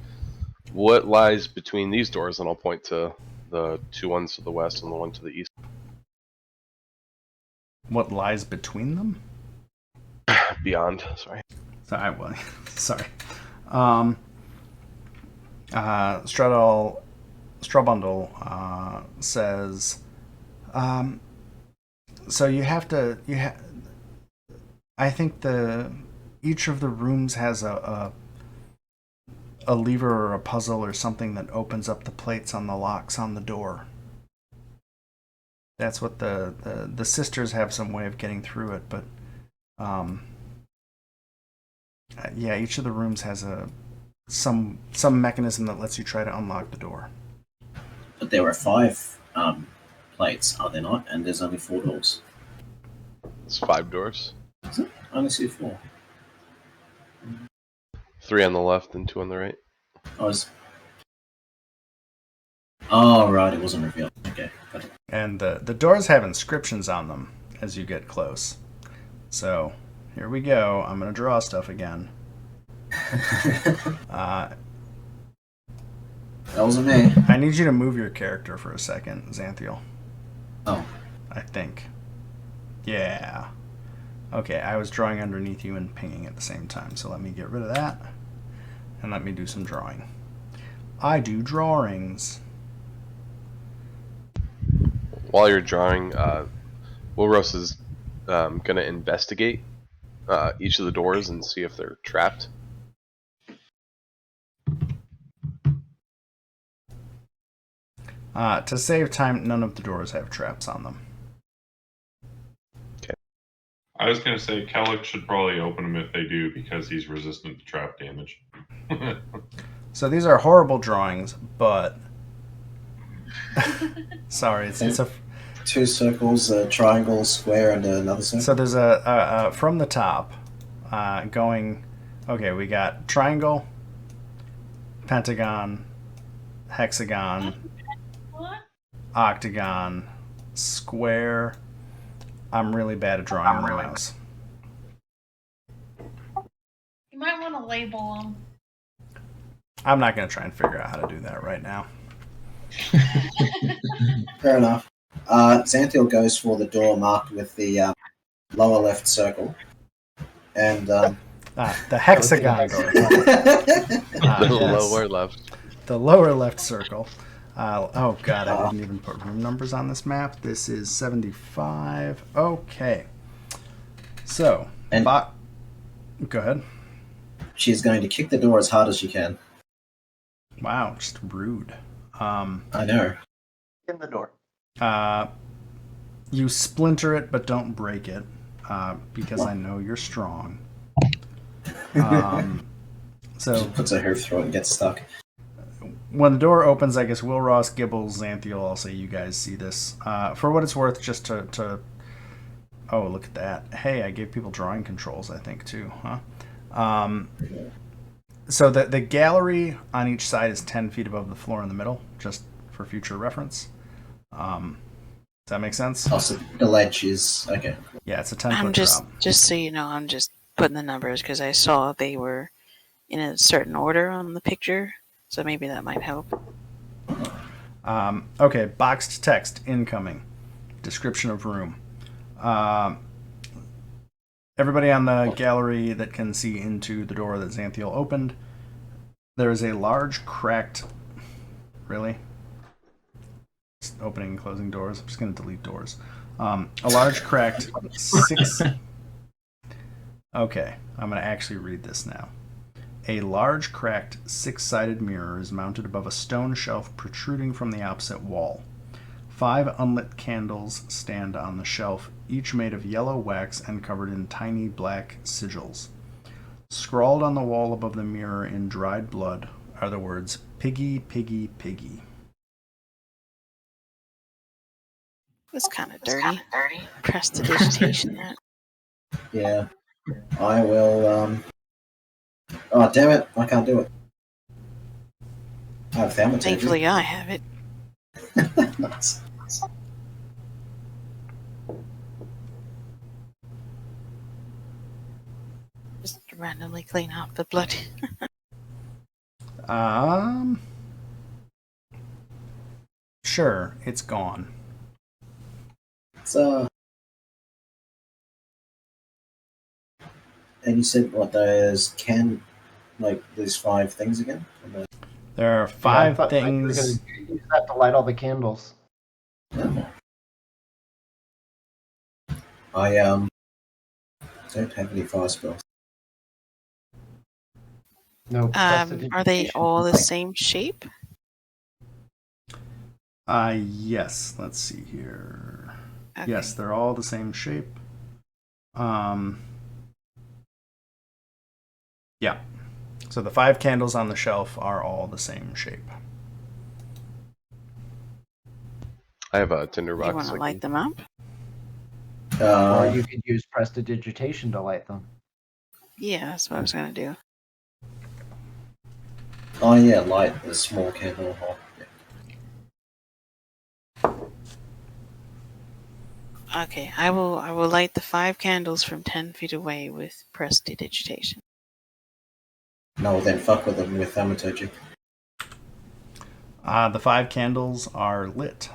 what lies between these doors? And I'll point to the two ones to the west and the one to the east. What lies between them? Beyond, sorry. Sorry. Straw Bundle says, so you have to. I think each of the rooms has a lever or a puzzle or something that opens up the plates on the locks on the door. That's what the sisters have some way of getting through it, but yeah, each of the rooms has some mechanism that lets you try to unlock the door. But there are 5 plates, are there not? And there's only 4 doors. It's 5 doors. Is it? I only see 4. 3 on the left and 2 on the right. Oh, right, it wasn't revealed. Okay, got it. And the doors have inscriptions on them as you get close. So, here we go. I'm going to draw stuff again. That wasn't me. I need you to move your character for a second, Xanthiel. Oh. I think. Yeah. Okay, I was drawing underneath you and pinging at the same time, so let me get rid of that. And let me do some drawing. I do drawings. While you're drawing, Wilros is going to investigate each of the doors and see if they're trapped. To save time, none of the doors have traps on them. Okay. I was going to say Kellic should probably open them if they do, because he's resistant to trap damage. So these are horrible drawings, but... Sorry, it's a... 2 circles, a triangle, square, and another circle. So there's a from the top, going... Okay, we got triangle, pentagon, hexagon, What? octagon, square. I'm really bad at drawing with a mouse. You might want to label them. I'm not going to try and figure out how to do that right now. Fair enough. Xanthiel goes for the door marked with the lower left circle. And The hexagon door. The Yes. lower left. The lower left circle. Oh god, I didn't even put room numbers on this map. This is 75. Okay. So, And- go ahead. she's going to kick the door as hard as she can. Wow, just rude. I know. In the door. You splinter it, but don't break it, because I know you're strong. So She puts her hoof through it and gets stuck. when the door opens, I guess Will Ross, Gibbles, Xanthiel, I'll say you guys see this. For what it's worth, just to... Oh, look at that. Hey, I gave people drawing controls, I think, too, huh? So the gallery on each side is 10 feet above the floor in the middle, just for future reference. Does that make sense? Oh, so the ledge is... Okay. Yeah, it's a 10-foot I'm drop. just so you know, I'm just putting the numbers because I saw they were in a certain order on the picture, so maybe that might help. Okay, boxed text incoming. Description of room. Everybody on the gallery that can see into the door that Xanthiel opened, there is a large cracked... Really? Just opening and closing doors. I'm just going to delete doors. A large cracked 6... Okay, I'm going to actually read this now. A large cracked 6-sided mirror is mounted above a stone shelf protruding from the opposite wall. 5 unlit candles stand on the shelf, each made of yellow wax and covered in tiny black sigils. Scrawled on the wall above the mirror in dried blood are the words, "Piggy, Piggy, Piggy." It's kind of dirty. Prestidigitation, that. Yeah. I will, Oh, damn it. I can't do it. I have thaumaturgy. Thankfully, I have it. Nice. randomly clean out the blood. Sure, it's gone. It's and you said what there's there's 5 things again? There are I 5 thought you were things. gonna use that to light all the candles. Oh. I don't have any fire spells. No. Are they prestidigitation. all the same shape? Yes. Let's see here. Okay. Yes, they're all the same shape. Yeah. So the 5 candles on the shelf are all the same shape. I have a You tinderbox. want to light them up? Or you could use prestidigitation to light them. Yeah, that's what I was gonna do. Oh yeah, light the small candle hole. Yeah. Okay, I will light the 5 candles from 10 feet away with prestidigitation. No, then fuck with them with thaumaturgy. The 5 candles are lit.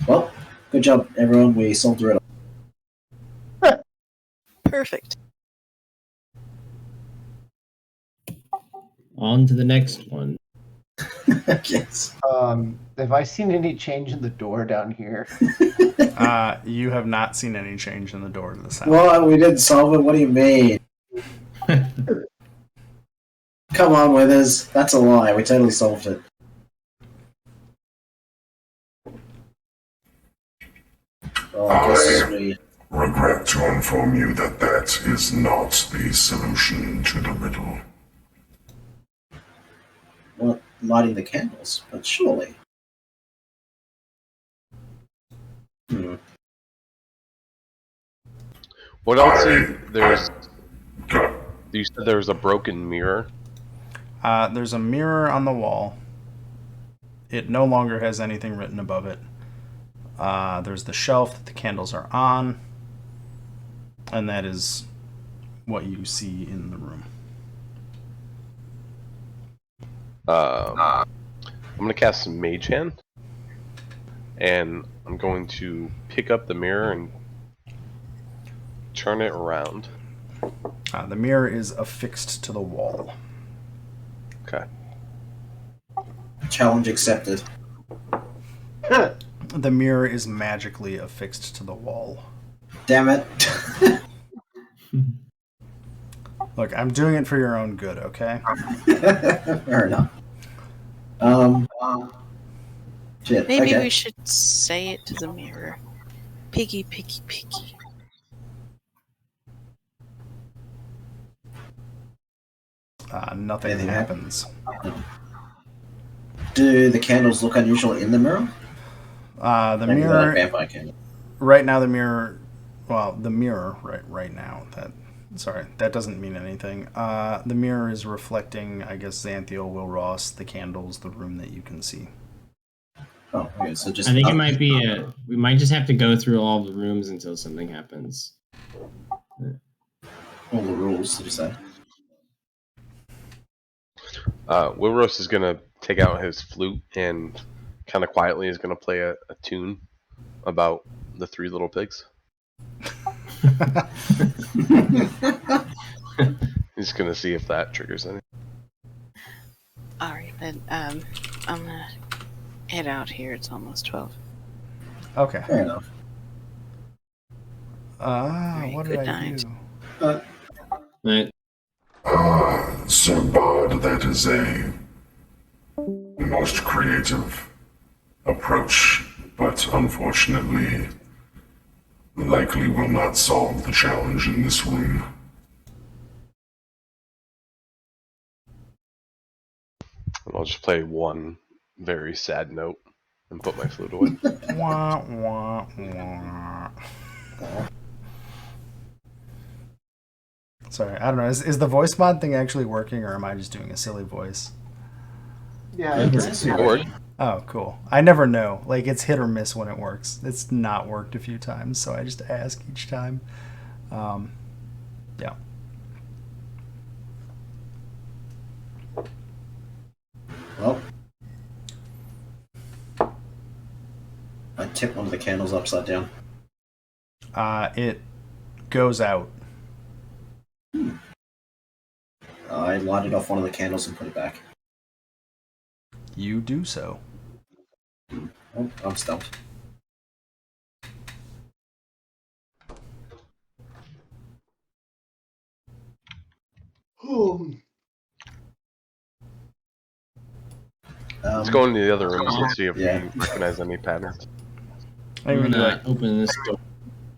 Well, good job, everyone. We solved the riddle. Perfect. On to the next one. Yes. Have I seen any change in the door down here? You have not seen any change in the door to the south. What? We didn't solve it? What do you mean? Come on, Withers. That's a lie. We totally solved it. Well, I guess we... regret to inform you that that is not the solution to the riddle. Well, lighting the candles, but surely. What else? You said there was a broken mirror. There's a mirror on the wall. It no longer has anything written above it. There's the shelf that the candles are on, and that is what you see in the room. I'm going to cast some Mage Hand, and I'm going to pick up the mirror and turn it around. The mirror is affixed to the wall. Okay. Challenge accepted. The mirror is magically affixed to the wall. Damn it. Look, I'm doing it for your own good, okay? Fair enough. Shit. Maybe Okay. we should say it to the mirror. Piggy, piggy, piggy. Nothing Anything happens. Do the candles look unusual in the mirror? The Maybe they're mirror, like vampire candles. right now, the mirror right now, that doesn't mean anything. The mirror is reflecting, I guess, Xanthiel, Will Ross, the candles, the room that you can see. Oh, okay, so just... I think it might be we might just have to go through all the rooms until something happens. all the rules, did you say? Wilros is going to take out his flute and kind of quietly is going to play a tune about the 3 little pigs. He's going to see if that triggers anything. Alright, then I'm gonna head out here. It's almost 12. Okay. Fair enough. What did good I night. do? Right. Sir Bard, that is a most creative approach, but unfortunately, likely will not solve the challenge in this room. I'll just play one very sad note and put my flute away. Wah, wah, wah. Sorry, I don't know. Is the voice mod thing actually working, or am I just doing a silly voice? Yeah, That it's It worked. Oh, cool. I never know. Like, it's hit or miss when it works. It's not worked a few times, so I just ask each time. Yeah. Well, I tip one of the candles upside down. It goes out. I lighted off one of the candles and put it back. You do so. Oh, I'm stumped. Let's go into the other rooms and see if Yeah. we recognize any patterns. I think I'm we do gonna open this door.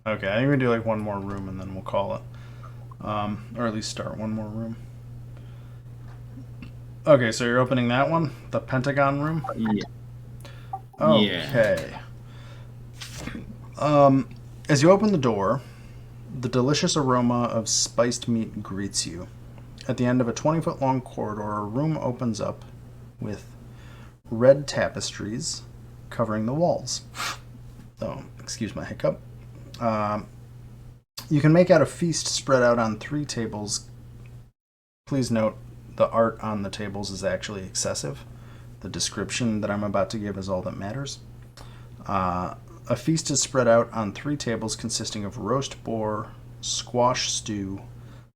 Okay, I think we do like one more room and then we'll call it. Or at least start one more room. Okay, so you're opening that one? The Pentagon room? Yeah. Okay. As you open the door, the delicious aroma of spiced meat greets you. At the end of a 20-foot long corridor, a room opens up with red tapestries covering the walls. Oh, excuse my hiccup. You can make out a feast spread out on 3 tables. Please note, the art on the tables is actually excessive. The description that I'm about to give is all that matters. A feast is spread out on 3 tables consisting of roast boar, squash stew,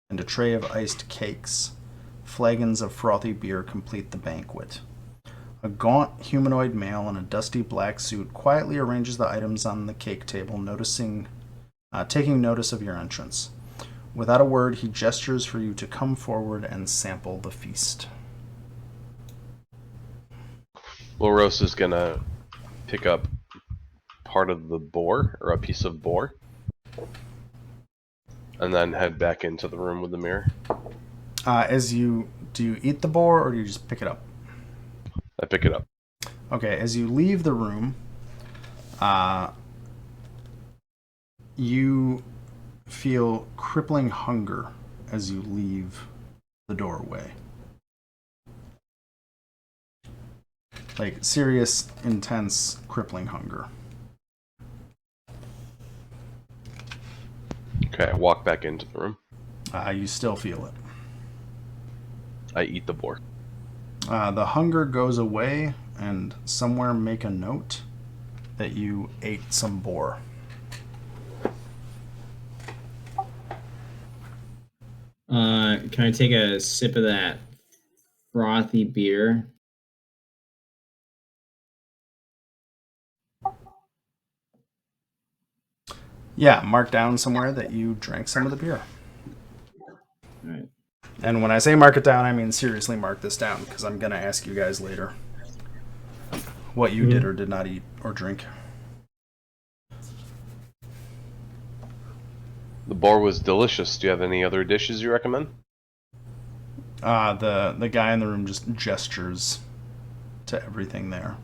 and a tray of iced cakes. Flagons of frothy beer complete the banquet. A gaunt humanoid male in a dusty black suit quietly arranges the items on the cake table, taking notice of your entrance. Without a word, he gestures for you to come forward and sample the feast. Loros is gonna pick up part of the boar, or a piece of boar, and then head back into the room with the mirror. Do you eat the boar or do you just pick it up? I pick it up. Okay, as you leave the room, you feel crippling hunger as you leave the doorway. Like serious, intense, crippling hunger. Okay, I walk back into the room. You still feel it. I eat the boar. The hunger goes away, and somewhere make a note that you ate some boar. Can I take a sip of that frothy beer? Yeah, mark down somewhere that you drank some of the beer. All right. And when I say mark it down, I mean seriously mark this down, because I'm going to ask you guys later what you did or did not eat or drink. The boar was delicious. Do you have any other dishes you recommend? The guy in the room just gestures to everything there.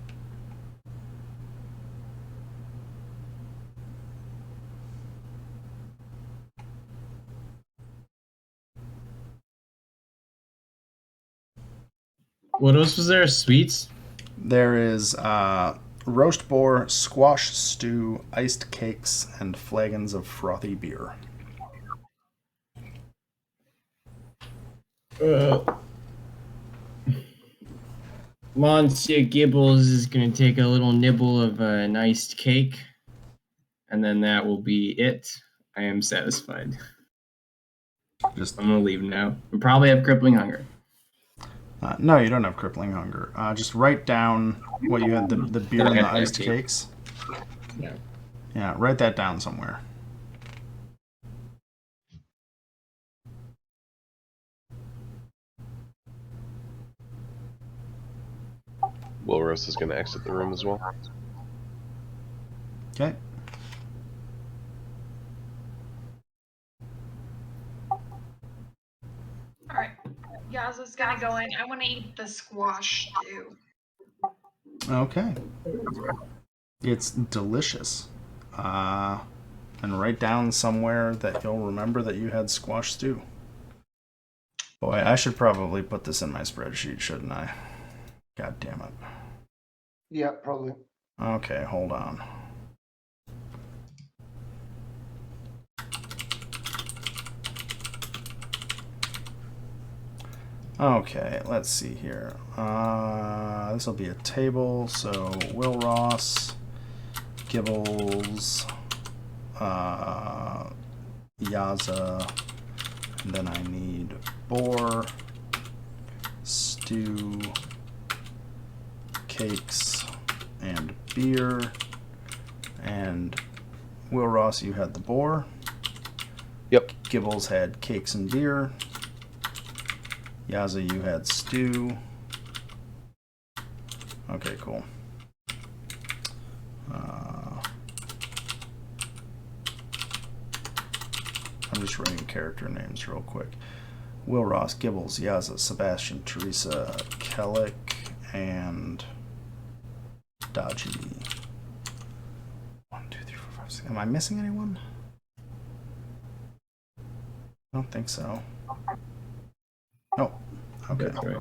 What else was there? Sweets? There is roast boar, squash stew, iced cakes, and flagons of frothy beer. Monsieur Gibbles is going to take a little nibble of an iced cake, and then that will be it. I am satisfied. I'm going to leave now. I probably have crippling hunger. No, you don't have crippling hunger. Just write down what you had, the beer and the iced cakes. Yeah. Yeah, write that down somewhere. Wilros is going to exit the room as well. Okay. Alright. Yaz is gonna go in. I want to eat the squash stew. Okay. It's delicious. And write down somewhere that you'll remember that you had squash stew. Boy, I should probably put this in my spreadsheet, shouldn't I? God damn it. Yeah, probably. Okay, hold on. Okay, let's see here. This will be a table, so Will Ross, Gibbles, Yaza, and then I need Boar, Stew, Cakes, and Beer. And Will Ross, you had the Boar. Yep. Gibbles had Cakes and Beer. Yaza, you had Stew. Okay, cool. I'm just writing character names real quick. Will Ross, Gibbles, Yaza, Sebastian, Teresa, Kellic, and Dodgy. 1, 2, 3, 4, 5, 6. Am I missing anyone? I don't think so. Oh, okay. That's right.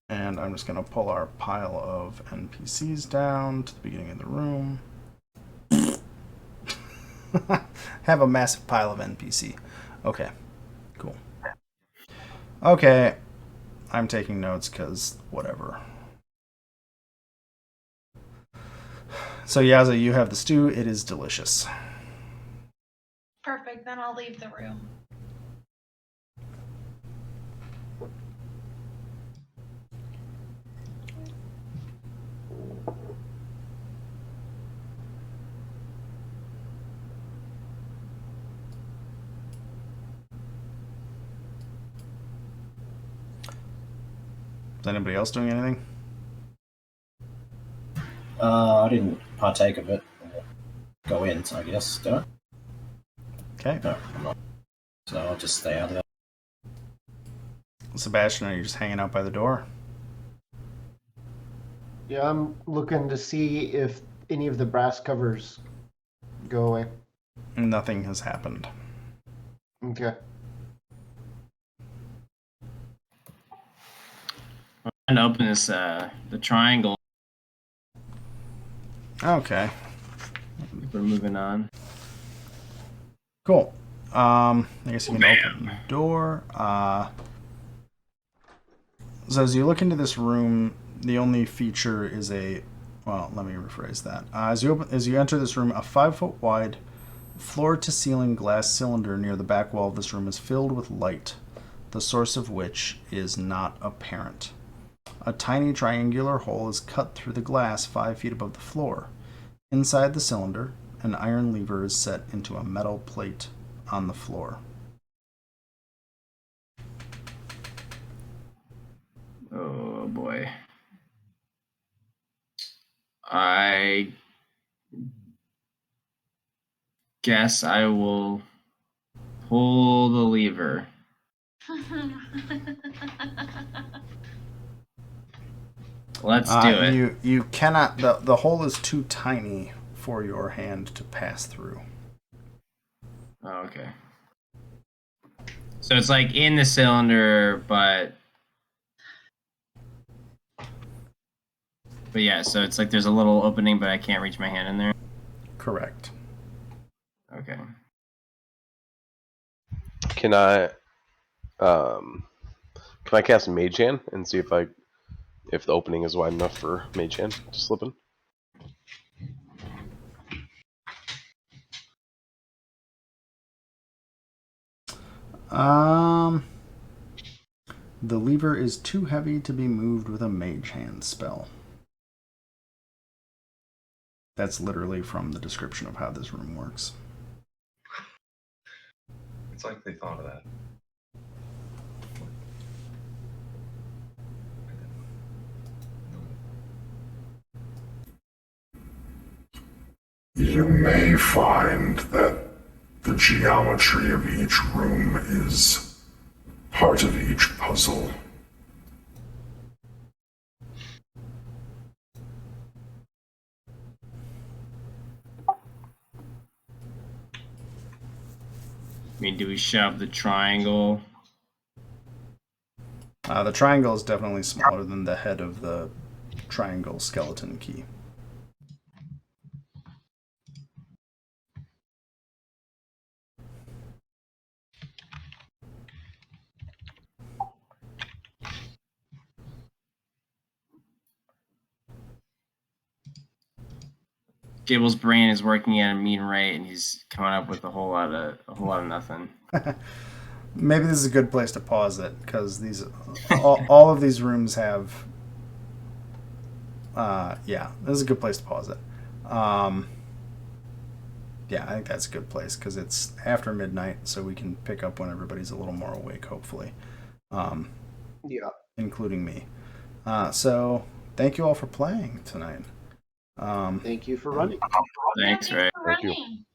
And I'm just going to pull our pile of NPCs down to the beginning of the room. Have a massive pile of NPC. Okay, cool. Okay, I'm taking notes because whatever. So Yaza, you have the stew. It is delicious. Perfect. Then I'll leave the room. Is anybody else doing anything? I didn't partake of it. Or go in, I guess. Did I? Okay. No, I'm not. So I'll just stay out of there. Sebastian, are you just hanging out by the door? Yeah, I'm looking to see if any of the brass covers go away. Nothing has happened. Okay. I'm trying to open this the triangle. Okay. We're moving on. Cool. I guess you can open the door. So as you look into this room, the only feature is a. Well, let me rephrase that. As you enter this room, a 5-foot wide, floor-to-ceiling glass cylinder near the back wall of this room is filled with light, the source of which is not apparent. A tiny triangular hole is cut through the glass 5 feet above the floor. Inside the cylinder, an iron lever is set into a metal plate on the floor. Oh boy. I guess I will pull the lever. Let's do it. You cannot. The hole is too tiny for your hand to pass through. Oh, okay. So it's like in the cylinder, but yeah, so it's like there's a little opening, but I can't reach my hand in there. Correct. Okay. Can I cast Mage Hand and see if the opening is wide enough for Mage Hand to slip in? The lever is too heavy to be moved with a mage hand spell. That's literally from the description of how this room works. It's like they thought of that. You may find that the geometry of each room is part of each puzzle. mean, do we shove the triangle? The triangle is definitely smaller than the head of the triangle skeleton key. Gable's brain is working at a mean rate, and he's coming up with a whole lot of nothing. Maybe this is a good place to pause it, because these all of these rooms have. Yeah, this is a good place to pause it. Yeah, I think that's a good place because it's after midnight, so we can pick up when everybody's a little more awake, hopefully. Yeah. Including me. So thank you all for playing tonight. Thank you for running. Thanks, Ray. For running.